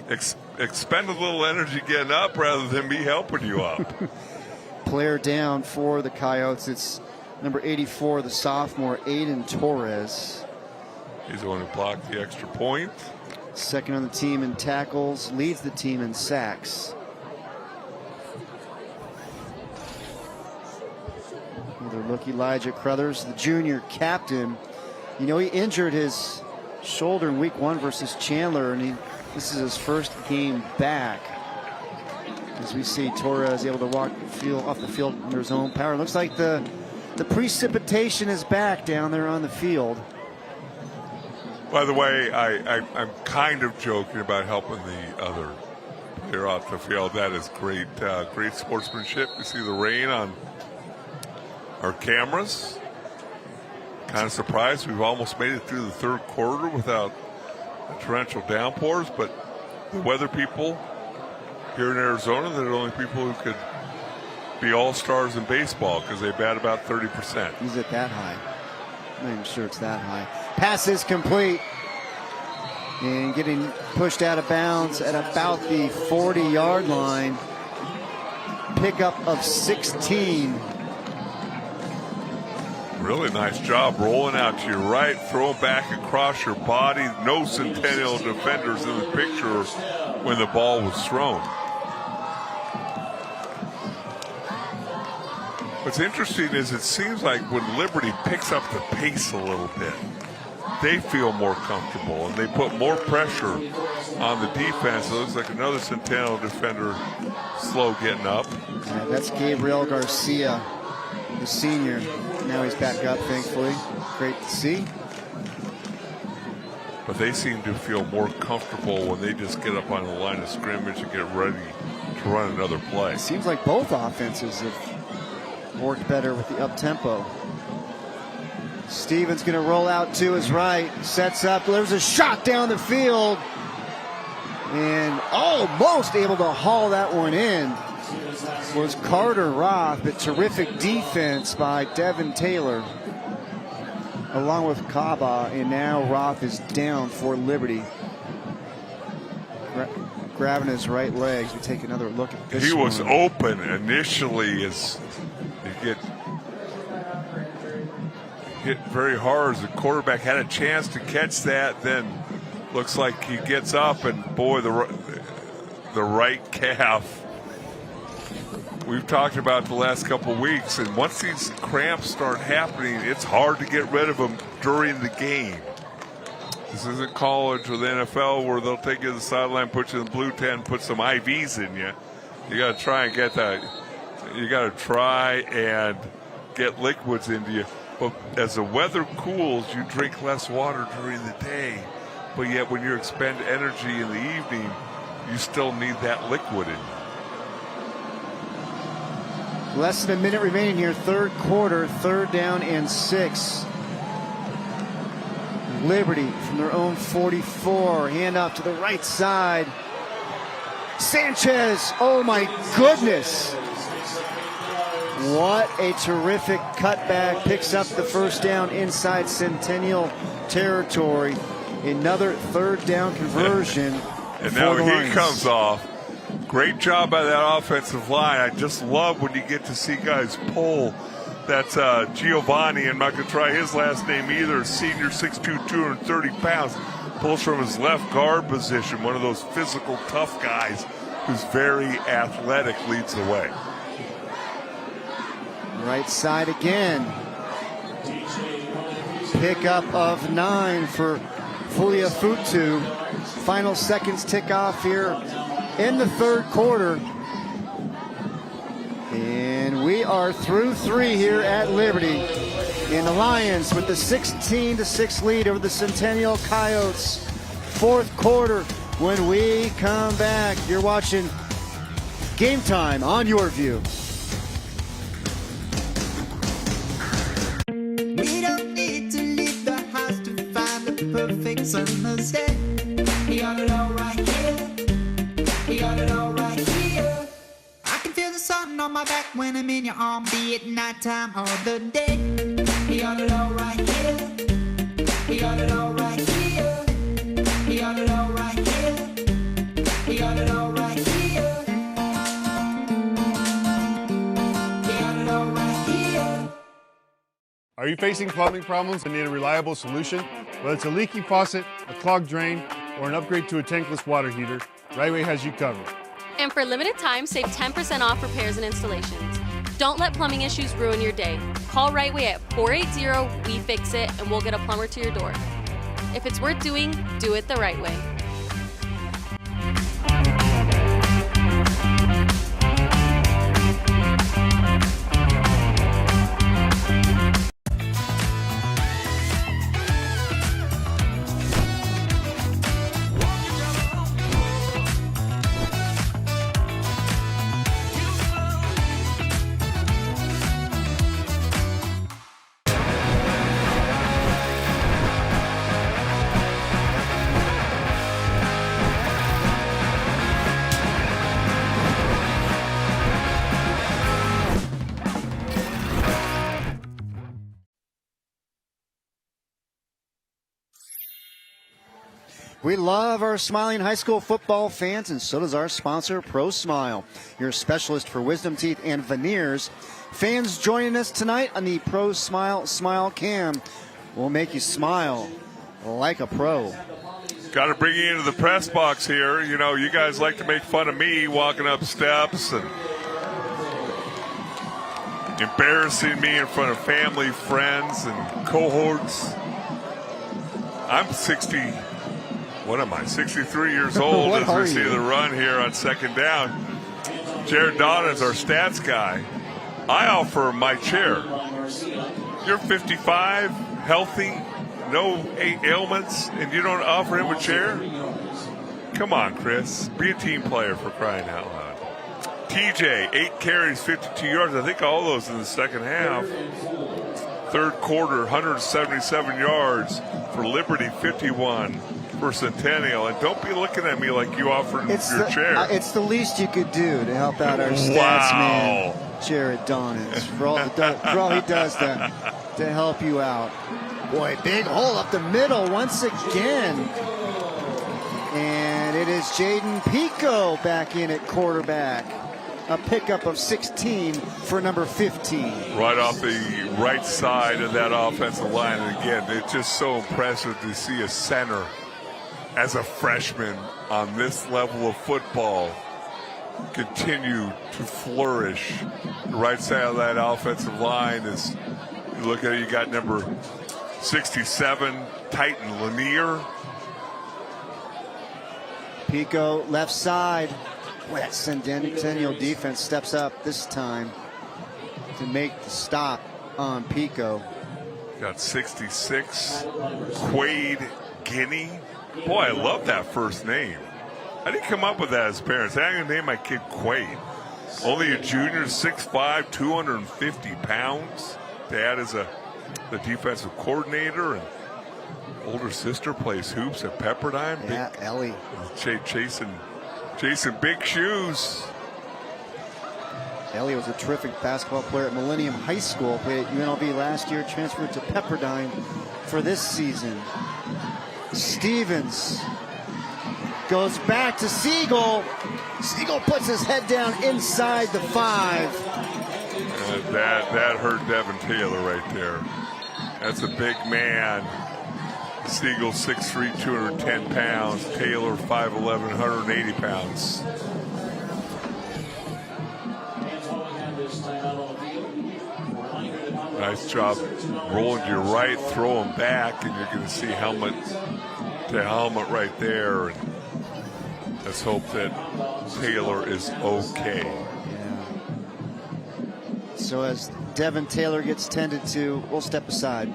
Expend a little energy getting up rather than me helping you up. Player down for the Coyotes. It's number 84, the sophomore, Aiden Torres. He's the one who blocked the extra point. Second on the team in tackles, leads the team in sacks. Another look, Elijah Carruthers, the junior captain. You know, he injured his shoulder in week 1 versus Chandler, and this is his first game back. As we see Torres able to walk off the field under his own power. Looks like the precipitation is back down there on the field. By the way, I'm kind of joking about helping the other player off the field. That is great, great sportsmanship. You see the rain on our cameras. Kind of surprised we've almost made it through the third quarter without torrential downpours, but the weather people here in Arizona, they're the only people who could be all-stars in baseball because they bat about 30%. Is it that high? I'm not even sure it's that high. Pass is complete. And getting pushed out of bounds at about the 40-yard line. Pickup of 16. Really nice job rolling out to your right, throw back across your body. No Centennial defenders in the picture when the ball was thrown. What's interesting is it seems like when Liberty picks up the pace a little bit, they feel more comfortable and they put more pressure on the defense. It looks like another Centennial defender slow getting up. Yeah, that's Gabriel Garcia, the senior. Now he's back up, thankfully. Great to see. But they seem to feel more comfortable when they just get up on the line of scrimmage and get ready to run another play. It seems like both offenses have worked better with the up-tempo. Stevens going to roll out to his right. Sets up. There's a shot down the field. And almost able to haul that one in was Carter Roth, but terrific defense by Devin Taylor along with Kaba, and now Roth is down for Liberty. Grabbing his right legs. We take another look at this. He was open initially as he get hit very hard as the quarterback had a chance to catch that, then looks like he gets up and boy, the right calf. We've talked about the last couple of weeks, and once these cramps start happening, it's hard to get rid of them during the game. This isn't college or the NFL where they'll take you to the sideline, put you in the blue tent, put some IVs in you. You got to try and get that. You got to try and get liquids into you. But as the weather cools, you drink less water during the day. But yet when you expend energy in the evening, you still need that liquid in you. Less than a minute remaining here, third quarter, 3rd down and 6. Liberty from their own 44, handoff to the right side. Sanchez, oh my goodness. What a terrific cutback, picks up the first down inside Centennial territory. Another 3rd down conversion. And now he comes off. Great job by that offensive line. I just love when you get to see guys pull. That's Giovanni. I'm not going to try his last name either. Senior, 6'2", 230 pounds. Pulls from his left guard position. One of those physical, tough guys who's very athletic, leads the way. Right side again. Pickup of 9 for Fuliafutu. Final seconds tick off here in the third quarter. And we are through 3 here at Liberty. And the Lions with the 16-6 lead over the Centennial Coyotes. Fourth quarter. When we come back, you're watching Game Time on Your View. We don't need to leave the house to find the perfect summer's day. He got it all right here. He got it all right here. I can feel the sun on my back when I'm in your arm, be it nighttime or the day. He got it all right here. He got it all right here. He got it all right here. He got it all right here. He got it all right here. Are you facing plumbing problems and need a reliable solution? Whether it's a leaky faucet, a clogged drain, or an upgrade to a tankless water heater, Right Way has you covered. And for a limited time, save 10% off repairs and installations. Don't let plumbing issues ruin your day. Call Right Way at 480-WE-FIX-IT and we'll get a plumber to your door. If it's worth doing, do it the right way. We love our smiling high school football fans, and so does our sponsor, Pro Smile, your specialist for wisdom teeth and veneers. Fans joining us tonight on the Pro Smile Smile Cam will make you smile like a pro. Got to bring you into the press box here. You know, you guys like to make fun of me walking up steps and embarrassing me in front of family, friends, and cohorts. I'm 63 years old as we see the run here on second down. Jared Don is our stats guy. I offer my chair. You're 55, healthy, no ailments, and you don't offer him a chair? Come on, Chris. Be a team player, for crying out loud. TJ, 8 carries, 52 yards. I think all those in the second half. Third quarter, 177 yards for Liberty, 51 for Centennial. And don't be looking at me like you offered your chair. It's the least you could do to help out our stats man, Jared Donitz, for all he does to help you out. Boy, big hole up the middle once again. And it is Jaden Pico back in at quarterback. A pickup of 16 for number 15. Right off the right side of that offensive line. And again, it's just so impressive to see a center as a freshman on this level of football continue to flourish. The right side of that offensive line is, you look at it, you got number 67, Titan Lanier. Pico left side. Boy, that Centennial defense steps up this time to make the stop on Pico. Got 66, Quade Guinea. Boy, I love that first name. I didn't come up with that as parents. I'm going to name my kid Quade. Only a junior, 6'5", 250 pounds. Dad is the defensive coordinator, and older sister plays hoops at Pepperdine. Yeah, Ellie. Chasing big shoes. Ellie was a terrific basketball player at Millennium High School. Played at UNLV last year, transferred to Pepperdine for this season. Stevens goes back to Siegel. Siegel puts his head down inside the 5. That hurt Devin Taylor right there. That's a big man. Siegel 6'3", 210 pounds. Taylor 5'11", 180 pounds. Nice job rolling to your right, throw him back, and you're going to see helmet to helmet right there. And let's hope that Taylor is okay. Yeah. So as Devin Taylor gets tended to, we'll step aside.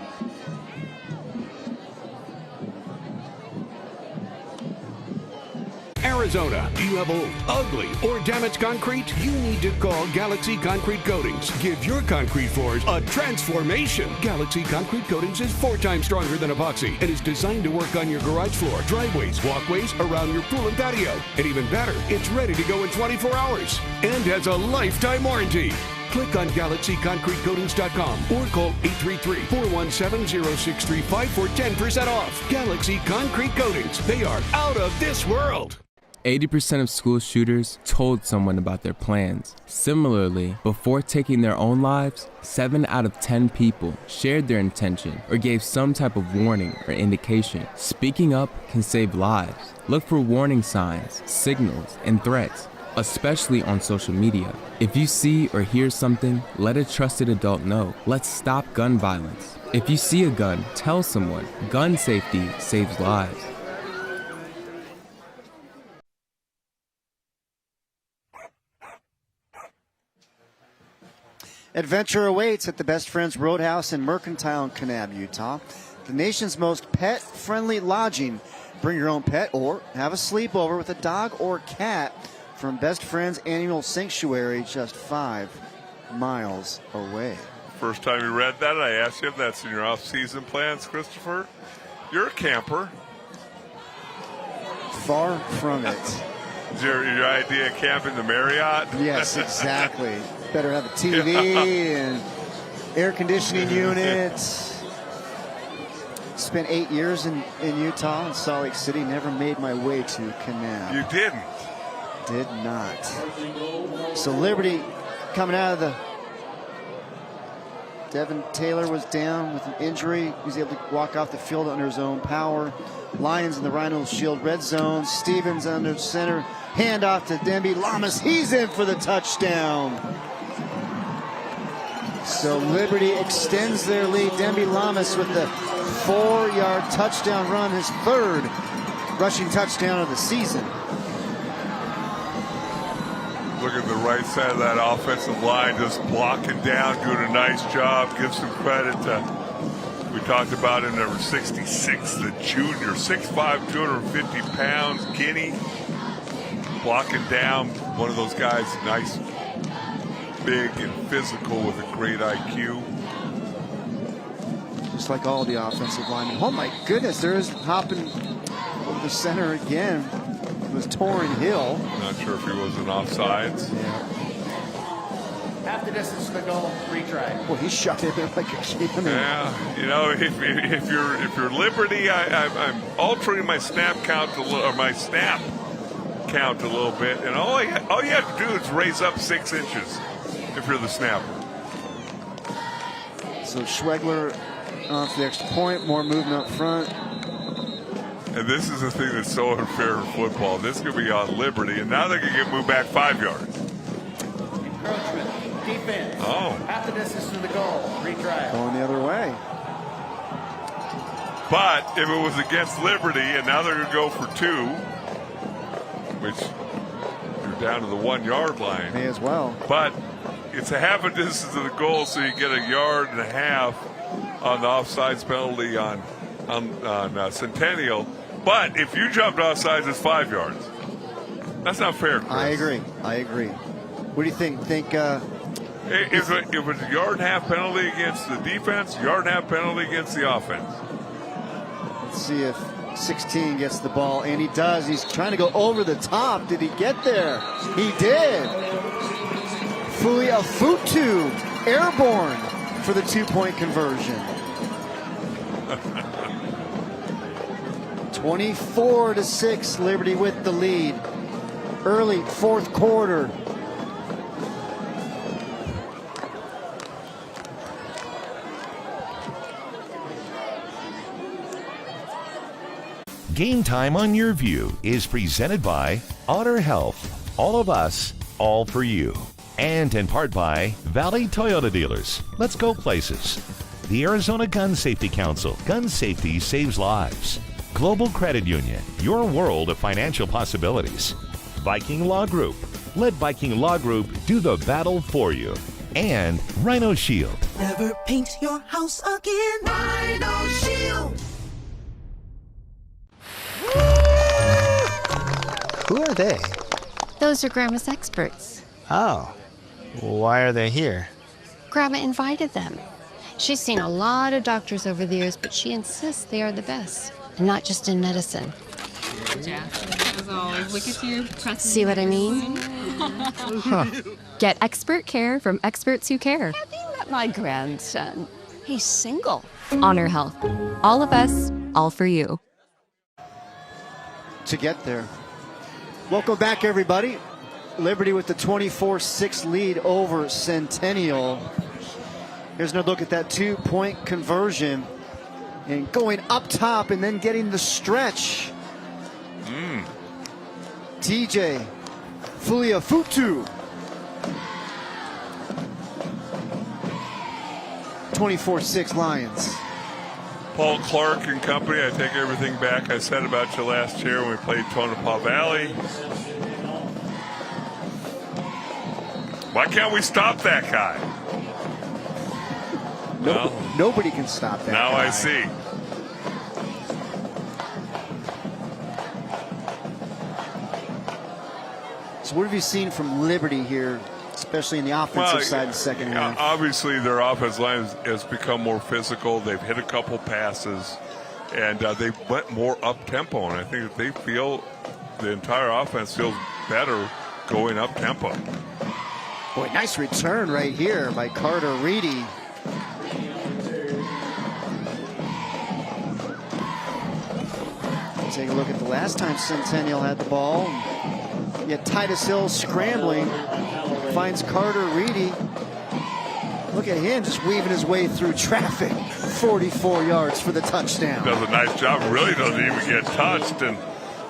Arizona, do you have old, ugly, or damaged concrete? You need to call Galaxy Concrete Coatings. Give your concrete floors a transformation. Galaxy Concrete Coatings is 4 times stronger than epoxy and is designed to work on your garage floor, driveways, walkways, around your pool and patio. And even better, it's ready to go in 24 hours and has a lifetime warranty. Click on GalaxyConcreteCoatings.com or call 833-417-0635 for 10% off. Galaxy Concrete Coatings. They are out of this world. 80% of school shooters told someone about their plans. Similarly, before taking their own lives, 7 out of 10 people shared their intention or gave some type of warning or indication. Speaking up can save lives. Look for warning signs, signals, and threats, especially on social media. If you see or hear something, let a trusted adult know. Let's stop gun violence. If you see a gun, tell someone. Gun safety saves lives. Adventure awaits at the Best Friends Roadhouse in Mercantile in Kanab, Utah. The nation's most pet-friendly lodging. Bring your own pet or have a sleepover with a dog or cat from Best Friends Annual Sanctuary just 5 miles away. First time you read that, I asked you if that's in your off-season plans, Christopher. You're a camper. Far from it. Is your idea of camping the Marriott? Yes, exactly. Better have a TV and air conditioning units. Spent 8 years in Utah, in Salt Lake City. Never made my way to Kanab. You didn't? Did not. So Liberty coming out of the... Devin Taylor was down with an injury. He was able to walk off the field under his own power. Lions in the Rhino Shield red zone. Stevens under center. Hand off to Demby Lamas. He's in for the touchdown. So Liberty extends their lead. Demby Lamas with the 4-yard touchdown run, his 3rd rushing touchdown of the season. Look at the right side of that offensive line, just blocking down, doing a nice job. Give some credit to, we talked about in number 66, the junior, 6'5", 250 pounds, Guinea, blocking down. One of those guys, nice, big and physical with a great IQ. Just like all the offensive linemen. Oh my goodness, there's hopping over the center again. It was Torrin Hill. Not sure if he was an offsides. Yeah. Half the distance to the goal, retry. Well, he shot it like a cannon. Yeah, you know, if you're Liberty, I'm altering my snap count a little bit, and all you have to do is raise up 6 inches if you're the snapper. So Schwegler off the extra point, more movement up front. And this is the thing that's so unfair in football. This could be on Liberty, and now they can get moved back 5 yards. Encroachment, defense. Oh. Half the distance to the goal, retry. Going the other way. But if it was against Liberty, and now they're going to go for 2, which you're down to the 1-yard line. May as well. But it's a half a distance to the goal, so you get a 1.5 yards on the offsides penalty on Centennial. But if you jumped offsides, it's 5 yards. That's not fair, Chris. I agree. What do you think? If it's a 1.5 yard penalty against the defense, 1.5 yard penalty against the offense. Let's see if 16 gets the ball, and he does. He's trying to go over the top. Did he get there? He did. Fui Afutu, airborne for the 2-point conversion. 24-6, Liberty with the lead. Early 4th quarter. Game Time on Your View is presented by Honor Health. All of us, all for you. And in part by Valley Toyota Dealers. Let's go places. The Arizona Gun Safety Council. Gun safety saves lives. Global Credit Union. Your world of financial possibilities. Viking Law Group. Let Viking Law Group do the battle for you. And Rhino Shield. Never paint your house again. Rhino Shield. Who are they? Those are Grandma's experts. Oh, why are they here? Grandma invited them. She's seen a lot of doctors over the years, but she insists they are the best, and not just in medicine. Yeah, as always, look at you. See what I mean? Get expert care from experts who care. Have you met my grandson? He's single. Honor Health. All of us, all for you. To get there. Welcome back, everybody. Liberty with the 24-6 lead over Centennial. Here's another look at that two-point conversion and going up top and then getting the stretch. TJ Fuliafutu. 24-6 Lions. Paul Clark and company, I take everything back I said about you last year when we played Tonopah Valley. Why can't we stop that guy? Nobody can stop that now guy. I see. So what have you seen from Liberty here, especially in the offensive side of the second half? Obviously, their offensive line has become more physical. They've hit a couple passes, and they went more up-tempo. And I think that they feel the entire offense feels better going up-tempo. Boy, nice return right here by Carter Reedy. Take a look at the last time Centennial had the ball. Yet Titus Hill scrambling, finds Carter Reedy. Look at him just weaving his way through traffic. 44 yards for the touchdown. Does a nice job. Really doesn't even get touched. And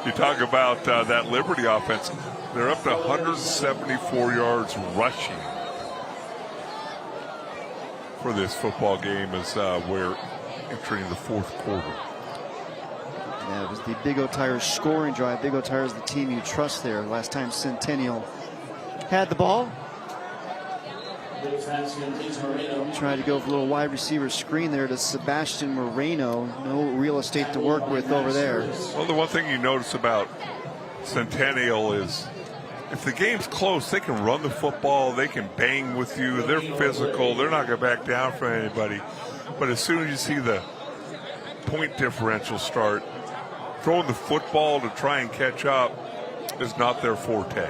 you talk about that Liberty offense. They're up to 174 yards rushing for this football game as we're entering the fourth quarter. Yeah, it was the Big O Tires scoring drive. Big O Tires, the team you trust there. Last time Centennial had the ball. Trying to go for a little wide receiver screen there to Sebastian Moreno. No real estate to work with over there. Well, the one thing you notice about Centennial is if the game's close, they can run the football, they can bang with you, they're physical, they're not going to back down for anybody. But as soon as you see the point differential start, throwing the football to try and catch up is not their forte.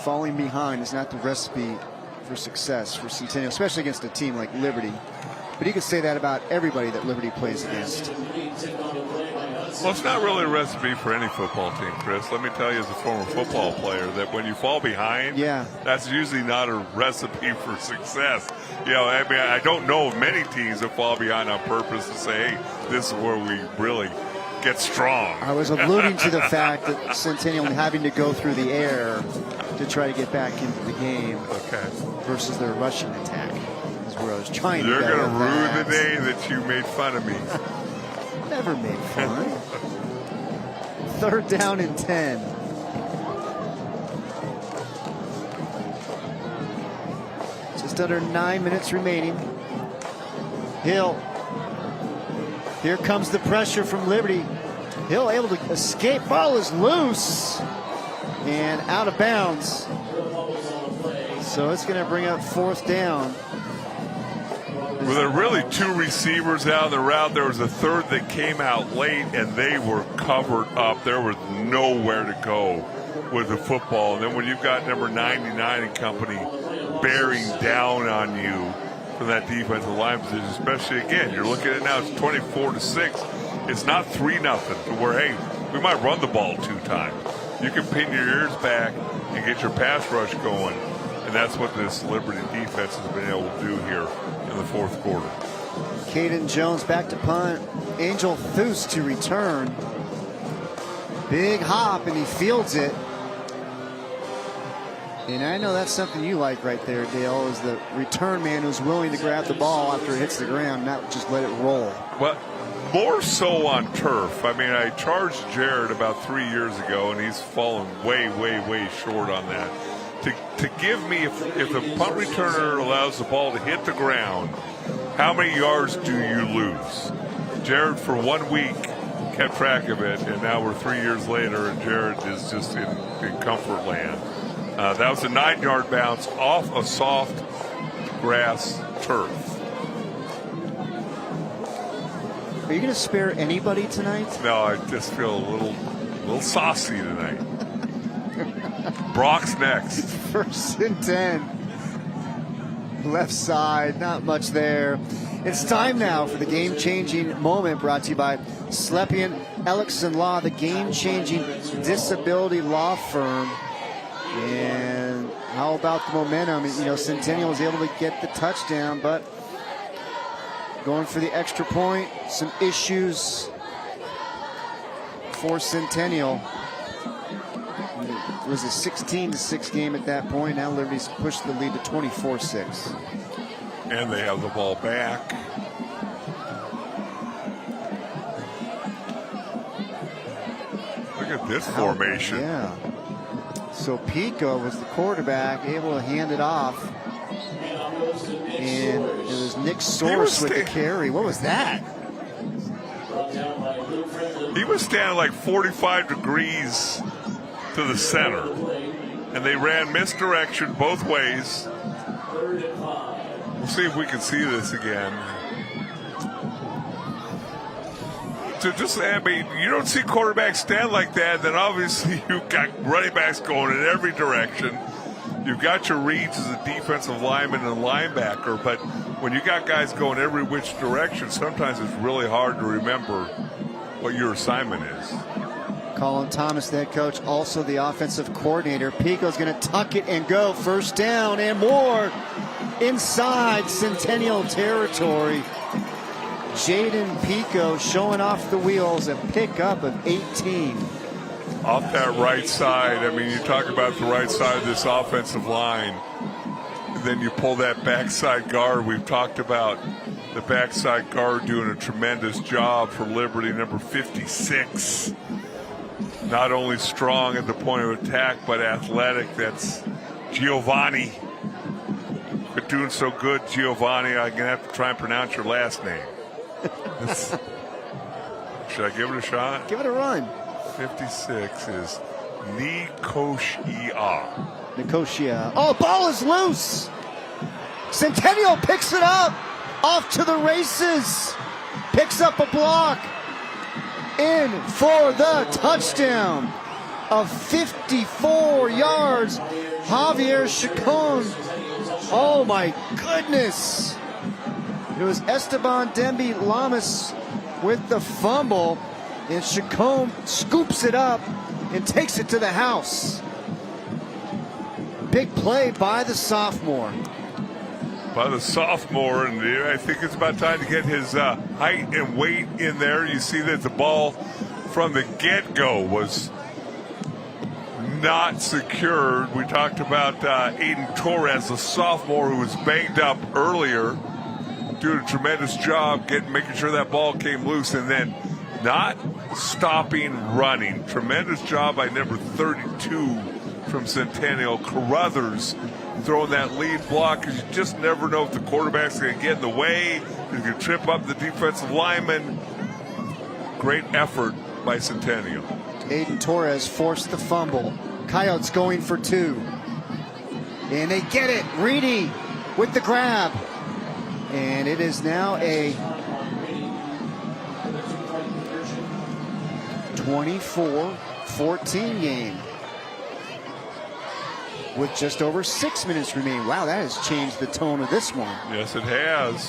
Falling behind is not the recipe for success for Centennial, especially against a team like Liberty. But you can say that about everybody that Liberty plays against. Well, it's not really a recipe for any football team, Chris. Let me tell you as a former football player that when you fall behind, that's usually not a recipe for success. You know, I mean, I don't know of many teams that fall behind on purpose to say, hey, this is where we really get strong. I was alluding to the fact that Centennial having to go through the air to try to get back into the game versus their rushing attack is where I was trying to go. You're going to ruin the day that you made fun of me. Never made fun. 3rd down and 10. Just under 9 minutes remaining. Hill. Here comes the pressure from Liberty. Hill able to escape. Ball is loose and out of bounds. So it's going to bring up 4th down. Well, there were really 2 receivers out of the route. There was a third that came out late, and they were covered up. There was nowhere to go with the football. And then when you've got number 99 and company bearing down on you from that defensive line position, especially, again, you're looking at it now, it's 24-6. It's not 3-0 to where, hey, we might run the ball 2 times. You can pin your ears back and get your pass rush going. And that's what this Liberty defense has been able to do here in the 4th quarter. Caden Jones back to punt. Angel Thus to return. Big hop, and he fields it. And I know that's something you like right there, Dale, is the return man who's willing to grab the ball after it hits the ground, not just let it roll. Well, more so on turf. I mean, I charged Jared about 3 years ago, and he's fallen way, way, way short on that. To give me, if a punt returner allows the ball to hit the ground, how many yards do you lose? Jared, for 1 week, kept track of it, and now we're 3 years later, and Jared is just in comfort land. That was a 9-yard bounce off a soft grass turf. Are you going to spare anybody tonight? No, I just feel a little saucy tonight. Brock's next. 1st and 10. Left side, not much there. It's time now for the game-changing moment, brought to you by Slepian Ellickson Law, the game-changing disability law firm. And how about the momentum? You know, Centennial was able to get the touchdown, but going for the extra point, some issues for Centennial. It was a 16-6 game at that point. Now Liberty's pushed the lead to 24-6. And they have the ball back. Look at this formation. Yeah. So Pico was the quarterback, able to hand it off. And it was Nick Source with the carry. What was that? He was standing like 45 degrees to the center. And they ran misdirection both ways. We'll see if we can see this again. I mean, you don't see quarterbacks stand like that, then obviously you've got running backs going in every direction. You've got your reads as a defensive lineman and linebacker, but when you got guys going every which direction, sometimes it's really hard to remember what your assignment is. Colin Thomas, the head coach, also the offensive coordinator. Pico's going to tuck it and go. 1st down and more inside Centennial territory. Jaden Pico showing off the wheels, a pickup of 18. Off that right side, I mean, you talk about the right side of this offensive line. And then you pull that backside guard. We've talked about the backside guard doing a tremendous job for Liberty, number 56. Not only strong at the point of attack, but athletic. That's Giovanni. But doing so good, Giovanni, I'm going to have to try and pronounce your last name. Should I give it a shot? Give it a run. 56 is Nicosia. Nicosia. Oh, ball is loose. Centennial picks it up. Off to the races. Picks up a block. In for the touchdown of 54 yards. Javier Chacon. Oh my goodness. It was Esteban Demby Lamas with the fumble, and Chacon scoops it up and takes it to the house. Big play by the sophomore. And I think it's about time to get his height and weight in there. You see that the ball from the get-go was not secured. We talked about Aiden Torres, the sophomore who was banged up earlier, doing a tremendous job making sure that ball came loose and then not stopping running. Tremendous job by number 32 from Centennial, Carruthers, throwing that lead block, because you just never know if the quarterback's going to get in the way, he's going to trip up the defensive lineman. Great effort by Centennial. Aiden Torres forced the fumble. Coyotes going for 2. And they get it. Reedy with the grab. And it is now a 24-14 game with just over 6 minutes remaining. Wow, that has changed the tone of this one. Yes, it has.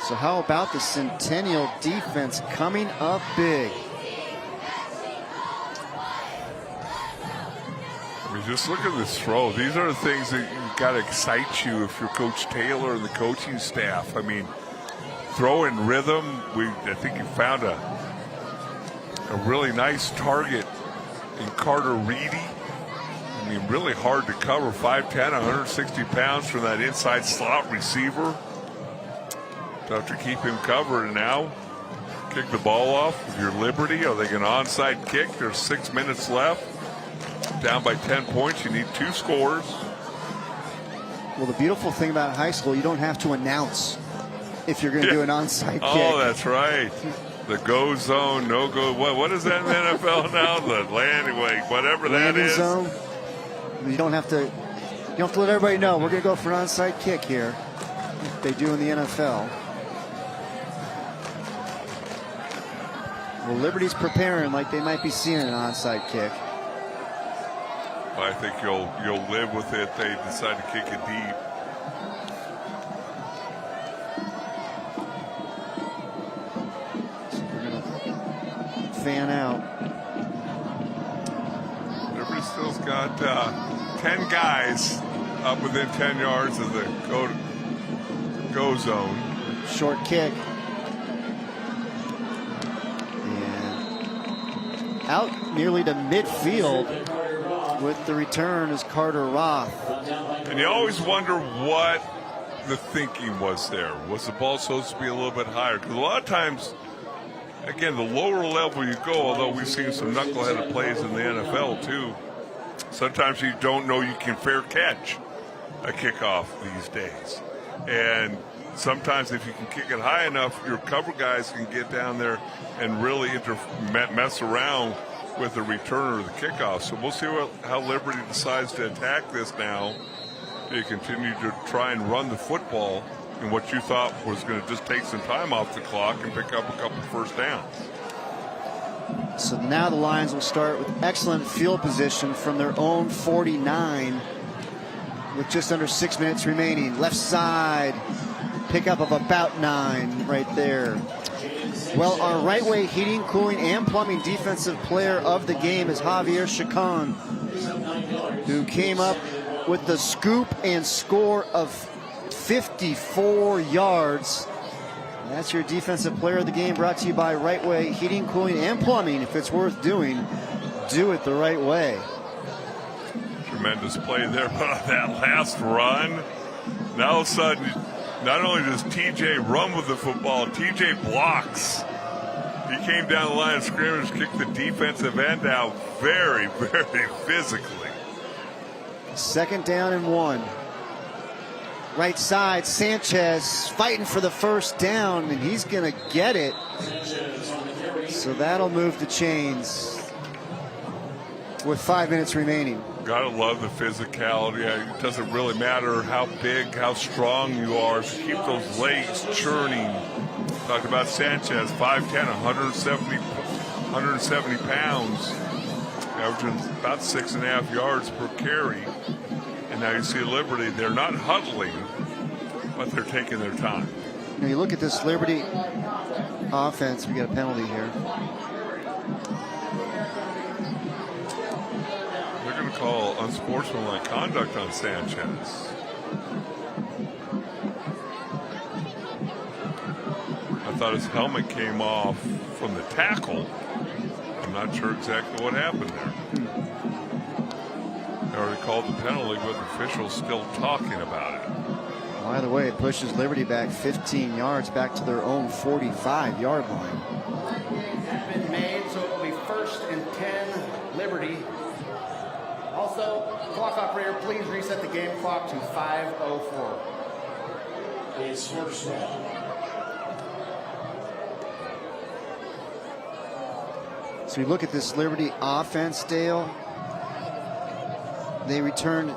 So how about the Centennial defense coming up big? I mean, just look at this throw. These are the things that got to excite you if you're Coach Taylor and the coaching staff. I mean, throw in rhythm. I think you found a really nice target in Carter Reedy. I mean, really hard to cover. 5'10", 160 pounds from that inside slot receiver. Tough to keep him covered. And now kick the ball off with your Liberty. Are they going to onside kick? There's 6 minutes left. Down by 10 points. You need 2 scores. Well, the beautiful thing about high school, you don't have to announce if you're going to do an onside kick. Oh, that's right. The go zone, no go. What is that in the NFL now? The landing, whatever that is. Zone. You don't have to. You don't have to let everybody know we're going to go for an onside kick here. They do in the NFL. Well, Liberty's preparing like they might be seeing an onside kick. I think you'll live with it. They decide to kick it deep. So we're gonna fan out. Liberty still's got 10 guys up within 10 yards of the go zone. Short kick. Out nearly to midfield with the return is Carter Roth. And you always wonder what the thinking was there. Was the ball supposed to be a little bit higher? Because a lot of times, again, the lower level you go, although we've seen some knuckleheaded plays in the NFL too, sometimes you don't know you can fair catch a kickoff these days. And sometimes if you can kick it high enough, your cover guys can get down there and really mess around with the return or the kickoff. So we'll see how Liberty decides to attack this now. They continue to try and run the football in what you thought was going to just take some time off the clock and pick up a couple first downs. So now the Lions will start with excellent field position from their own 49 with just under 6 minutes remaining. Left side, pickup of about 9 right there. Well, our right-way heating, cooling, and plumbing defensive player of the game is Javier Chacon, who came up with the scoop and score of 54 yards. That's your defensive player of the game, brought to you by Right-Way Heating, Cooling, and Plumbing. If it's worth doing, do it the right way. Tremendous play there, but on that last run, now all of a sudden, not only does TJ run with the football, TJ blocks. He came down the line of scrimmage, kicked the defensive end out very, very physically. 2nd down and 1. Right side, Sanchez fighting for the first down, and he's going to get it. So that'll move the chains with 5 minutes remaining. Gotta love the physicality. It doesn't really matter how big, how strong you are. Just keep those legs churning. Talked about Sanchez, 5'10", 170 pounds, averaging about 6.5 yards per carry. And now you see Liberty, they're not huddling, but they're taking their time. Now you look at this Liberty offense, we got a penalty here. They're going to call unsportsmanlike conduct on Sanchez. I thought his helmet came off from the tackle. I'm not sure exactly what happened there. They already called the penalty, but the officials still talking about it. Well, either way, it pushes Liberty back 15 yards back to their own 45-yard line. Has been made, so it will be 1st and 10, Liberty. Also, clock operator, please reset the game clock to 5:04. It's first down. So you look at this Liberty offense, Dale. They returned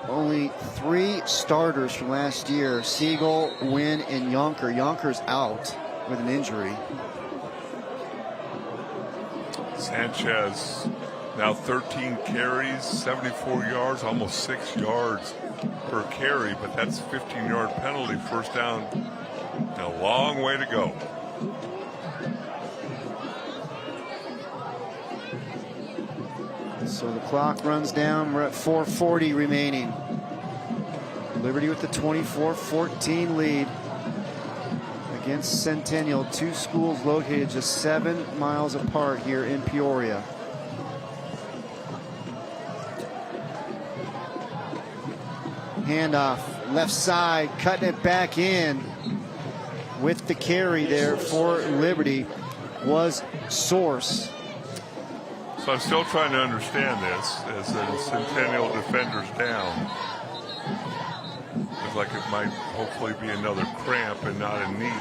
only 3 starters from last year: Siegel, Wynn, and Yonker. Yonker's out with an injury. Sanchez now 13 carries, 74 yards, almost 6 yards per carry, but that's a 15-yard penalty. First down, a long way to go. So the clock runs down. We're at 4:40 remaining. Liberty with the 24-14 lead against Centennial, two schools located just 7 miles apart here in Peoria. Handoff, left side, cutting it back in with the carry there for Liberty was Source. So I'm still trying to understand this as the Centennial defenders down. Looks like it might hopefully be another cramp and not a knee.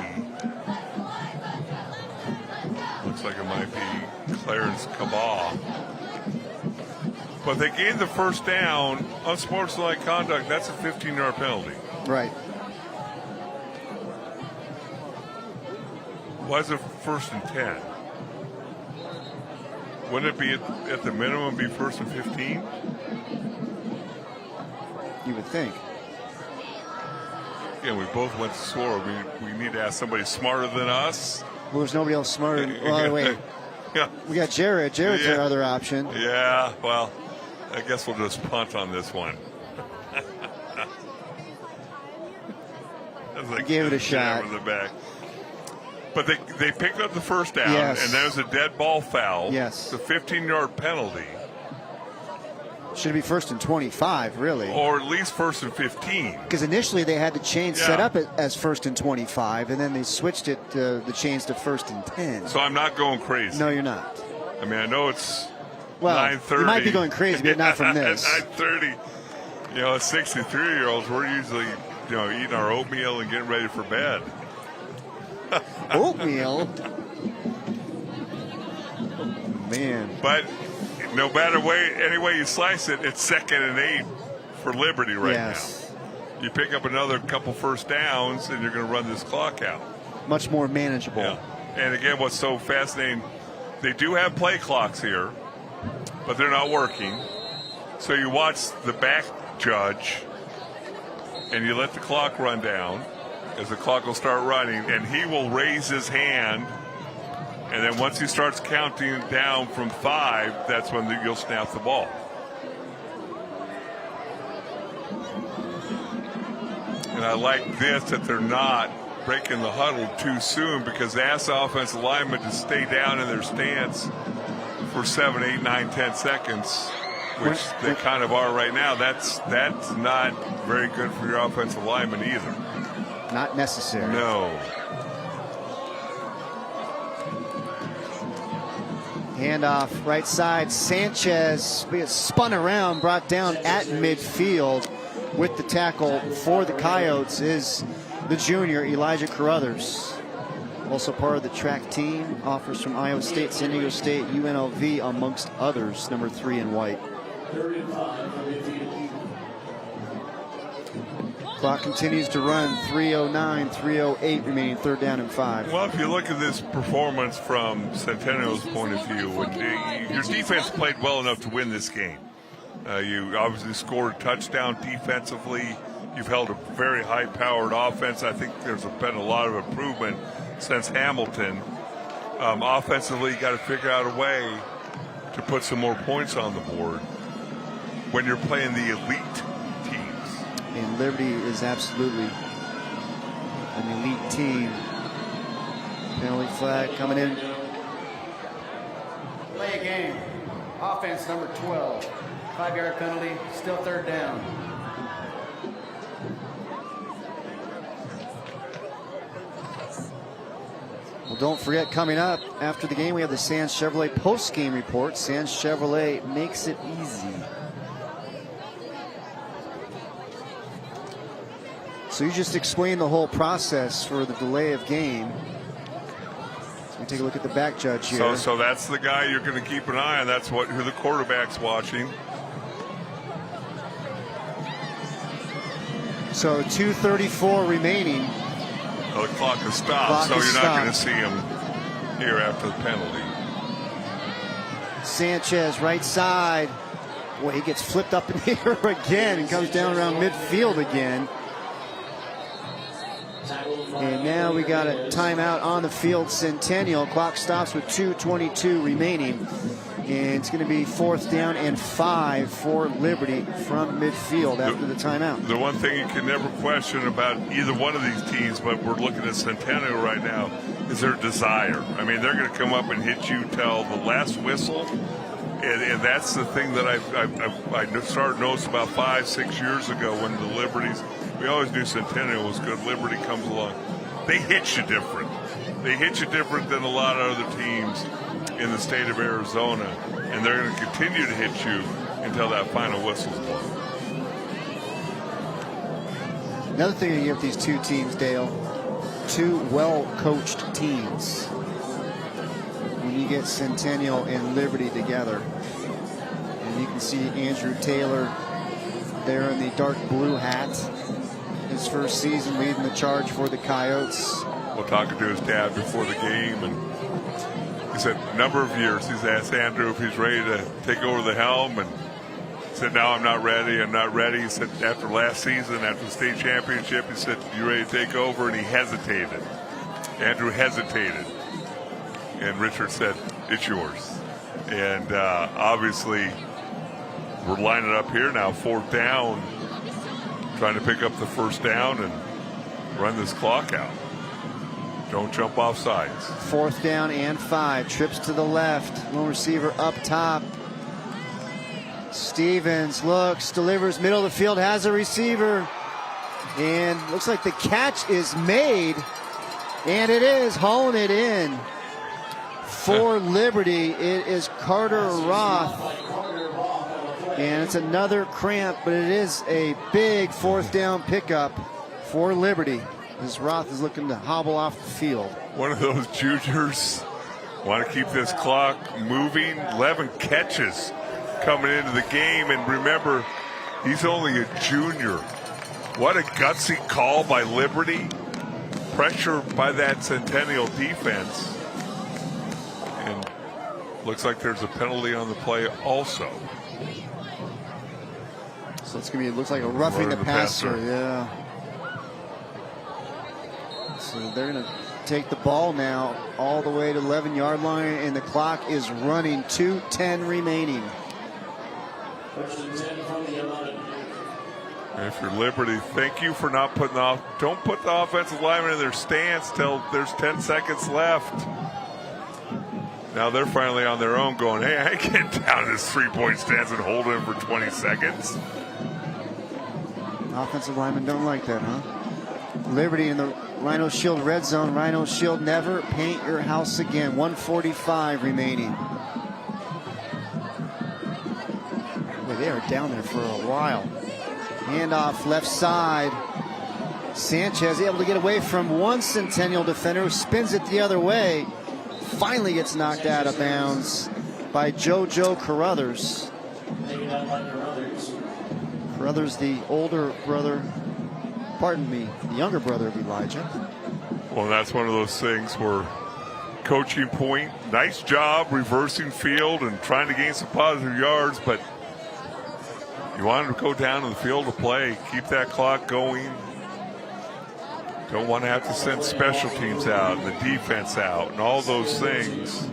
Looks like it might be Clarence Cabal. But they gained the first down. Unsportsmanlike conduct, that's a 15-yard penalty. Right. Why is it 1st and 10? Wouldn't it be at the minimum be 1st and 15? You would think. Yeah, we both went to score. We need to ask somebody smarter than us. Well, there's nobody else smarter. Well, wait. Yeah. We got Jared. Jared's our other option. Yeah, well, I guess we'll just punt on this one. Like gave it a shot. The back. But they picked up the first down, yes. and that was a dead ball foul. Yes. It's a 15-yard penalty. Should be 1st and 25, really. Or at least 1st and 15. Because initially they had the chain set up as 1st and 25, and then they switched it the chains to 1st and 10. So I'm not going crazy. No, you're not. I mean, I know it's 9:30. You might be going crazy, but not from this. At 9:30, you know, 63-year-olds, we're usually, you know, eating our oatmeal and getting ready for bed. Oatmeal? Man. But no matter any way you slice it, it's 2nd and 8 for Liberty right now. You pick up another couple first downs, and you're going to run this clock out. Much more manageable. Yeah. And again, what's so fascinating, they do have play clocks here, but they're not working. So you watch the back judge, and you let the clock run down, as the clock will start running, and he will raise his hand. And then once he starts counting down from 5, that's when you'll snap the ball. And I like this, that they're not breaking the huddle too soon, because they ask the offensive linemen to stay down in their stance for 7, 8, 9, 10 seconds, which they kind of are right now. That's not very good for your offensive linemen either. Not necessary. No. Handoff, right side. Sanchez gets spun around, brought down at midfield. With the tackle for the Coyotes is the junior Elijah Carruthers. Also part of the track team. Offers from Iowa State, San Diego State, UNLV, amongst others. Number 3 in white. Clock continues to run. 3:09, 3:08 remaining, 3rd down and 5. Well, if you look at this performance from Centennial's point of view, your defense played well enough to win this game. You obviously scored a touchdown defensively. You've held a very high-powered offense. I think there's been a lot of improvement since Hamilton. Offensively, you got to figure out a way to put some more points on the board when you're playing the elite teams. And Liberty is absolutely an elite team. Penalty flag coming in. Play a game. Offense number 12. 5-yard penalty, still 3rd down. Well, don't forget, coming up after the game, we have the Sands Chevrolet post-game report. Sands Chevrolet makes it easy. So you just explained the whole process for the delay of game. So we take a look at the back judge here. So that's the guy you're going to keep an eye on. That's who the quarterback's watching. So 2:34 remaining. Well, the clock has stopped, so you're not going to see him here after the penalty. Sanchez, right side. Boy, he gets flipped up in the air again and comes down around midfield again. And now we got a timeout on the field. Centennial. Clock stops with 2:22 remaining. And it's going to be 4th down and 5 for Liberty from midfield after the timeout. The one thing you can never question about either one of these teams, but we're looking at Centennial right now, is their desire. I mean, they're going to come up and hit you till the last whistle. And that's the thing that I started noticing about 5-6 years ago when the Liberties, we always knew Centennial was good. Liberty comes along. They hit you different. They hit you different than a lot of other teams in the state of Arizona. And they're going to continue to hit you until that final whistle's blown. Another thing you give these two teams, Dale, two well-coached teams. When you get Centennial and Liberty together, and you can see Andrew Taylor there in the dark blue hat, his first season leading the charge for the Coyotes. Well, talking to his dad before the game, and he said a number of years he's asked Andrew if he's ready to take over the helm, and he said, no, I'm not ready. He said after last season, after the state championship, he said, you ready to take over? And he hesitated. Andrew hesitated. And Richard said, it's yours. And obviously, we're lining up here now, 4th down, trying to pick up the first down and run this clock out. Don't jump off sides. 4th down and 5. Trips to the left. Lone receiver up top. Stevens looks, delivers, middle of the field, has a receiver. And looks like the catch is made. And it is, hauling it in. For Liberty, it is Carter Roth. And it's another cramp, but it is a big 4th down pickup for Liberty, as Roth is looking to hobble off the field. One of those juniors want to keep this clock moving. 11 catches coming into the game, and remember, he's only a junior. What a gutsy call by Liberty. Pressure by that Centennial defense. And looks like there's a penalty on the play also. So it's going to be, it looks like a roughing the passer. Yeah. So they're going to take the ball now all the way to the 11-yard line, and the clock is running. 2:10 remaining. If you're Liberty, thank you for not putting off. Don't put the offensive lineman in their stance till there's 10 seconds left. Now they're finally on their own going, hey, I ain't getting down this 3-point stance and hold him for 20 seconds. Offensive linemen don't like that, huh? Liberty in the Rhino Shield red zone. Rhino Shield never paint your house again. 1:45 remaining. Boy, they are down there for a while. Handoff left side. Sanchez able to get away from one Centennial defender who spins it the other way. Finally gets knocked out of bounds by JoJo Carruthers. Carruthers, the older brother, pardon me, the younger brother of Elijah. Well, that's one of those things where coaching point, nice job reversing field and trying to gain some positive yards, but you want him to go down to the field to play, keep that clock going. Don't want to have to send special teams out and the defense out and all those things.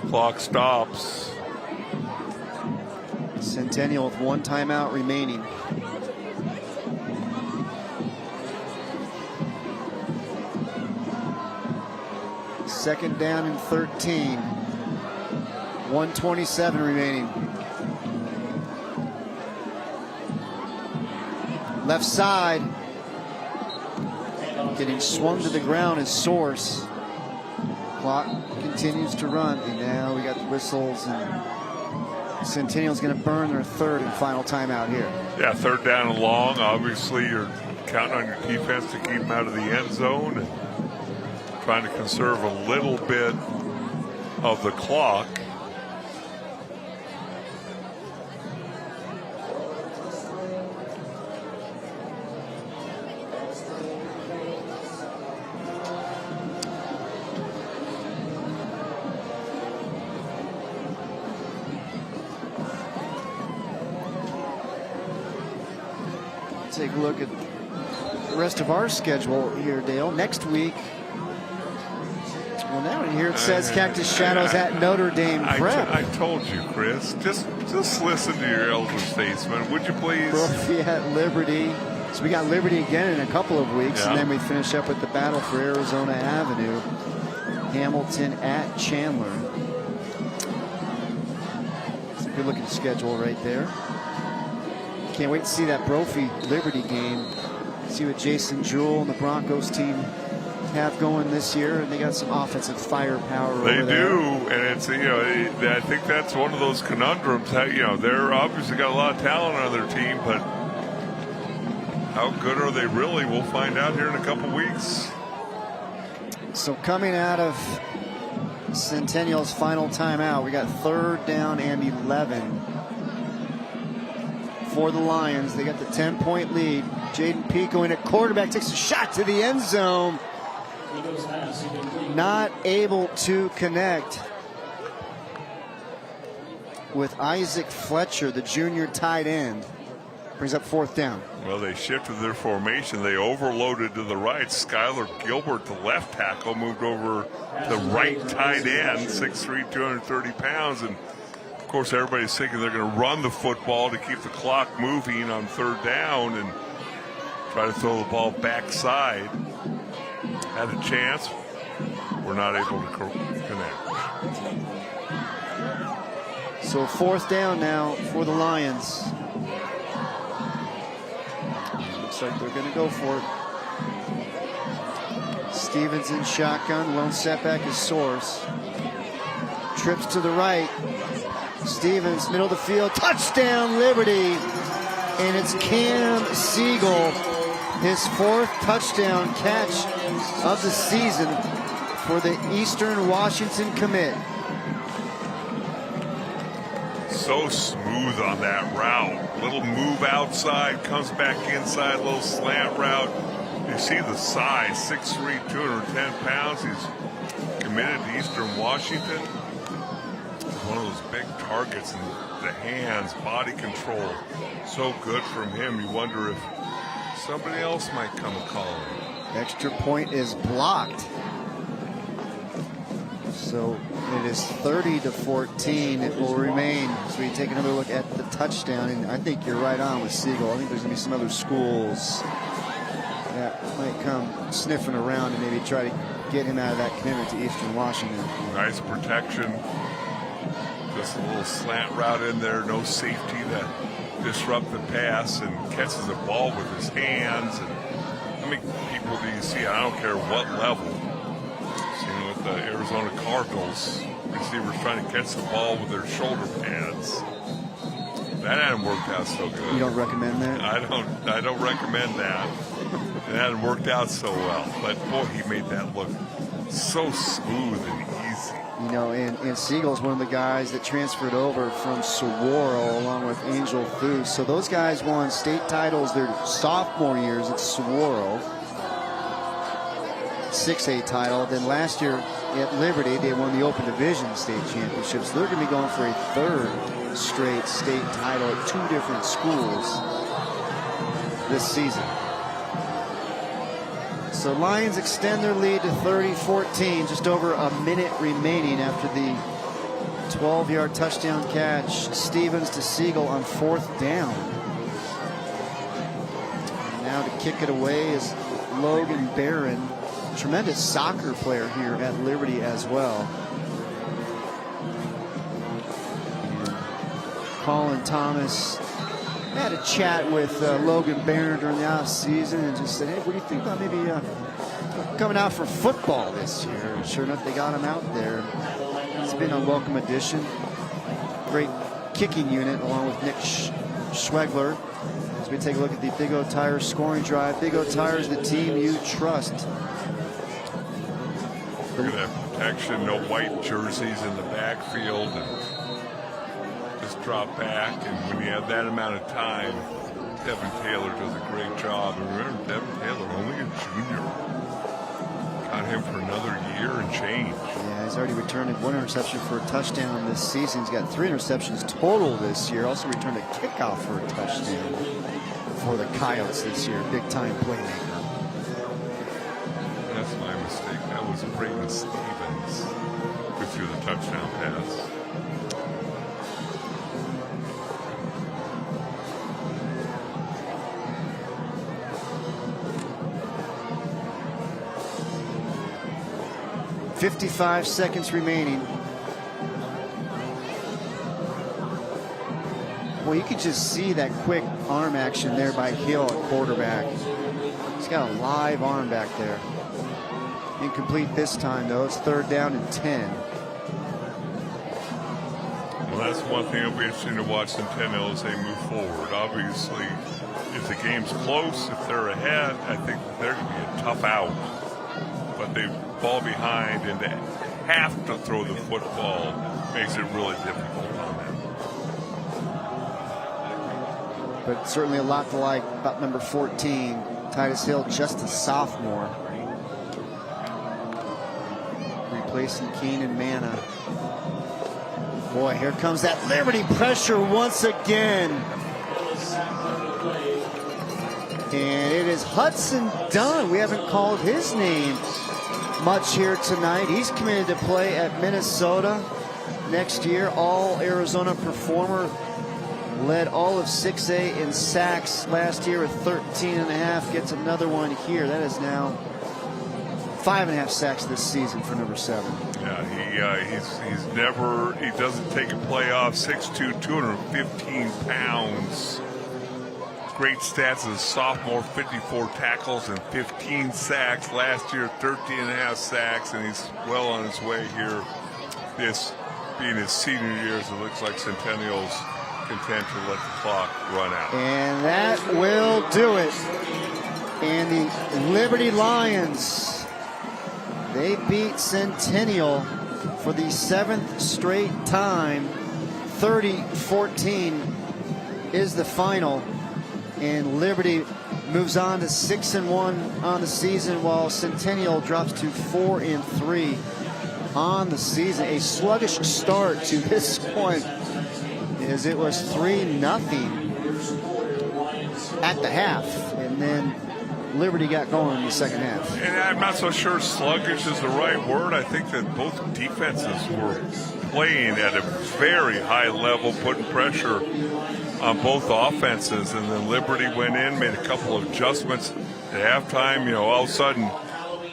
Clock stops. Centennial with one timeout remaining. Second down and 13. 1:27 remaining. Left side. Getting swung to the ground is Source. Clock continues to run, and now we got the whistles, and Centennial's going to burn their third and final timeout here. Yeah, 3rd down and long. Obviously, you're counting on your defense to keep them out of the end zone and trying to conserve a little bit of the clock. Take a look at the rest of our schedule here, Dale. Next week, Well, now here it says Cactus Shadows at Notre Dame Prep. I told you, Chris. Just listen to your elder statesman, would you please? Brophy at Liberty. So we got Liberty again in a couple of weeks, and then we finish up with the battle for Arizona Avenue. Hamilton at Chandler. It's a good looking schedule right there. Can't wait to see that Brophy Liberty game. See what Jason Jewell and the Broncos team have going this year, and they got some offensive firepower. They over do, there. and it's I think that's one of those conundrums. They're obviously got a lot of talent on their team, but how good are they really? We'll find out here in a couple weeks. So coming out of Centennial's final timeout, we got 3rd down and 11 for the Lions. They got the 10-point lead. Jaden Pico in at quarterback takes a shot to the end zone. Not able to connect with Isaac Fletcher, the junior tight end. Brings up 4th down. Well, they shifted their formation. They overloaded to the right. Skylar Gilbert, the left tackle, moved over to right tight end, 6'3", 230 pounds. And, of course, everybody's thinking they're going to run the football to keep the clock moving on 3rd down and try to throw the ball backside. Had a chance. We're not able to connect. So 4th down now for the Lions. Looks like they're going to go for it. Stevens in shotgun. Lone setback is Source. Trips to the right. Stevens, middle of the field. Touchdown, Liberty. And it's Cam Siegel. His 4th touchdown catch of the season for the Eastern Washington commit. So smooth on that route. Little move outside, comes back inside, little slant route. You see the size, 6'3", 210 pounds. He's committed to Eastern Washington. One of those big targets in the hands, body control. So good from him. You wonder if somebody else might come and call him. Extra point is blocked. So it is 30-14. It will remain. So we take another look at the touchdown, and I think you're right on with Siegel. I think there's going to be some other schools that might come sniffing around and maybe try to get him out of that commitment to Eastern Washington. Nice protection. Just a little slant route in there. No safety to disrupt the pass, and catches the ball with his hands. And how many people do you see? I don't care what level. Seen with the Arizona Cardinals, receivers trying to catch the ball with their shoulder pads. That hadn't worked out so good. You don't recommend that? I don't recommend that. It hadn't worked out so well. But boy, he made that look so smooth and easy. You know, and Siegel's one of the guys that transferred over from Saguaro along with Angel Foose. So those guys won state titles their sophomore years at Saguaro. 6A title. Then last year at Liberty, they won the Open Division state championship. So they're going to be going for a 3rd straight state title at 2 different schools this season. So Lions extend their lead to 30-14, just over a minute remaining after the 12-yard touchdown catch. Stevens to Siegel on 4th down. And now to kick it away is Logan Barron, tremendous soccer player here at Liberty as well. And Colin Thomas had a chat with Logan Barron during the offseason and just said, hey, what do you think about maybe coming out for football this year? And sure enough, they got him out there. It's been a welcome addition. Great kicking unit along with Nick Schwegler. As we take a look at the Big O Tires scoring drive. Big O Tires, the team you trust. Look at that protection. No white jerseys in the backfield. And just drop back, and when you have that amount of time, Devin Taylor does a great job. And remember, Devin Taylor, only a junior. Got him for another year and change. Yeah, he's already returned 1 interception for a touchdown this season. He's got 3 interceptions total this year. Also returned a kickoff for a touchdown for the Coyotes this year. Big time playmaker. That's my mistake. That was Brayden Stevens. touchdown pass. .55 seconds remaining. Well, you could just see that quick arm action there by Hill at quarterback. He's got a live arm back there. Incomplete this time, though. It's 3rd down and 10. Well, that's one thing that'll be interesting to watch Centennial as they move forward. Obviously, if the game's close, if they're ahead, I think they're going to be a tough out. But they fall behind, and to have to throw the football makes it really difficult on them. But certainly a lot to like about number 14, Titus Hill, just a sophomore. Replacing Keenan Manna. Boy, here comes that Liberty pressure once again. And it is Hudson Dunn. We haven't called his name much here tonight. He's committed to play at Minnesota next year. All Arizona performer. Led all of 6A in sacks last year with 13.5. Gets another one here. That is now 5.5 sacks this season for number 7. Yeah, he doesn't take a play off. 6'2", 215 pounds. Great stats as a sophomore, 54 tackles and 15 sacks. Last year, 13.5 sacks, and he's well on his way here. This being his senior year, as it looks like Centennial's content to let the clock run out. And that will do it. And the Liberty Lions, they beat Centennial for the 7th straight time. 30-14 is the final. And Liberty moves on to 6-1 on the season, while Centennial drops to 4-3 on the season. A sluggish start to this point, as it was 3-0 at the half, and then Liberty got going in the second half. And I'm not so sure sluggish is the right word. I think that both defenses were playing at a very high level, putting pressure on both offenses, and then Liberty went in, made a couple of adjustments at halftime. All of a sudden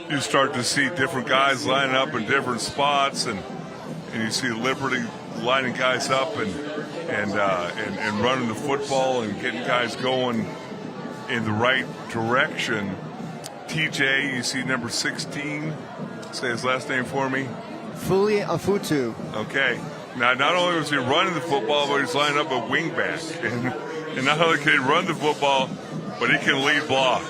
you start to see different guys lining up in different spots, and you see Liberty lining guys up and running the football and getting guys going in the right direction. TJ, you see number 16, say his last name for me. Fuli Afutu. Okay. Now, not only was he running the football, but he's lining up a wingback. And not only can he run the football, but he can lead block.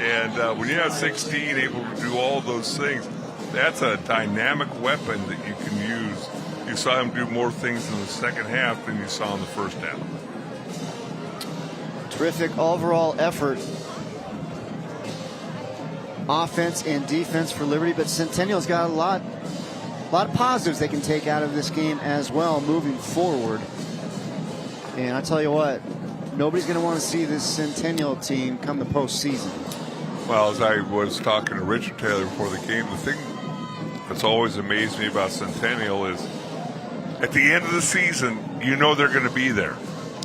And when you have 16 able to do all those things, that's a dynamic weapon that you can use. You saw him do more things in the second half than you saw in the first half. Terrific overall effort, offense and defense for Liberty, but Centennial's got a lot of positives they can take out of this game as well moving forward. And I tell you what, nobody's going to want to see this Centennial team come the postseason. Well, as I was talking to Richard Taylor before the game, the thing that's always amazed me about Centennial is at the end of the season, you know they're going to be there.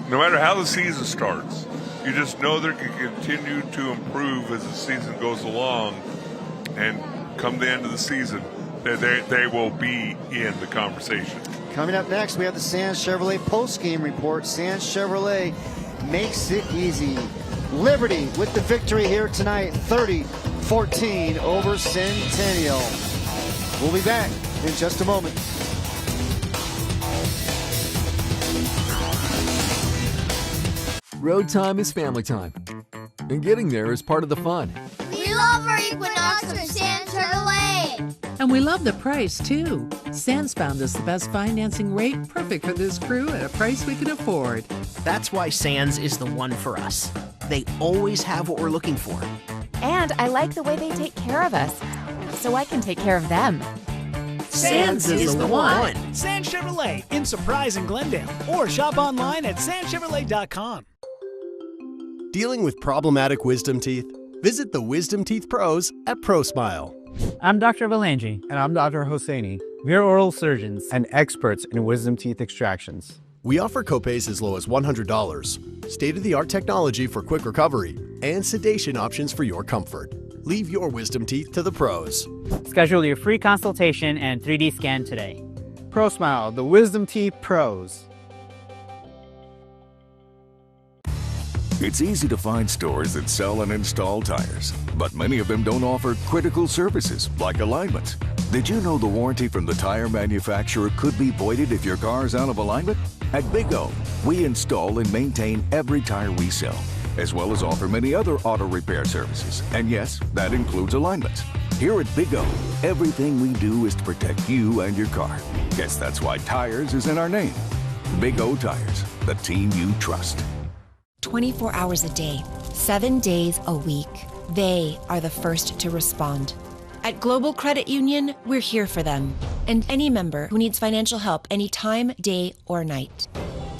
No matter how the season starts, you just know they're going to continue to improve as the season goes along. And come the end of the season, they will be in the conversation. Coming up next, we have the Sands Chevrolet post-game report. Sands Chevrolet makes it easy. Liberty with the victory here tonight, 30-14 over Centennial. We'll be back in just a moment. Road time is family time, and getting there is part of the fun. We love our Equinox from Sands Chevrolet. And we love the price, too. Sands found us the best financing rate, perfect for this crew at a price we can afford. That's why Sands is the one for us. They always have what we're looking for. And I like the way they take care of us, so I can take care of them. Sands is the one. Sands Chevrolet in Surprise and Glendale, or shop online at sandchevrolet.com. Dealing with problematic wisdom teeth? Visit the Wisdom Teeth Pros at ProSmile. I'm Dr. Valangi. And I'm Dr. Hosseini. We're oral surgeons and experts in wisdom teeth extractions. We offer copays as low as $100, state-of-the-art technology for quick recovery, and sedation options for your comfort. Leave your wisdom teeth to the pros. Schedule your free consultation and 3D scan today. ProSmile, the wisdom teeth pros. It's easy to find stores that sell and install tires, but many of them don't offer critical services like alignment. Did you know the warranty from the tire manufacturer could be voided if your car is out of alignment? At Big O, we install and maintain every tire we sell, as well as offer many other auto repair services. And yes, that includes alignments. Here at Big O, everything we do is to protect you and your car. Guess that's why tires is in our name. Big O Tires, the team you trust. 24 hours a day, 7 days a week. They are the first to respond. At Global Credit Union, we're here for them and any member who needs financial help anytime, day or night.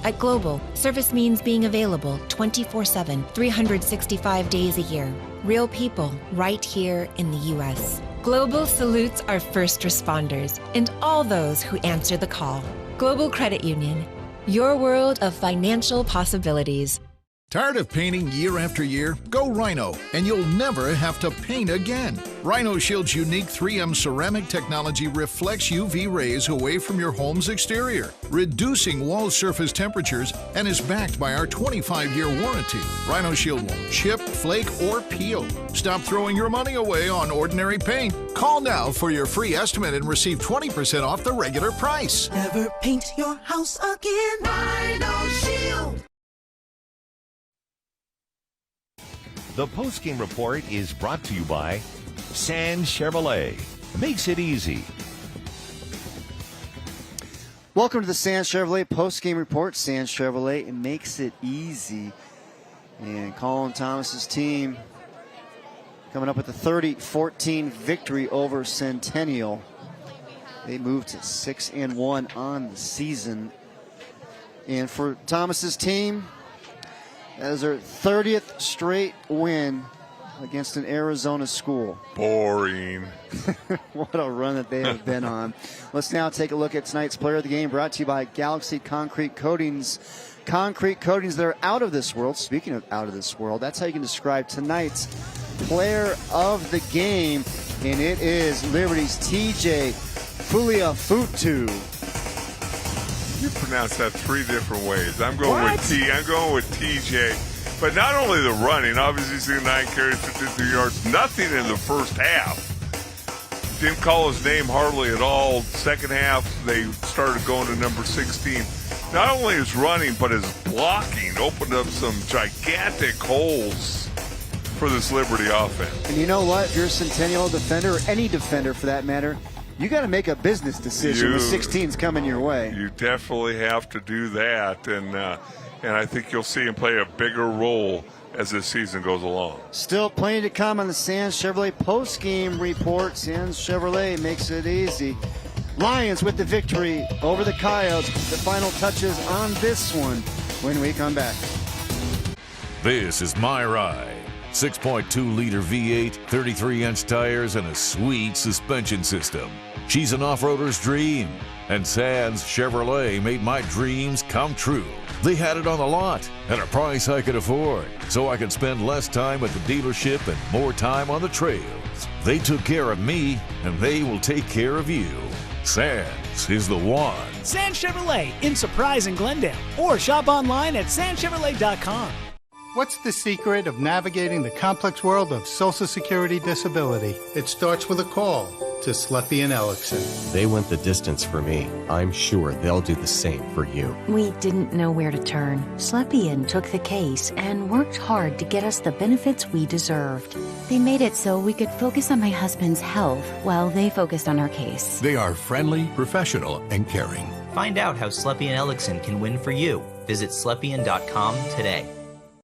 At Global, service means being available 24/7, 365 days a year. Real people right here in the U.S. Global salutes our first responders and all those who answer the call. Global Credit Union, your world of financial possibilities. Tired of painting year after year? Go Rhino, and you'll never have to paint again. Rhino Shield's unique 3M ceramic technology reflects UV rays away from your home's exterior, reducing wall surface temperatures, and is backed by our 25-year warranty. Rhino Shield won't chip, flake, or peel. Stop throwing your money away on ordinary paint. Call now for your free estimate and receive 20% off the regular price. Never paint your house again. Rhino Shield. The Postgame Report is brought to you by Sands Chevrolet. Makes it easy. Welcome to the Sands Chevrolet Postgame Report. Sands Chevrolet, it makes it easy. And Colin Thomas's team coming up with a 30-14 victory over Centennial. They moved to 6-1 on the season. And for Thomas's team, that is their 30th straight win against an Arizona school. Boring. What a run that they have been on. Let's now take a look at tonight's player of the game, brought to you by Galaxy Concrete Coatings. Concrete coatings that are out of this world. Speaking of out of this world, that's how you can describe tonight's player of the game. And it is Liberty's TJ Fuliafutu. You pronounce that 3 different ways. I'm going with T. I'm going with TJ. But not only the running, obviously he's 9 carries for 53 yards. Nothing in the first half. Didn't call his name hardly at all. Second half, they started going to number 16. Not only his running, but his blocking opened up some gigantic holes for this Liberty offense. And you know what? If you're a Centennial defender, or any defender for that matter, you got to make a business decision with 16s coming your way. You definitely have to do that, and I think you'll see him play a bigger role as this season goes along. Still plenty to come on the Sands Chevrolet postgame report. Sands Chevrolet makes it easy. Lions with the victory over the Coyotes. The final touches on this one when we come back. This is my ride. 6.2-liter V8, 33-inch tires, and a sweet suspension system. She's an off-roader's dream, and Sands Chevrolet made my dreams come true. They had it on the lot at a price I could afford, so I could spend less time at the dealership and more time on the trails. They took care of me, and they will take care of you. Sands is the one. Sands Chevrolet in Surprise and Glendale, or shop online at sandchevrolet.com. What's the secret of navigating the complex world of Social Security disability? It starts with a call to Sleppy and Ellickson. They went the distance for me. I'm sure they'll do the same for you. We didn't know where to turn. Slepian took the case and worked hard to get us the benefits we deserved. They made it so we could focus on my husband's health while they focused on our case. They are friendly, professional, and caring. Find out how Sleppy and Ellickson can win for you. Visit Sleppian.com today.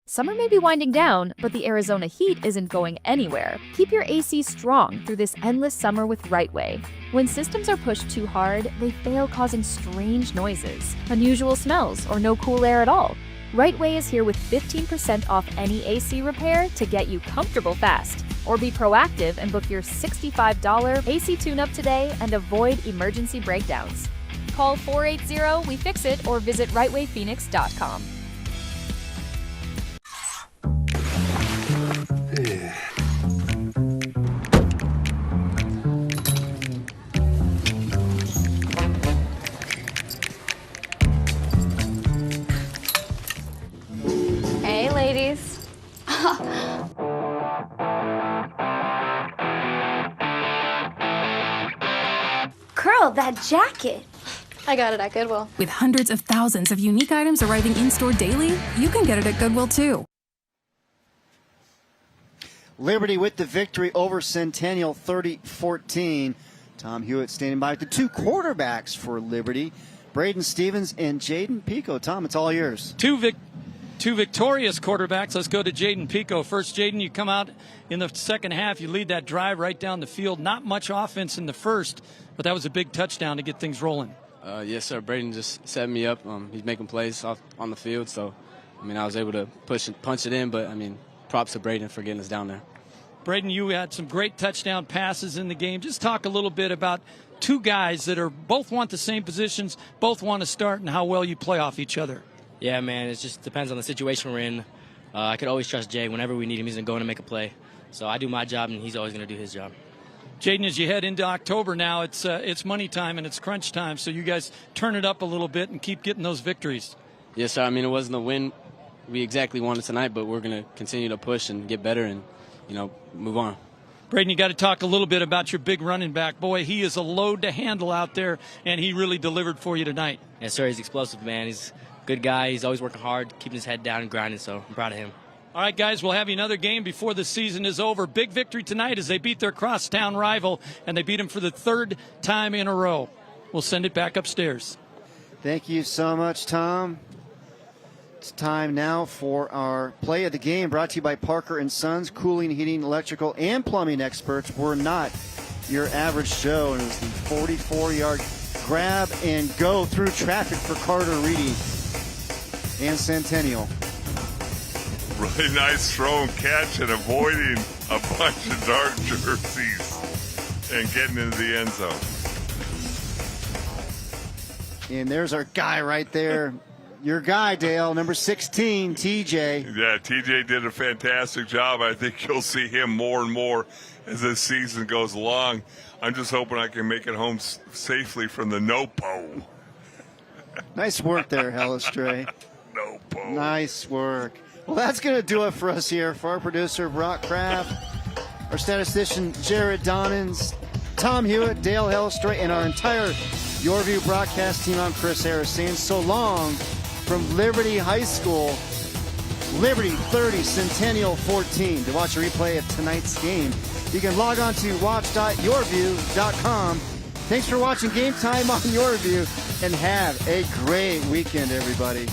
Summer may be winding down, but the Arizona heat isn't going anywhere. Keep your AC strong through this endless summer with Rightway. When systems are pushed too hard, they fail, causing strange noises, unusual smells, or no cool air at all. Right Way is here with 15% off any AC repair to get you comfortable fast. Or be proactive and book your $65 AC tune-up today and avoid emergency breakdowns. Call 480-WE-FIX-IT or visit rightwayphoenix.com. Hey, ladies. Girl, that jacket. I got it at Goodwill. With hundreds of thousands of unique items arriving in-store daily, you can get it at Goodwill too. Liberty with the victory over Centennial 30-14. Tom Hewitt standing by with the two quarterbacks for Liberty, Braden Stevens and Jaden Pico. Tom, it's all yours. Two victorious quarterbacks. Let's go to Jaden Pico first. Jaden, you come out in the second half. You lead that drive right down the field. Not much offense in the first, but that was a big touchdown to get things rolling. Yes, sir. Braden just set me up. He's making plays on the field. So, I was able to punch it in. But, props to Braden for getting us down there. Braden, you had some great touchdown passes in the game. Just talk a little bit about two guys that are both want the same positions, both want to start, and how well you play off each other. Yeah, man, it just depends on the situation we're in. I could always trust Jay. Whenever we need him, he's going to go in and make a play. So I do my job, and he's always going to do his job. Jaden, as you head into October now, it's money time and it's crunch time, so you guys turn it up a little bit and keep getting those victories. Yes, sir. It wasn't a win we exactly wanted tonight, but we're going to continue to push and get better and, move on. Braden, you got to talk a little bit about your big running back. Boy, he is a load to handle out there, and he really delivered for you tonight. Yes, sir. He's explosive, man. He's a good guy. He's always working hard, keeping his head down and grinding, so I'm proud of him. All right, guys, we'll have you another game before the season is over. Big victory tonight as they beat their crosstown rival, and they beat him for the third time in a row. We'll send it back upstairs. Thank you so much, Tom. It's time now for our play of the game, brought to you by Parker & Sons, cooling, heating, electrical, and plumbing experts. We're not your average Joe, and it was the 44-yard grab and go through traffic for Carter Reedy and Centennial. Really nice throw and catch and avoiding a bunch of dark jerseys and getting into the end zone. And there's our guy right there. Your guy, Dale, number 16, TJ. Yeah, TJ did a fantastic job. I think you'll see him more and more as this season goes along. I'm just hoping I can make it home safely from the NOPO. Nice work there, Hellestray. NOPO. Nice work. Well, that's going to do it for us here. For our producer, Brock Kraft, our statistician, Jared Donnins, Tom Hewitt, Dale Hellestray, and our entire YurView broadcast team, I'm Chris Harris saying so long from Liberty High School. Liberty 30, Centennial 14. To watch a replay of tonight's game, you can log on to watch.yurview.com. Thanks for watching Game Time on YurView, and have a great weekend, everybody.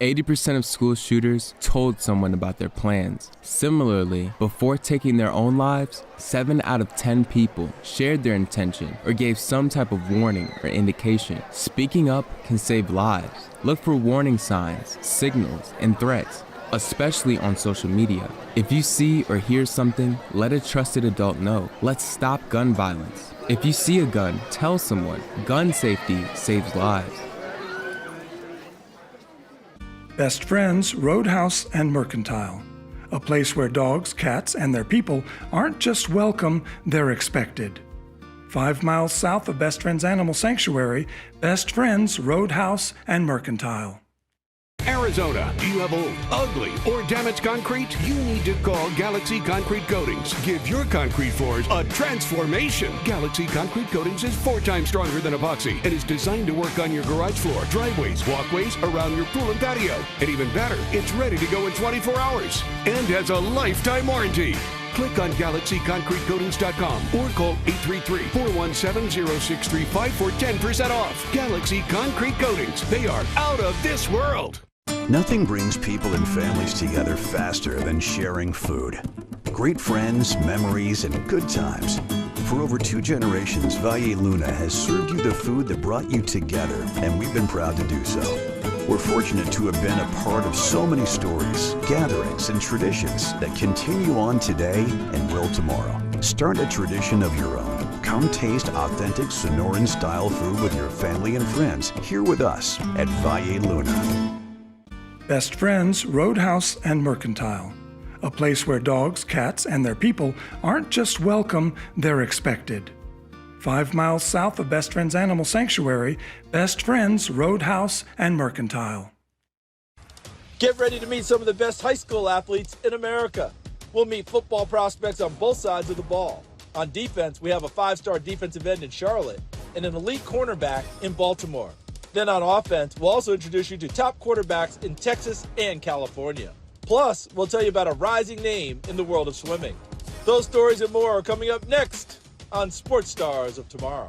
%80 of school shooters told someone about their plans. Similarly, before taking their own lives, 7 out of 10 people shared their intention or gave some type of warning or indication. Speaking up can save lives. Look for warning signs, signals, and threats, especially on social media. If you see or hear something, let a trusted adult know. Let's stop gun violence. If you see a gun, tell someone. Gun safety saves lives. Best Friends, Roadhouse, and Mercantile. A place where dogs, cats, and their people aren't just welcome, they're expected. 5 miles south of Best Friends Animal Sanctuary, Best Friends, Roadhouse, and Mercantile. Arizona. Do you have old, ugly, or damaged concrete? You need to call Galaxy Concrete Coatings. Give your concrete floors a transformation. Galaxy Concrete Coatings is 4 times stronger than epoxy and is designed to work on your garage floor, driveways, walkways, around your pool and patio. And even better, it's ready to go in 24 hours and has a lifetime warranty. Click on GalaxyConcreteCoatings.com or call 833-417-0635 for 10% off. Galaxy Concrete Coatings. They are out of this world. Nothing brings people and families together faster than sharing food. Great friends, memories, and good times. For over 2 generations, Valle Luna has served you the food that brought you together, and we've been proud to do so. We're fortunate to have been a part of so many stories, gatherings, and traditions that continue on today and will tomorrow. Start a tradition of your own. Come taste authentic Sonoran-style food with your family and friends here with us at Valle Luna. Best Friends Roadhouse and Mercantile. A place where dogs, cats, and their people aren't just welcome, they're expected. 5 miles south of Best Friends Animal Sanctuary, Best Friends Roadhouse and Mercantile. Get ready to meet some of the best high school athletes in America. We'll meet football prospects on both sides of the ball. On defense, we have a 5-star defensive end in Charlotte and an elite cornerback in Baltimore. Then on offense, we'll also introduce you to top quarterbacks in Texas and California. Plus, we'll tell you about a rising name in the world of swimming. Those stories and more are coming up next on Sports Stars of Tomorrow.